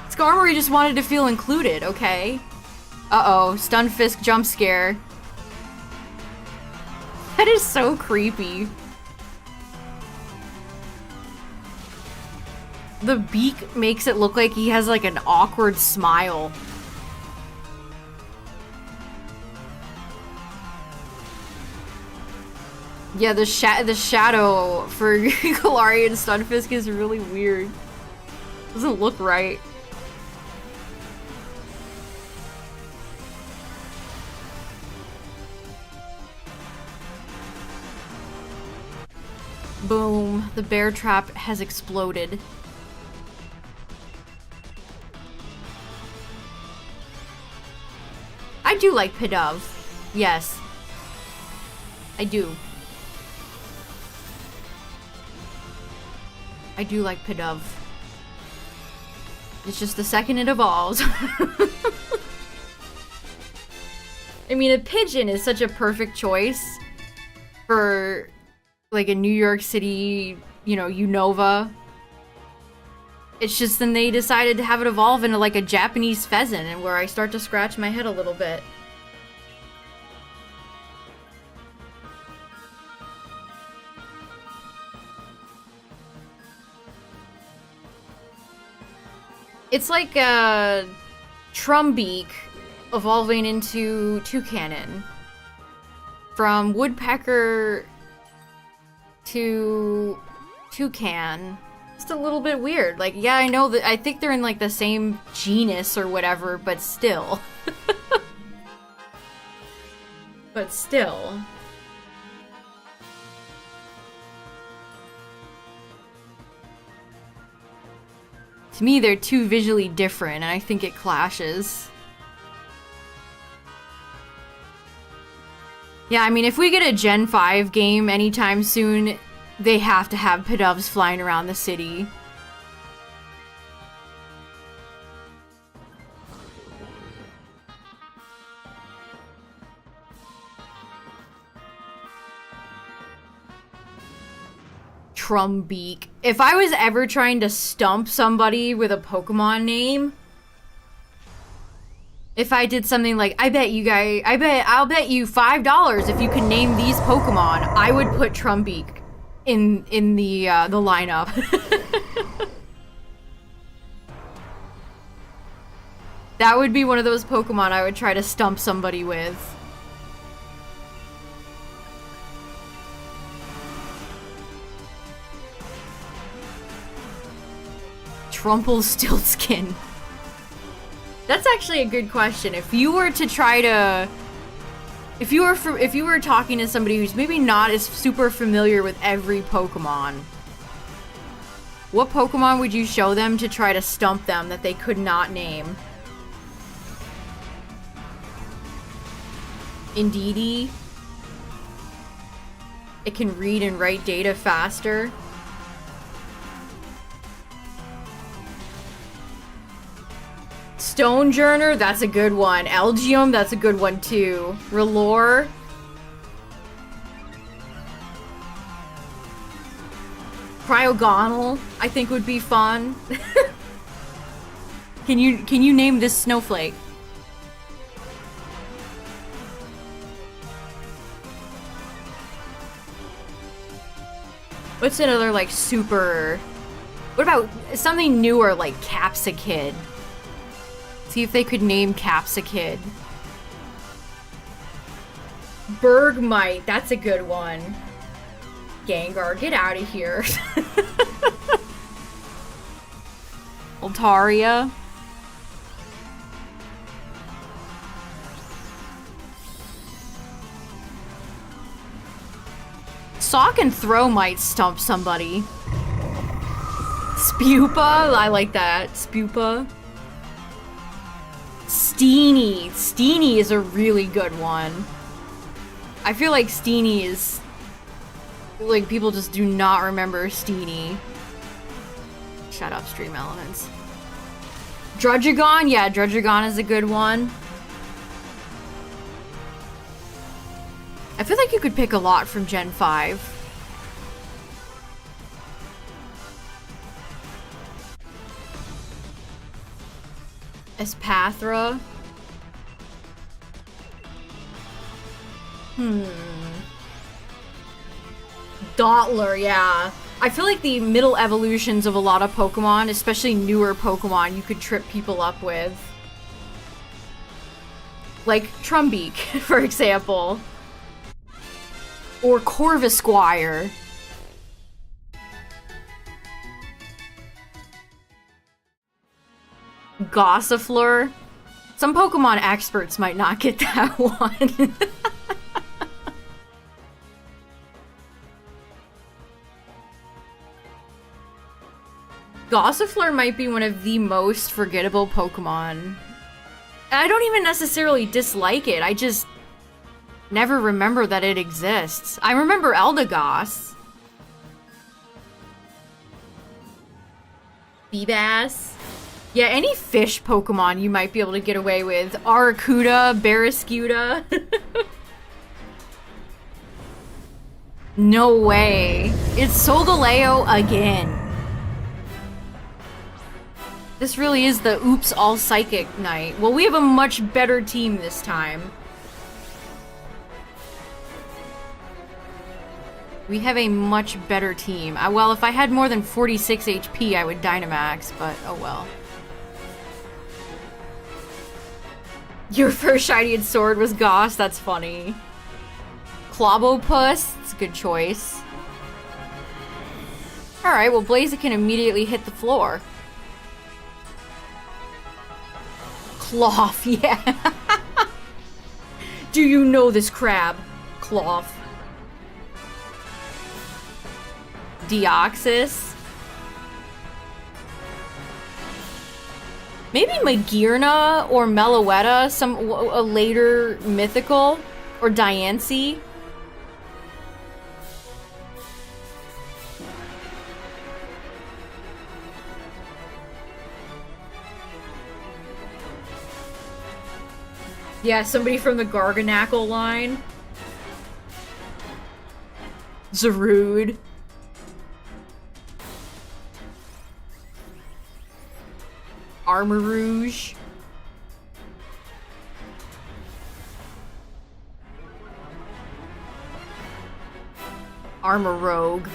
Skarmory just wanted to feel included, okay? Uh-oh, Stunfisk jump scare. That is so creepy. The beak makes it look like he has like an awkward smile. Yeah, the shadow for Galarian Stunfisk is really weird. Doesn't look right. Boom. The bear trap has exploded. I do like Pidove. Yes. I do. I do like Pidove. It's just the second it evolves. I mean, a pigeon is such a perfect choice for like a New York City, you know, Unova. It's just then they decided to have it evolve into like a Japanese pheasant, and where I start to scratch my head a little bit. It's like a Trumbeak evolving into Toucanon. From Woodpecker to Toucan. Just a little bit weird. Like, yeah, I know that I think they're in like the same genus or whatever, but still. But still. To me, they're too visually different, and I think it clashes. Yeah, I mean, if we get a Gen 5 game anytime soon, they have to have Pidovs flying around the city. Trumbeak. If I was ever trying to stump somebody with a Pokemon name, if I did something like, I'll bet you $5 if you can name these Pokemon, I would put Trumbeak in the lineup. That would be one of those Pokemon I would try to stump somebody with. Rumpelstiltskin. That's actually a good question. If you were to try to, if you were talking to somebody who's maybe not as super familiar with every Pokemon, what Pokemon would you show them to try to stump them that they could not name? Indeedee. It can read and write data faster. Stonejourner, that's a good one. Elgium, that's a good one too. Rellor. Cryogonal, I think would be fun. Can you name this snowflake? What's another like super? What about something newer like Capsakid? See if they could name Capsakid. Bergmite, that's a good one. Gengar, get out of here. Altaria. Sock and Throw might stump somebody. Spupa, I like that. Spupa. Steenie. Steenie is a really good one. I feel like Steenie is... like, people just do not remember Steenie. Shut up, Stream Elements. Druddigon? Yeah, Druddigon is a good one. I feel like you could pick a lot from Gen 5. Espathra. Dottler, yeah. I feel like the middle evolutions of a lot of Pokemon, especially newer Pokemon, you could trip people up with. Like Trumbeak, for example. Or Corvisquire. Gossifleur. Some Pokemon experts might not get that one. Gossifleur might be one of the most forgettable Pokemon. And I don't even necessarily dislike it, I just never remember that it exists. I remember Eldegoss. Feebas. Yeah, any fish Pokemon you might be able to get away with. Articuno, Barraskewda. No way. It's Solgaleo again. This really is the oops all psychic night. Well, we have a much better team this time. We have a much better team. Well, if I had more than 46 HP, I would Dynamax, but oh well. Your first shiny and sword was Goss. That's funny. Clobopus. It's a good choice. Alright, well Blaziken immediately hit the floor. Cloth, yeah. Do you know this crab? Cloth. Deoxys. Maybe Magearna or Meloetta, a later mythical, or Diancie. Yeah, somebody from the Garganackle line. Zarude. Armarouge. Armarouge.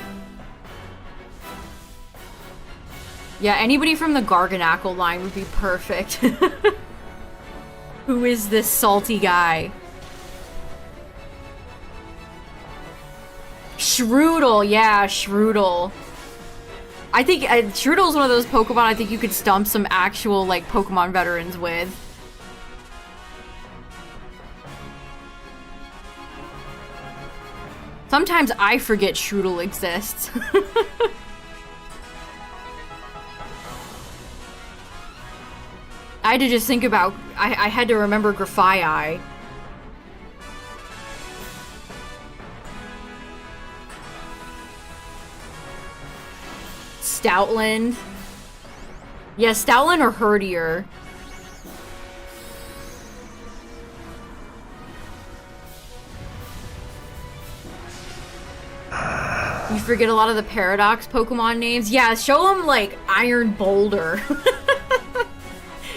Yeah, anybody from the Garganackle line would be perfect. Who is this salty guy? Shroodle, yeah, Shroodle. I think Shroodle is one of those Pokemon I think you could stump some actual, like, Pokemon veterans with. Sometimes I forget Shroodle exists. I had to just think about, I had to remember Grafaiai. Stoutland. Yeah, Stoutland or Herdier. You forget a lot of the Paradox Pokemon names. Yeah, show them, like, Iron Boulder.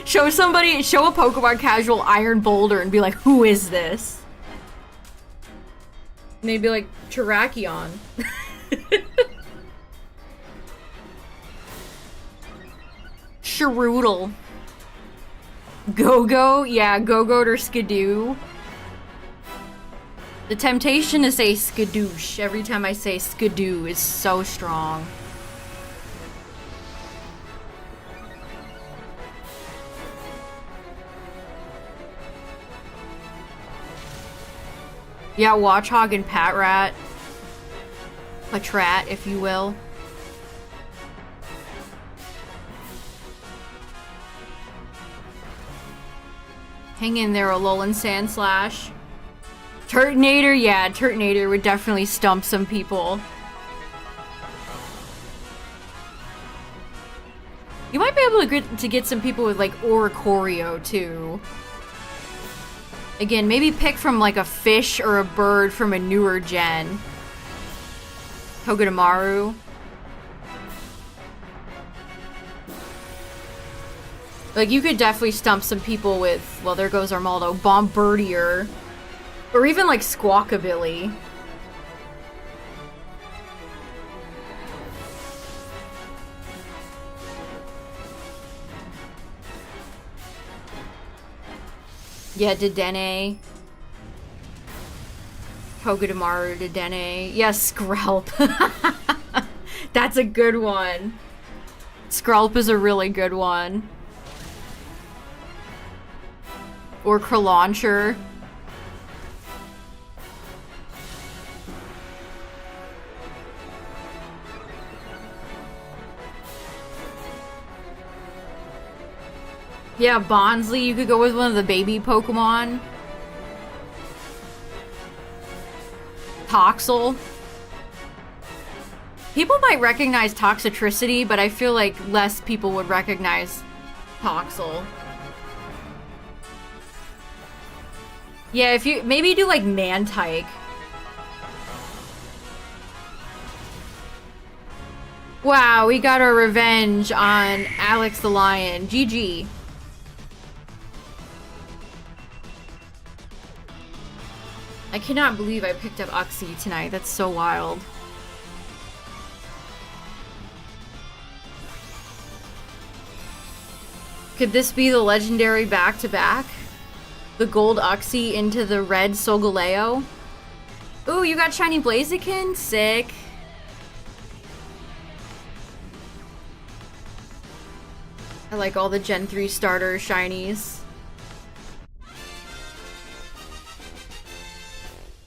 Show a Pokemon casual Iron Boulder and be like, who is this? Maybe like Terrakion. Shroodle. Go-Go? Yeah, Go-Go or Skidoo. The temptation to say Skadoosh every time I say Skidoo is so strong. Yeah, Watchog and Patrat. Patrat, if you will. Hang in there, Alolan Sandslash. Turtonator, yeah, Turtonator would definitely stump some people. You might be able to get some people with, like, Oricorio, too. Again, maybe pick from, like, a fish or a bird from a newer gen. Togedemaru. Like, you could definitely stump some people with, well, there goes Armaldo, Bombirdier. Or even, like, Squawkabilly. Yeah, Dedenne. Togedemaru, Dedenne. Yeah, Skrelp. That's a good one. Skrelp is a really good one. Or Kralauncher. Yeah, Bonsly, you could go with one of the baby Pokemon. Toxel. People might recognize Toxtricity, but I feel like less people would recognize Toxel. Yeah, if you maybe do like Mantike. Wow, we got our revenge on Alex the Lion. GG. I cannot believe I picked up Uxie tonight. That's so wild. Could this be the legendary back-to-back? the gold Uxie into the red Solgaleo. Ooh, you got shiny Blaziken? Sick. I like all the Gen 3 starter shinies.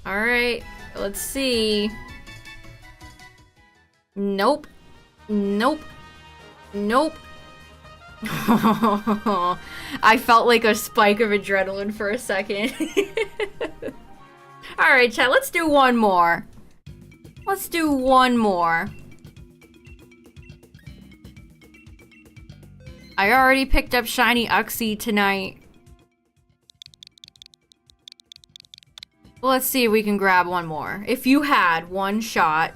Alright, let's see. Nope. Nope. Nope. I felt like a spike of adrenaline for a second. Alright, chat, let's do one more. Let's do one more. I already picked up shiny Uxie tonight. Well, let's see if we can grab one more. If you had one shot.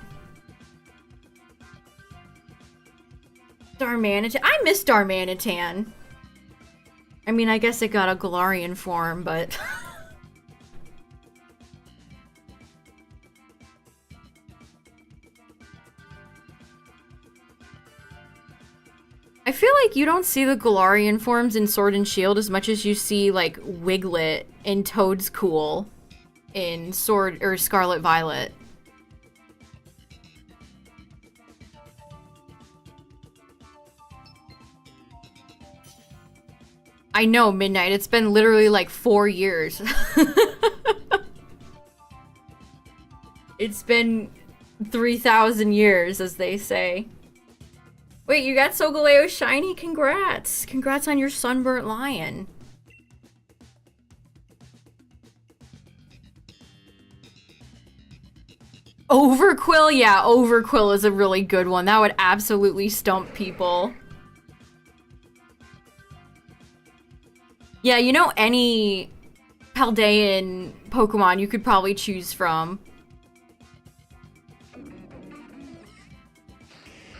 Darmanitan. I miss Darmanitan. I mean, I guess it got a Galarian form, but... I feel like you don't see the Galarian forms in Sword and Shield as much as you see, like, Wiglet and Toadscool in Sword or Scarlet Violet. I know, Midnight. It's been literally like 4 years. It's been 3,000 years, as they say. Wait, you got Solgaleo shiny? Congrats! Congrats on your Sunburnt Lion. Overquill? Yeah, Overquill is a really good one. That would absolutely stump people. Yeah, you know, any Paldean Pokemon you could probably choose from.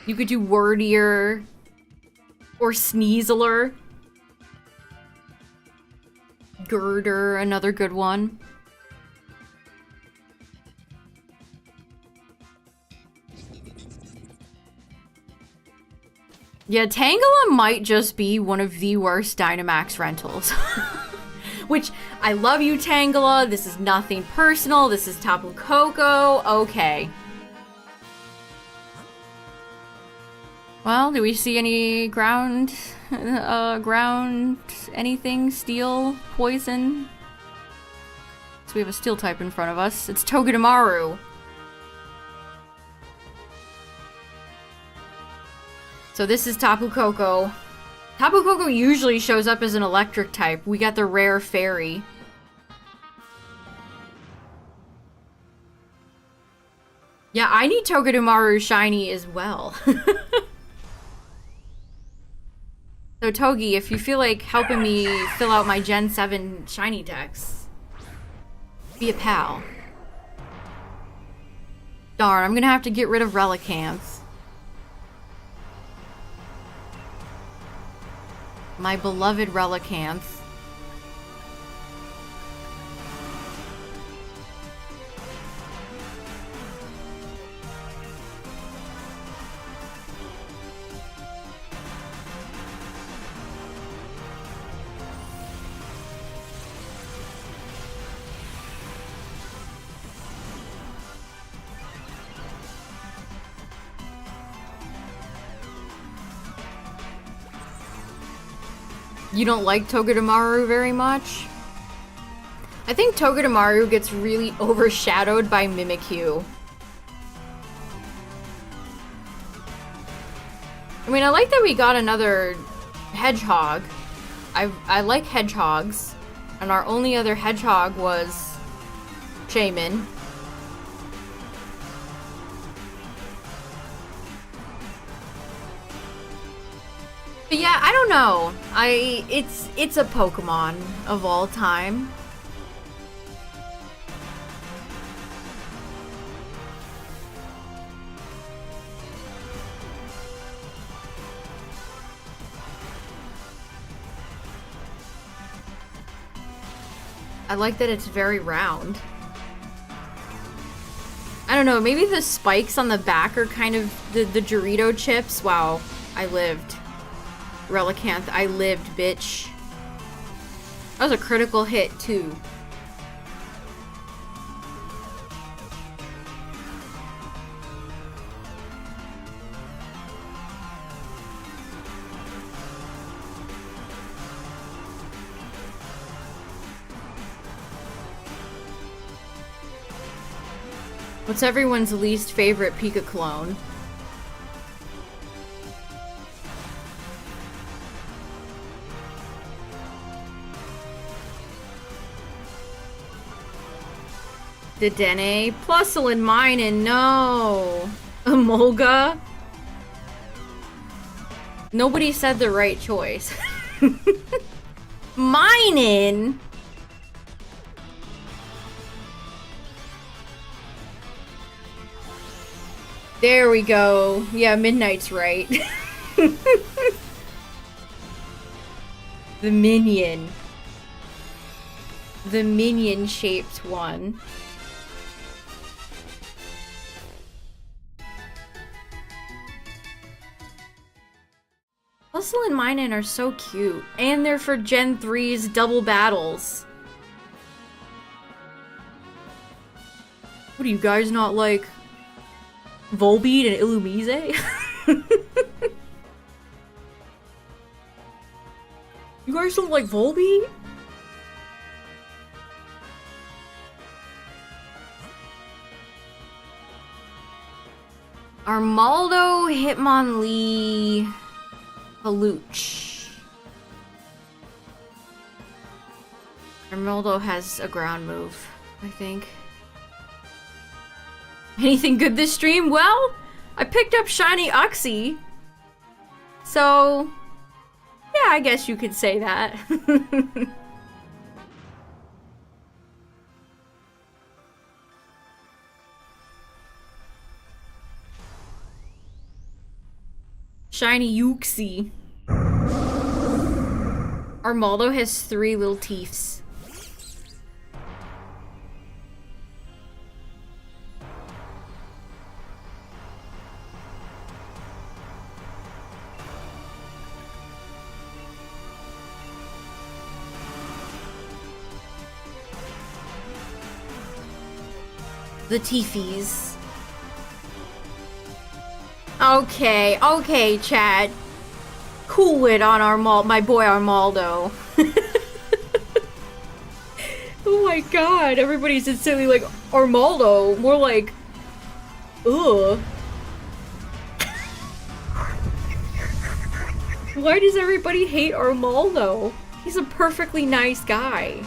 You could do Wordier or Sneasler. Girder, another good one. Yeah, Tangela might just be one of the worst Dynamax rentals. Which, I love you, Tangela. This is nothing personal. This is Tapu Koko. Okay. Well, do we see any ground anything? Steel? Poison? So we have a steel type in front of us. It's Togedemaru. So this is Tapu Koko. Tapu Koko usually shows up as an electric type. We got the rare fairy. Yeah, I need Togedemaru shiny as well. So Togi, if you feel like helping me fill out my Gen 7 shiny decks, be a pal. Darn, I'm gonna have to get rid of Relicanth. My beloved Relicanth. You don't like Togedemaru very much? I think Togedemaru gets really overshadowed by Mimikyu. I mean, I like that we got another hedgehog. I like hedgehogs. And our only other hedgehog was Shaman. But yeah, I don't know. It's a Pokemon of all time. I like that it's very round. I don't know, maybe the spikes on the back are kind of the Dorito chips. Wow, I lived. Relicanth, I lived, bitch. That was a critical hit, too. What's everyone's least favorite Pika clone? Dedenne, Plusle and Minun, no! Emolga? Nobody said the right choice. Minun? There we go. Yeah, Midnight's right. The minion. The minion-shaped one. Plusle and Minun are so cute. And they're for Gen 3's double battles. What do you guys not like? Volbeat and Illumise? You guys don't like Volbeat? Armaldo, Hitmonlee, Halooch. Armaldo has a ground move, I think. Anything good this stream? Well, I picked up shiny Uxie. So, yeah, I guess you could say that. Shiny Uxie. Armaldo has 3 little teeths. The teefies. Okay, okay, chat. Cool it on my boy Armaldo. Oh my god, everybody's instantly like, Armaldo, more like, ugh. Why does everybody hate Armaldo? He's a perfectly nice guy.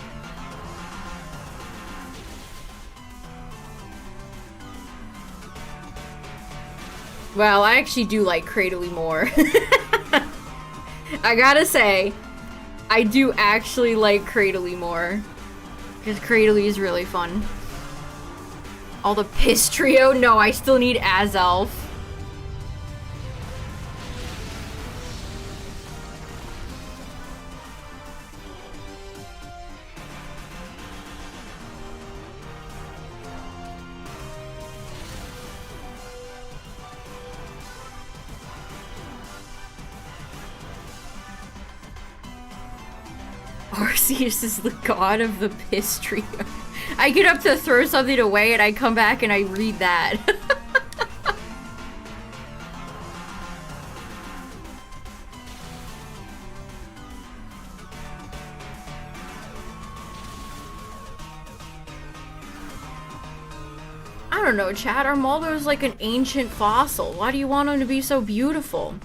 Well, I actually do like Cradily more. I gotta say, I do actually like Cradily more. Because Cradily is really fun. All the piss trio? No, I still need Azelf. Arceus is the god of the piss trio. I get up to throw something away and I come back and I read that. I don't know, Chad. Armaldo is like an ancient fossil. Why do you want him to be so beautiful?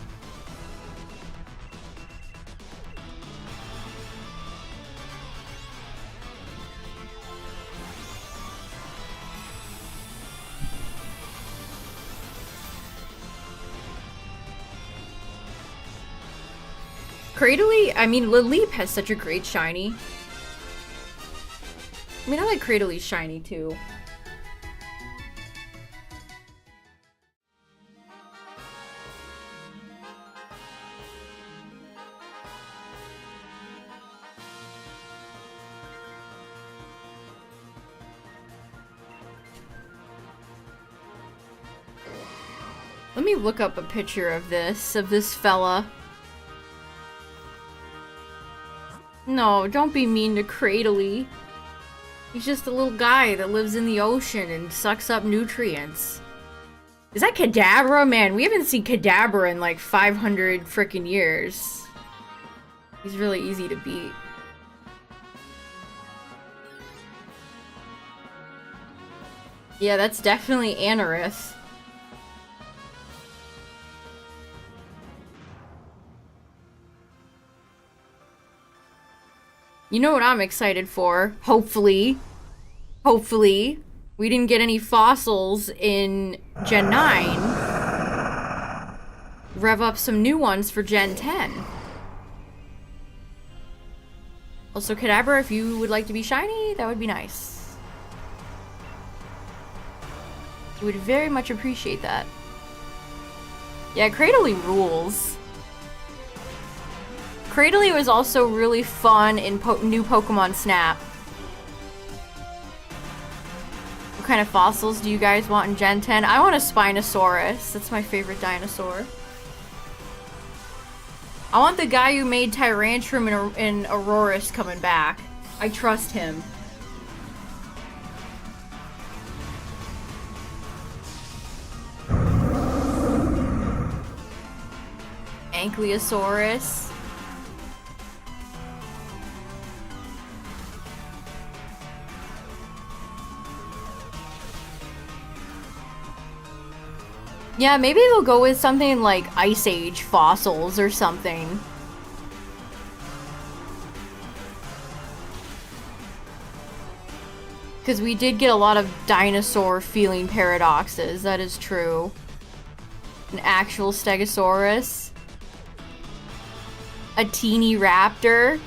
Cradily, I mean, Lileep has such a great shiny. I mean, I like Cradily shiny too. Let me look up a picture of this fella. No, don't be mean to Cradily. He's just a little guy that lives in the ocean and sucks up nutrients. Is that Kadabra? Man, we haven't seen Kadabra in like 500 frickin' years. He's really easy to beat. Yeah, that's definitely Anorith. You know what I'm excited for? Hopefully. Hopefully. We didn't get any fossils in Gen 9. Rev up some new ones for Gen 10. Also, Kadabra, if you would like to be shiny, that would be nice. I would very much appreciate that. Yeah, Cradily rules. Cradily was also really fun in new Pokemon Snap. What kind of fossils do you guys want in Gen 10? I want a Spinosaurus. That's my favorite dinosaur. I want the guy who made Tyrantrum and Aurorus coming back. I trust him. Ankylosaurus. Yeah, maybe they'll go with something like Ice Age fossils or something. Because we did get a lot of dinosaur feeling paradoxes, that is true. An actual Stegosaurus. A teeny raptor.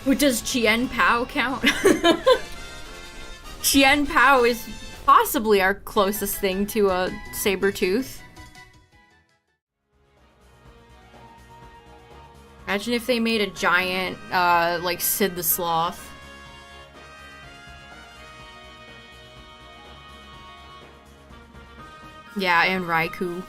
But does Chien Pao count? Chien Pao is possibly our closest thing to a Sabertooth. Imagine if they made a giant, like Sid the Sloth. Yeah, and Raikou.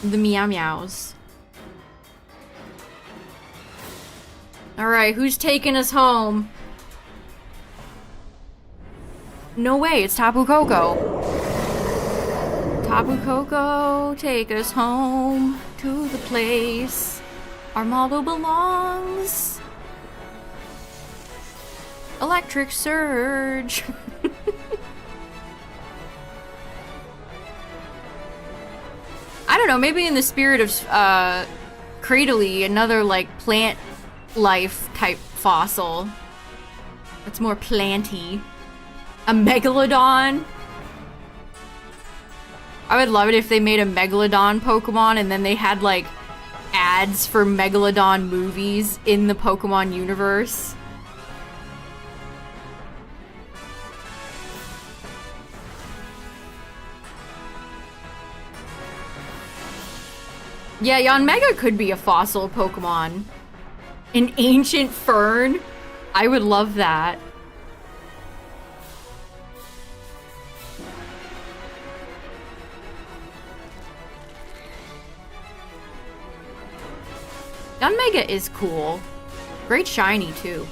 The Meow Meows. Alright, who's taking us home? No way, it's Tapu Koko. Tapu Koko, take us home to the place our model belongs. Electric Surge. I don't know, maybe in the spirit of Cradily, another like plant life type fossil. That's more planty. A Megalodon. I would love it if they made a Megalodon Pokemon and then they had like ads for Megalodon movies in the Pokemon universe. Yeah, Yanmega could be a fossil Pokemon. An ancient fern? I would love that. Yanmega is cool. Great shiny, too.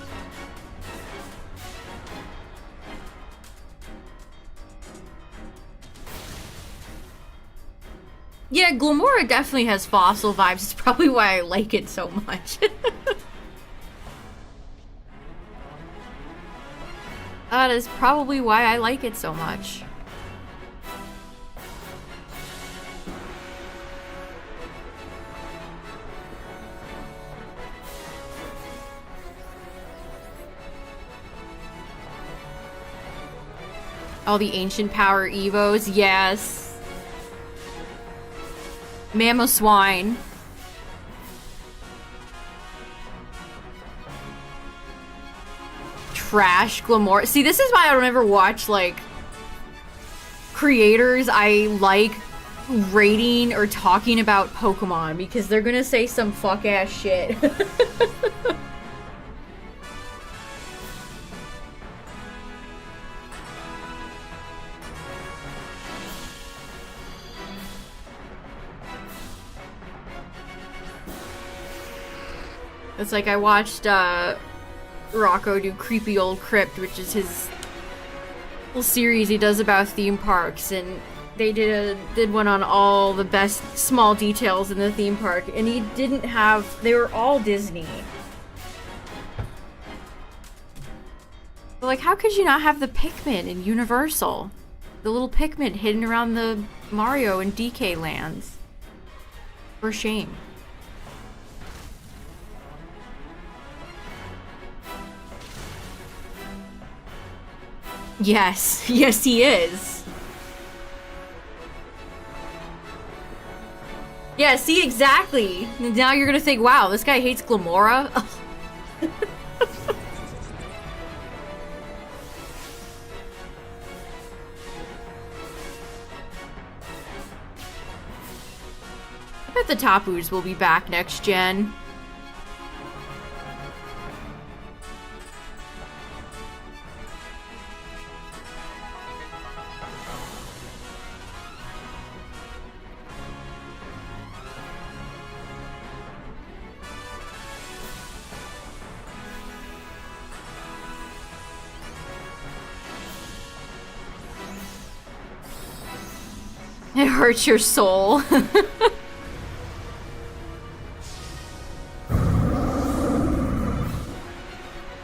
Yeah, Glamora definitely has fossil vibes. It's probably why I like it so much. That is probably why I like it so much. All the ancient power Evos, yes. Mamoswine. Trash Glamora. See, this is why I don't ever watch, like, creators I like rating or talking about Pokemon because they're gonna say some fuck-ass shit. It's like I watched Rocco do Creepy Old Crypt, which is his little series he does about theme parks, and they did one on all the best small details in the theme park, and he didn't have, they were all Disney. But like, how could you not have the Pikmin in Universal? The little Pikmin hidden around the Mario and DK lands. For shame. Yes. Yes, he is. Yeah, see, exactly. Now you're gonna think, wow, this guy hates Glamora? I bet the Tapus will be back next gen. It hurts your soul.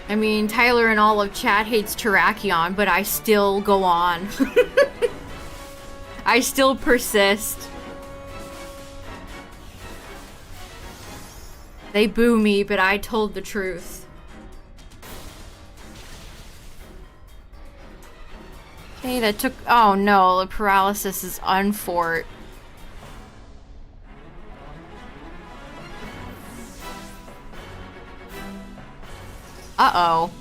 I mean, Tyler and all of chat hates Terrakion, but I still go on. I still persist. They boo me, but I told the truth. Okay, that took... Oh no, the paralysis is unfort. Uh-oh.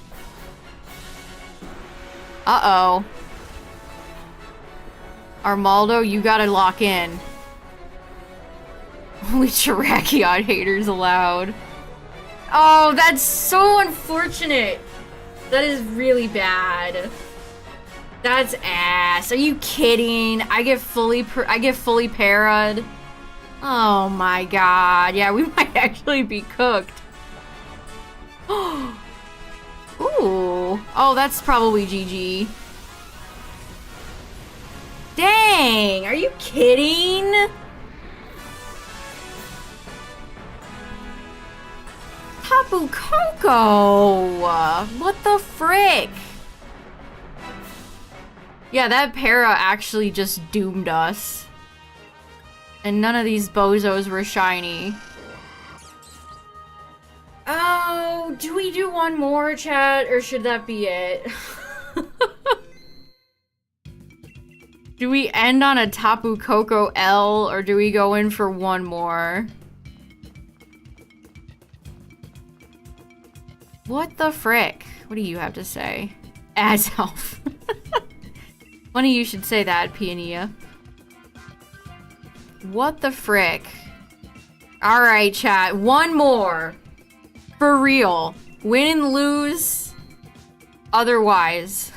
Uh-oh. Armaldo, you gotta lock in. Only Terrakion haters allowed. Oh, that's so unfortunate. That is really bad. That's ass. Are you kidding? I get fully para'd. Oh my god. Yeah, we might actually be cooked. Ooh. Oh, that's probably GG. Dang! Are you kidding? Tapu Koko! What the frick? Yeah, that para actually just doomed us. And none of these bozos were shiny. Oh, do we do one more, chat? Or should that be it? Do we end on a Tapu Koko L, or do we go in for one more? What the frick? What do you have to say? As elf. One of you should say that, Peonia. What the frick? Alright, chat. One more. For real. Win and lose. Otherwise.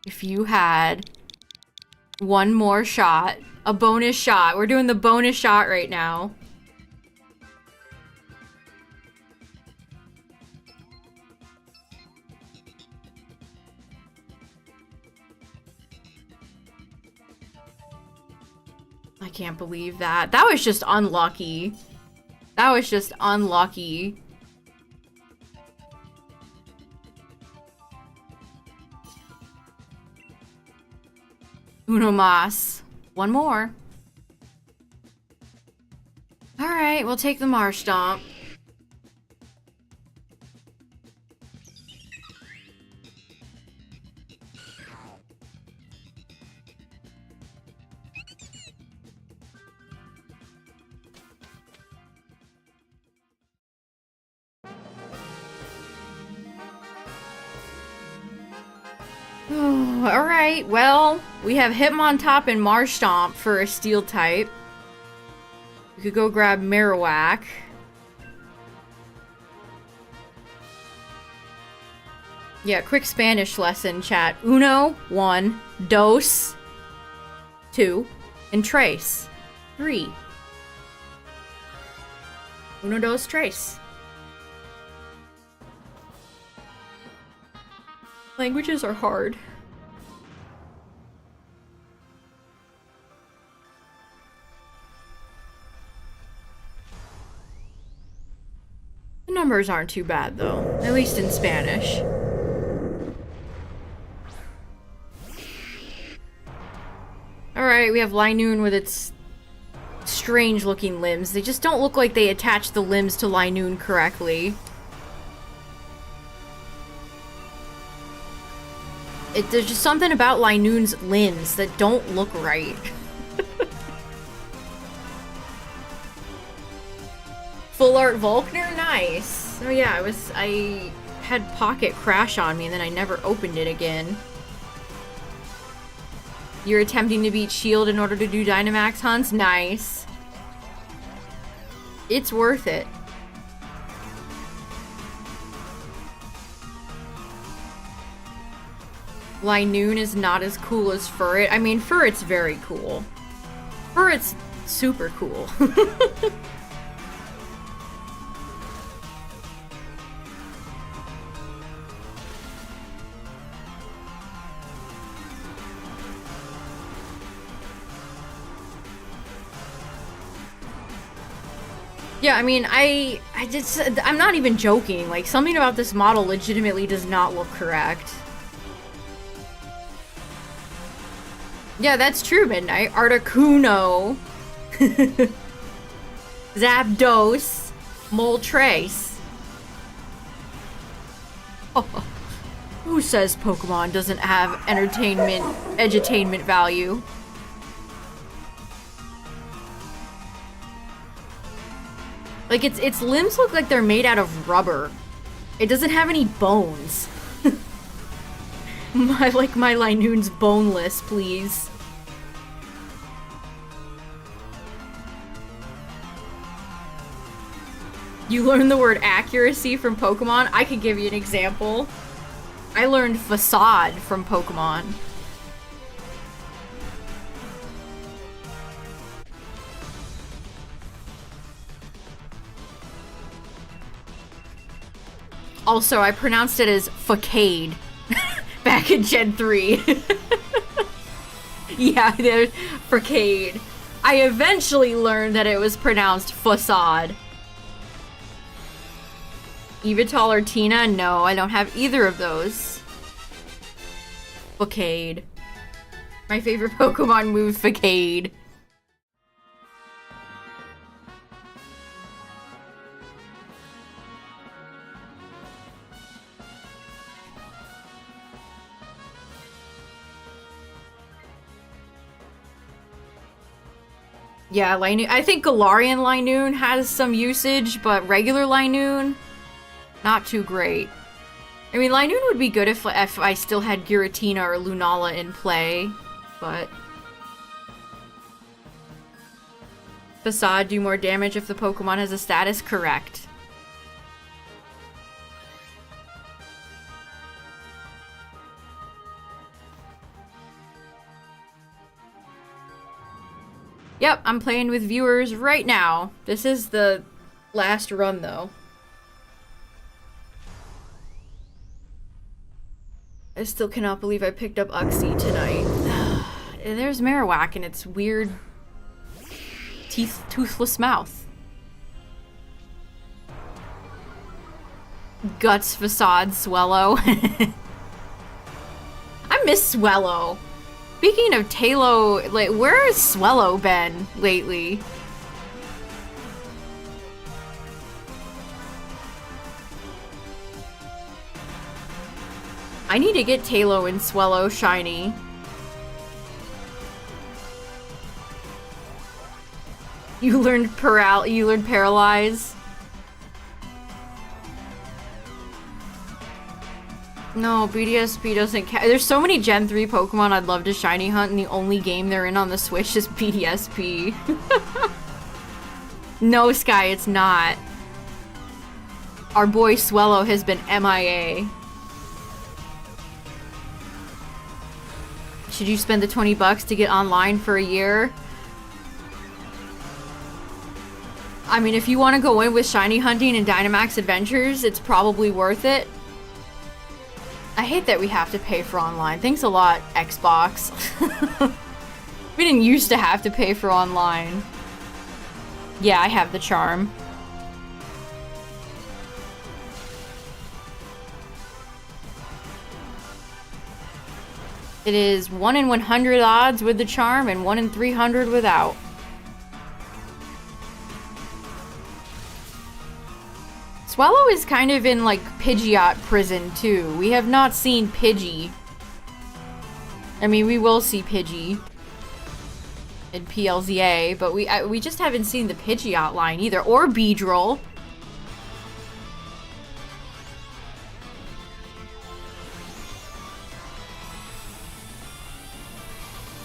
If you had one more shot. A bonus shot. We're doing the bonus shot right now. I can't believe that. That was just unlucky. That was just unlucky. Uno mas. One more. Alright, we'll take the Marsh Stomp. Alright, well, we have Hitmontop and Marshtomp for a Steel type. We could go grab Marowak. Yeah, quick Spanish lesson, chat. Uno, 1. Dos, 2. And Trace, 3. Uno, dos, Trace. Languages are hard. The numbers aren't too bad, though. At least in Spanish. Alright, we have Linoon with its strange-looking limbs. They just don't look like they attach the limbs to Linoon correctly. There's just something about Linoon's limbs that don't look right. Full art Volkner? Nice. Oh yeah, I had Pocket crash on me and then I never opened it again. You're attempting to beat Shield in order to do Dynamax hunts? Nice. It's worth it. Linoon is not as cool as Furret. I mean, Furret's very cool. Furret's super cool. Yeah, I mean, I'm not even joking. Like, something about this model legitimately does not look correct. Yeah, that's true, Midnight. Articuno. Zapdos. Moltres. Oh. Who says Pokemon doesn't have edutainment value? Like, its limbs look like they're made out of rubber. It doesn't have any bones. My Linoon's boneless, please. You learned the word accuracy from Pokemon? I could give you an example. I learned facade from Pokemon. Also, I pronounced it as facade back in Gen 3. Yeah, there's facade. I eventually learned that it was pronounced facade. Evital or Tina? No, I don't have either of those. Facade. My favorite Pokemon move, facade. Yeah, Linoon. I think Galarian Linoon has some usage, but regular Linoon, not too great. I mean, Linoon would be good if I still had Giratina or Lunala in play, but... Facade do more damage if the Pokemon has a status? Correct. Yep, I'm playing with viewers right now. This is the last run, though. I still cannot believe I picked up Uxie tonight. And there's Marowak and its weird toothless mouth. Guts, Facade, Swellow. I miss Swellow. Speaking of Talo, like, where has Swellow been lately? I need to get Talo and Swellow shiny. You learned Paralyze. No, BDSP doesn't count. There's so many Gen 3 Pokemon I'd love to shiny hunt, and the only game they're in on the Switch is BDSP. No, Sky, it's not. Our boy Swellow has been MIA. Should you spend the 20 bucks to get online for a year? I mean, if you want to go in with shiny hunting and Dynamax Adventures, it's probably worth it. I hate that we have to pay for online. Thanks a lot, Xbox. We didn't used to have to pay for online. Yeah, I have the charm. It is 1 in 100 odds with the charm and 1 in 300 without. Swallow is kind of in, like, Pidgeot prison, too. We have not seen Pidgey. I mean, we will see Pidgey in PLZA, but we just haven't seen the Pidgeot line either. Or Beedrill.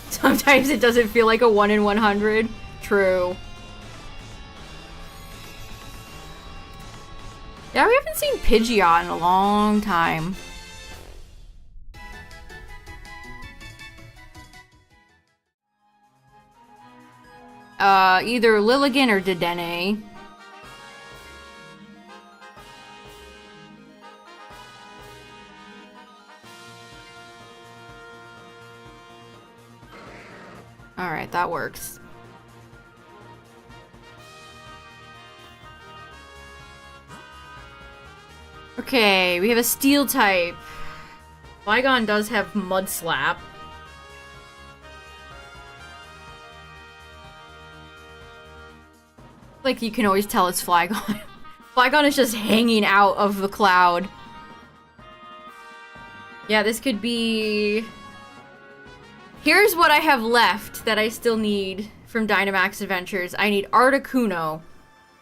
Sometimes it doesn't feel like a 1 in 100. True. Yeah, we haven't seen Pidgeot in a long time. Either Lilligant or Dedenne. Alright, that works. Okay, we have a steel type. Flygon does have Mud Slap. Like, you can always tell it's Flygon. Flygon is just hanging out of the cloud. Yeah, this could be... Here's what I have left that I still need from Dynamax Adventures. I need Articuno,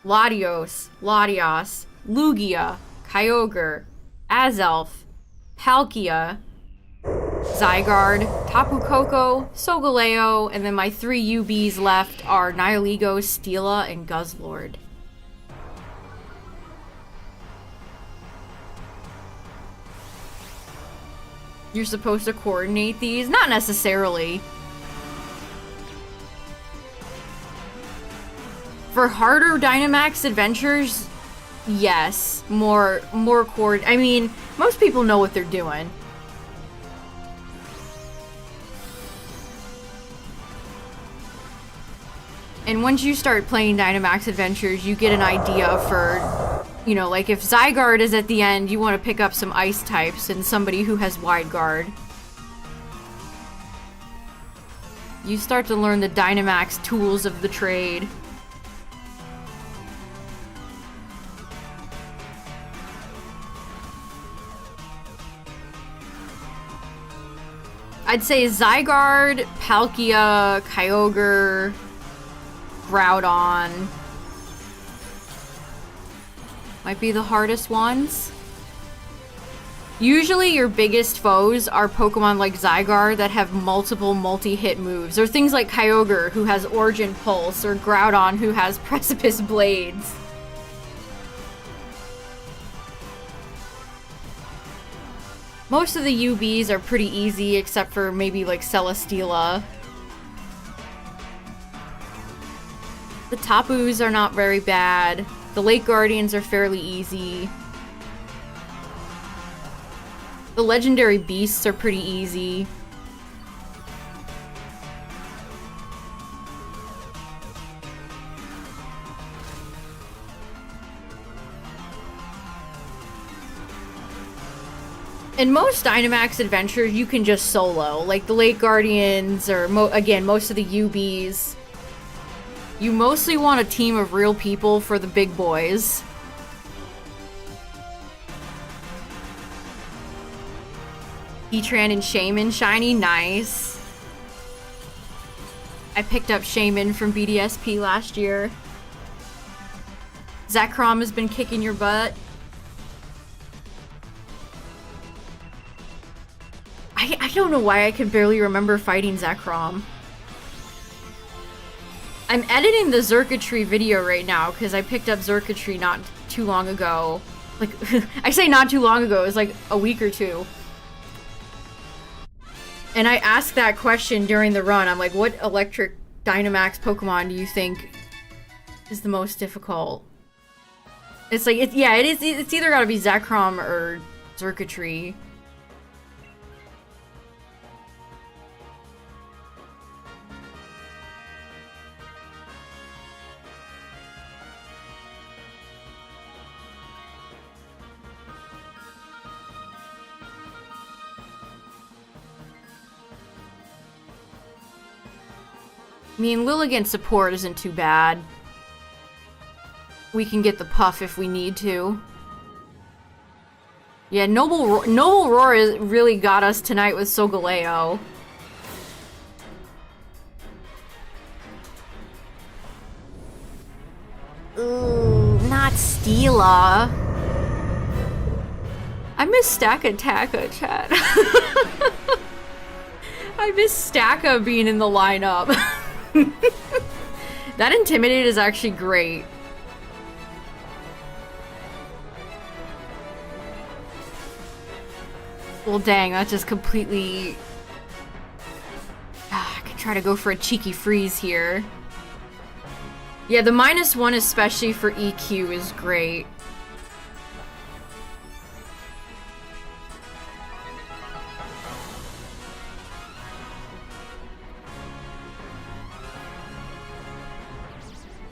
Latios, Lugia, Kyogre, Azelf, Palkia, Zygarde, Tapu Koko, Solgaleo, and then my 3 UBs left are Nihilego, Stela, and Guzzlord. You're supposed to coordinate these? Not necessarily. For harder Dynamax Adventures, yes. More I mean, most people know what they're doing. And once you start playing Dynamax Adventures, you get an idea for, you know, like if Zygarde is at the end, you want to pick up some ice types and somebody who has Wide Guard. You start to learn the Dynamax tools of the trade. I'd say Zygarde, Palkia, Kyogre, Groudon might be the hardest ones. Usually your biggest foes are Pokemon like Zygarde that have multiple multi-hit moves, or things like Kyogre who has Origin Pulse, or Groudon who has Precipice Blades. Most of the UBs are pretty easy except for maybe like Celesteela. The Tapus are not very bad. The Lake Guardians are fairly easy. The Legendary Beasts are pretty easy. In most Dynamax Adventures, you can just solo. Like the Lake Guardians, or again, most of the UBs. You mostly want a team of real people for the big boys. Heatran and Shaman shiny, nice. I picked up Shaman from BDSP last year. Zekrom has been kicking your butt. I don't know why I can barely remember fighting Zekrom. I'm editing the Xurkitree video right now because I picked up Xurkitree not too long ago. Like, I say not too long ago, it was like a week or two. And I asked that question during the run. I'm like, what electric Dynamax Pokemon do you think is the most difficult? It's like, it's either gotta be Zekrom or Xurkitree. I mean, Lilligant's support isn't too bad. We can get the Puff if we need to. Yeah, Noble Roar really got us tonight with Solgaleo. Ooh, not Steela. I miss Stakataka, chat. I miss Stacka being in the lineup. That Intimidate is actually great. Well, dang, that just completely... I could try to go for a cheeky freeze here. Yeah, the -1 especially for EQ is great.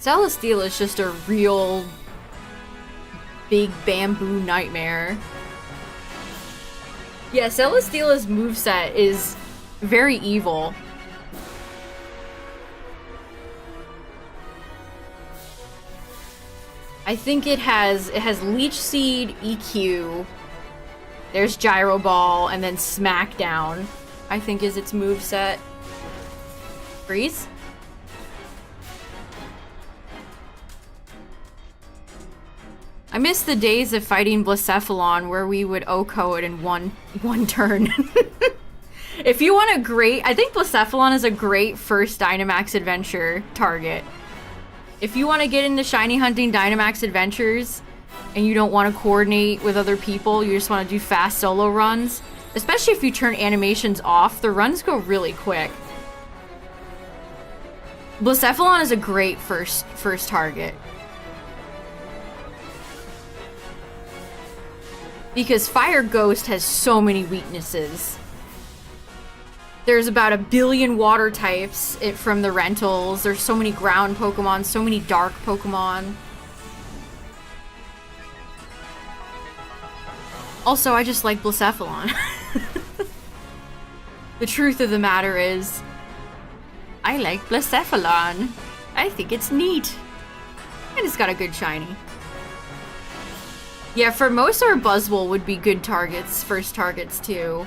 Celesteela is just a real big bamboo nightmare. Yeah, Celesteela's moveset is very evil. I think it has Leech Seed, EQ, there's Gyro Ball, and then Smackdown, I think is its moveset. Freeze? I miss the days of fighting Blacephalon where we would OHKO it in one turn. If you want a great... I think Blacephalon is a great first Dynamax adventure target. If you want to get into shiny hunting Dynamax adventures and you don't want to coordinate with other people, you just want to do fast solo runs, especially if you turn animations off, the runs go really quick. Blacephalon is a great first target. Because Fire Ghost has so many weaknesses. There's about 1 billion water types from the rentals. There's so many ground Pokemon, so many dark Pokemon. Also, I just like Blacephalon. The truth of the matter is, I like Blacephalon. I think it's neat. And it's got a good shiny. Yeah, for most our Buzzwole would be good targets, first targets too.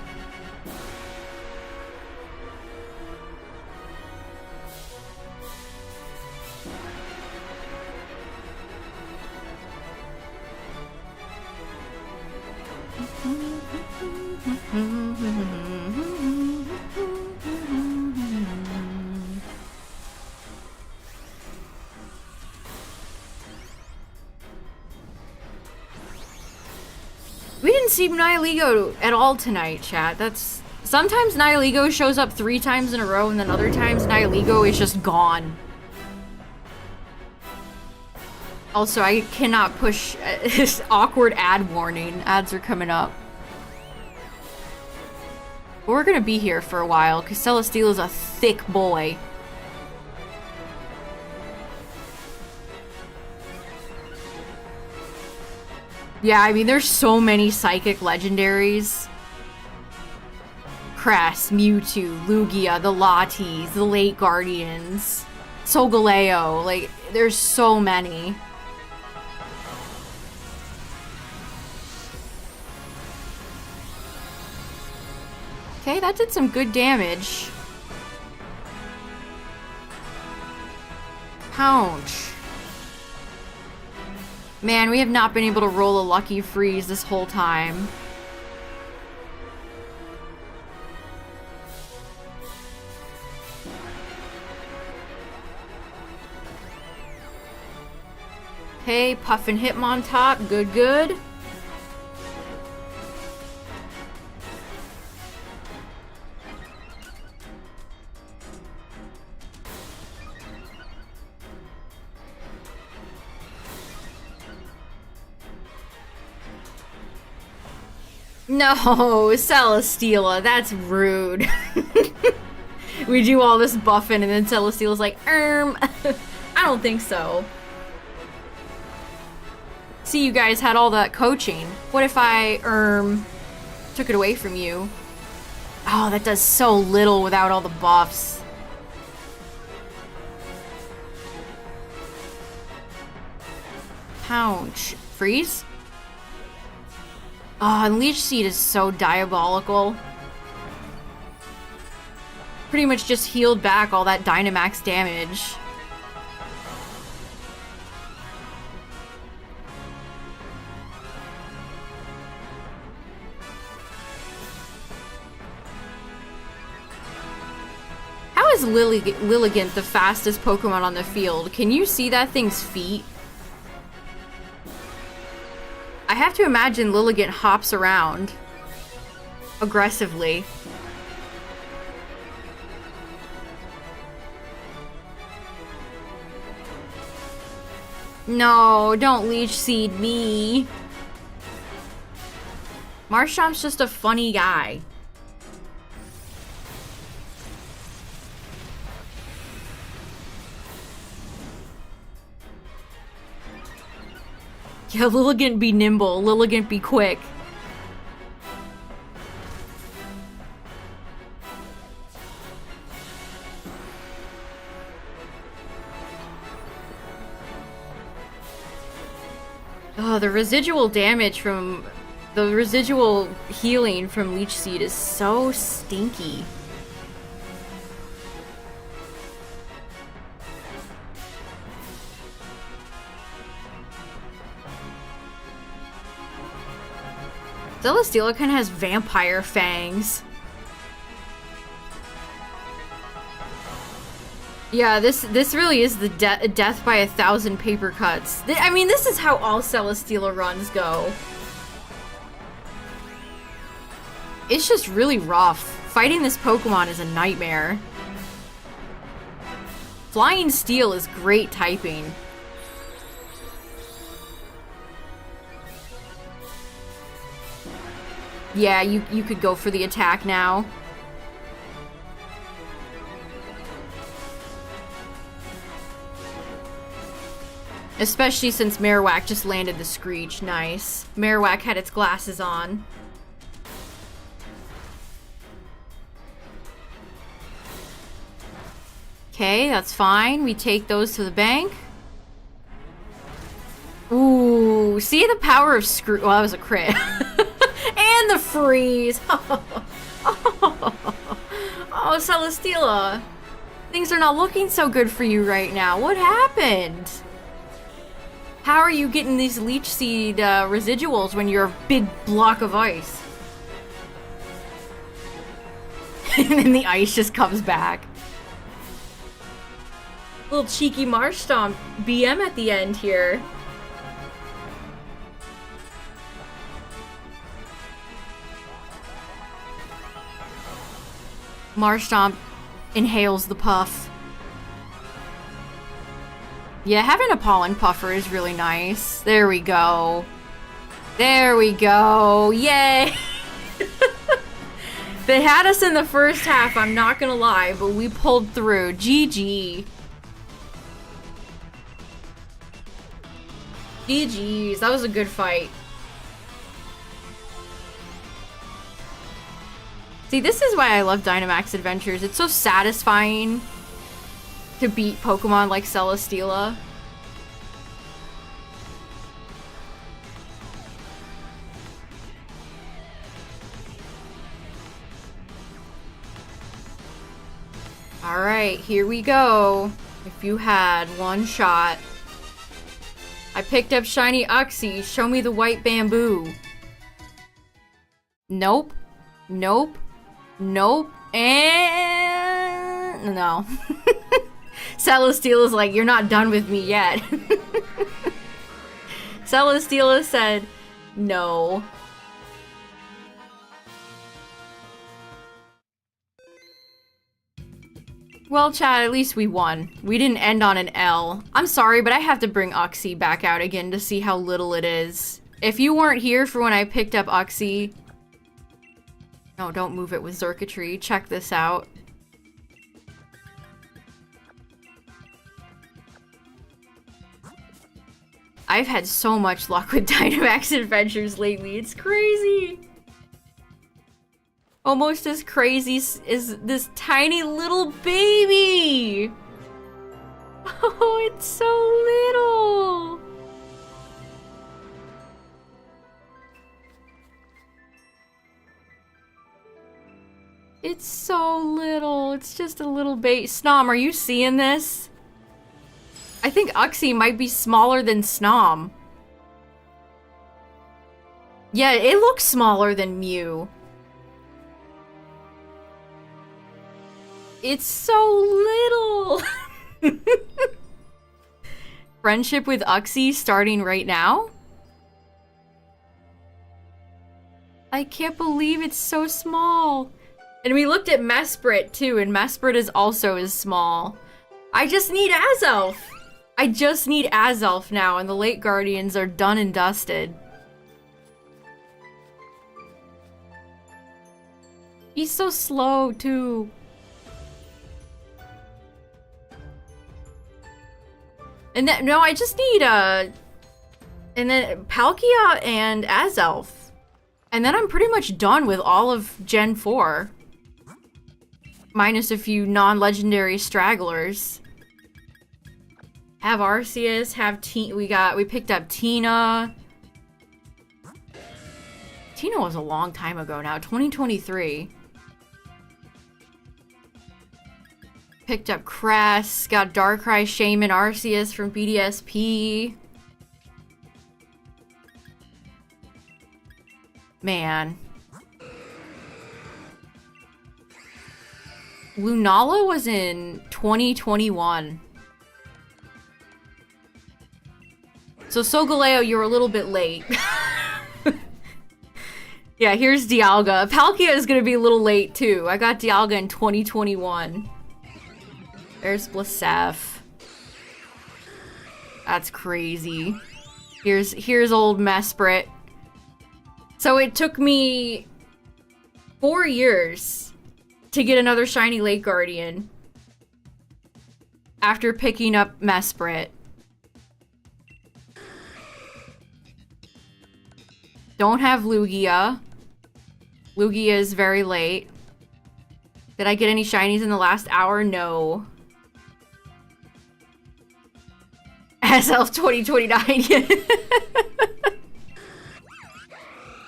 We didn't see Nihilego at all tonight, chat. That's... Sometimes Nihilego shows up 3 times in a row, and then other times Nihilego is just gone. Also, I cannot push this awkward ad warning. Ads are coming up. But we're gonna be here for a while, because Celesteela's a thick boy. Yeah, I mean, there's so many psychic legendaries. Cress, Mewtwo, Lugia, the Latis, the Late Guardians, Solgaleo, like, there's so many. Okay, that did some good damage. Pounce. Man, we have not been able to roll a lucky freeze this whole time. Okay, Puffin Hitmontop. Good, good. No, Celesteela, that's rude. We do all this buffing and then Celesteela's like, I don't think so. See, you guys had all that coaching. What if I, took it away from you? Oh, that does so little without all the buffs. Pounce. Freeze? Oh, and Leech Seed is so diabolical. Pretty much just healed back all that Dynamax damage. How is Lilligant the fastest Pokemon on the field? Can you see that thing's feet? I have to imagine Lilligant hops around aggressively. No, don't Leech Seed me. Marshall's just a funny guy. Yeah, Lilligant be nimble, Lilligant be quick. Oh, the residual damage from... the residual healing from Leech Seed is so stinky. Celesteela kind of has vampire fangs. Yeah, this really is the death by 1,000 paper cuts. I mean, this is how all Celesteela runs go. It's just really rough. Fighting this Pokemon is a nightmare. Flying Steel is great typing. Yeah, you could go for the attack now. Especially since Marowak just landed the Screech. Nice. Marowak had its glasses on. Okay, that's fine. We take those to the bank. Ooh, see the power of Screech. Well, that was a crit. And the freeze! Oh, Celesteela. Things are not looking so good for you right now. What happened? How are you getting these Leech Seed residuals when you're a big block of ice? And then the ice just comes back. Little cheeky Marshtomp BM at the end here. Marshtomp inhales the puff. Yeah, having a pollen puffer is really nice. There we go. There we go. Yay! They had us in the first half, I'm not gonna lie, but we pulled through. GG. GG's. That was a good fight. See, this is why I love Dynamax Adventures. It's so satisfying to beat Pokemon like Celesteela. Alright, here we go. If you had one shot. I picked up shiny Uxie. Show me the white bamboo. Nope. Nope. Nope. And... no. Celesteela's like, you're not done with me yet. Celesteela said no. Well, Chad, at least we won. We didn't end on an L. I'm sorry, but I have to bring Uxie back out again to see how little it is. If you weren't here for when I picked up Uxie... No, don't move it with Xurkitree. Check this out. I've had so much luck with Dynamax adventures lately. It's crazy. Almost as crazy as this tiny little baby. Oh, it's so little. It's so little. It's just a little baby. Snom, are you seeing this? I think Uxie might be smaller than Snom. Yeah, it looks smaller than Mew. It's so little! Friendship with Uxie starting right now? I can't believe it's so small. And we looked at Mesprit too, and Mesprit is also as small. I just need Azelf! I just need Azelf now, and the late Guardians are done and dusted. He's so slow too. And then, no, I just need, and then Palkia and Azelf. And then I'm pretty much done with all of Gen 4. Minus a few non-legendary stragglers. Have Arceus, have we picked up Tina. Tina was a long time ago now, 2023. Picked up Cress, got Darkrai, Shaman, Arceus from BDSP. Man. Lunala was in 2021. So Solgaleo, you're a little bit late. Yeah, here's Dialga. Palkia is gonna be a little late too. I got Dialga in 2021. There's Blisef. That's crazy. Here's old Mesprit. So it took me 4 years to get another shiny Lake Guardian after picking up Mesprit. Don't have Lugia. Lugia is very late. Did I get any shinies in the last hour? No. Azelf 2029.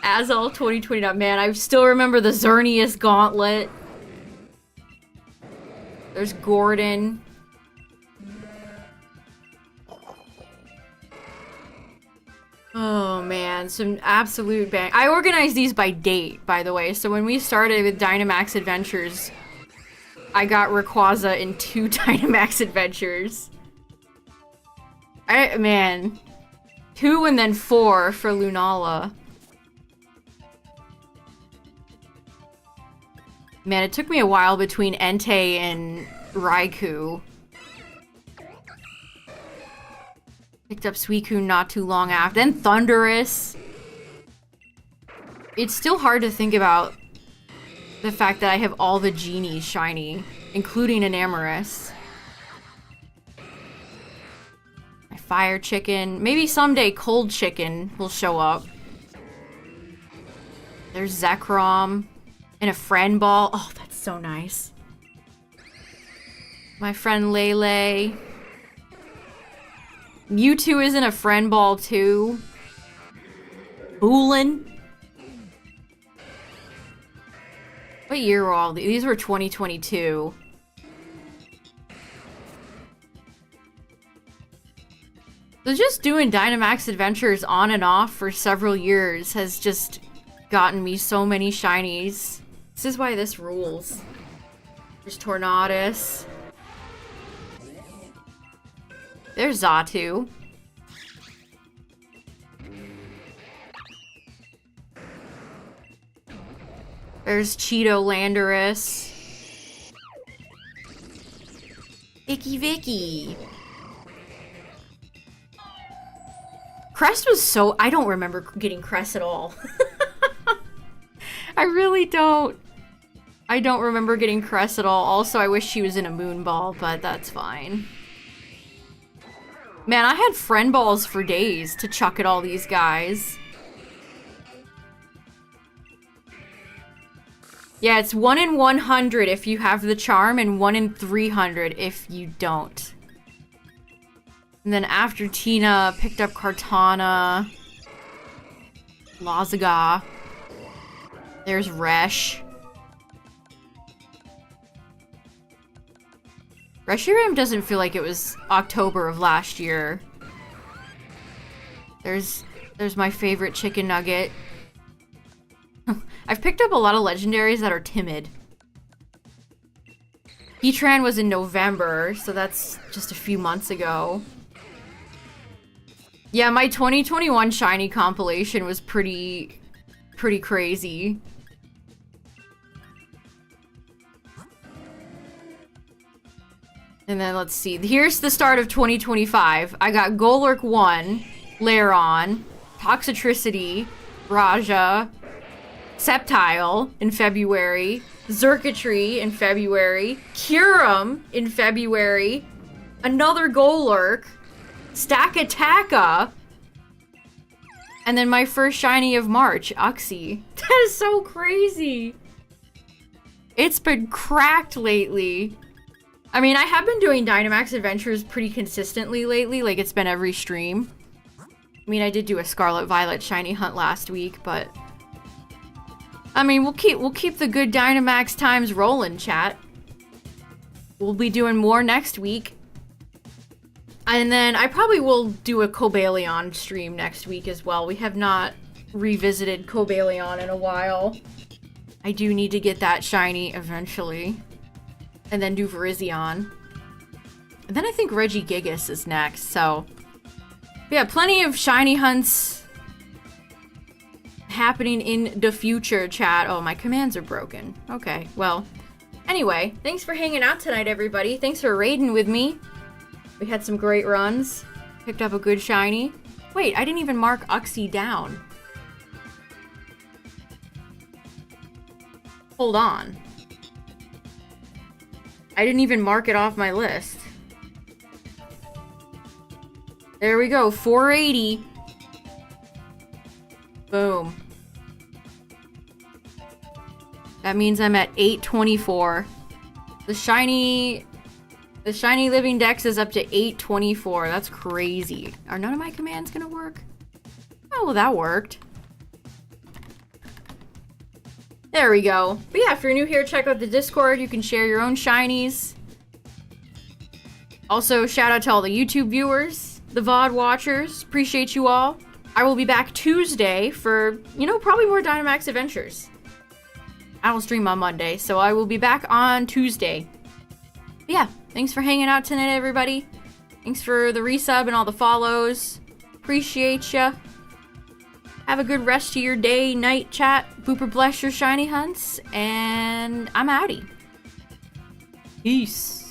Azelf 2029. Man, I still remember the Xerneas Gauntlet. There's Gordon. Oh man, some absolute bang. I organized these by date, by the way. So when we started with Dynamax Adventures, I got Rayquaza in 2 Dynamax Adventures. Man. 2 and then 4 for Lunala. Man, it took me a while between Entei and Raikou. Picked up Suicune not too long after. Then Thundurus. It's still hard to think about the fact that I have all the genies shiny, including Enamorus. My Fire Chicken. Maybe someday Cold Chicken will show up. There's Zekrom. And a friend ball. Oh, that's so nice. My friend Lele. Mewtwo is in a friend ball too. Boolin. What year were all these? These were 2022. So just doing Dynamax Adventures on and off for several years has just gotten me so many shinies. This is why this rules. There's Tornadus. There's Xatu. There's Cheeto Landorus. Vicky. Crest was so... I don't remember getting Crest at all. I really don't. I don't remember getting Crest at all. Also, I wish she was in a Moon Ball, but that's fine. Man, I had friend balls for days to chuck at all these guys. Yeah, it's 1 in 100 if you have the charm, and 1 in 300 if you don't. And then after Tina, picked up Kartana. Lazaga. There's Resh. Reshiram doesn't feel like it was October of last year. There's my favorite chicken nugget. I've picked up a lot of legendaries that are timid. Heatran was in November, so that's just a few months ago. Yeah, my 2021 shiny compilation was pretty crazy. And then let's see. Here's the start of 2025. I got Golurk 1, Lairon, Toxtricity, Raja, Sceptile in February, Xurkitree in February, Kyurem in February, another Golurk, Stakataka, and then my first shiny of March, Uxie. That is so crazy. It's been cracked lately. I mean, I have been doing Dynamax adventures pretty consistently lately, like it's been every stream. I mean, I did do a Scarlet Violet shiny hunt last week, but I mean, we'll keep the good Dynamax times rolling, chat. We'll be doing more next week. And then I probably will do a Cobalion stream next week as well. We have not revisited Cobalion in a while. I do need to get that shiny eventually. And then do Virizion. And then I think Regigigas is next, so... yeah, plenty of shiny hunts happening in the future, chat. Oh, my commands are broken. Okay, well. Anyway, thanks for hanging out tonight, everybody. Thanks for raiding with me. We had some great runs. Picked up a good shiny. Wait, I didn't even mark Uxie down. Hold on. I didn't even mark it off my list. There we go, 480. Boom. That means I'm at 824. The shiny living dex is up to 824. That's crazy. Are none of my commands gonna work? Oh, well, that worked. There we go. But yeah, if you're new here, check out the Discord. You can share your own shinies. Also, shout out to all the YouTube viewers, the VOD watchers. Appreciate you all. I will be back Tuesday for, you know, probably more Dynamax adventures. I will stream on Monday, so I will be back on Tuesday. But yeah, thanks for hanging out tonight, everybody. Thanks for the resub and all the follows. Appreciate ya. Have a good rest of your day, night, chat. Booper bless your shiny hunts, and I'm outie. Peace.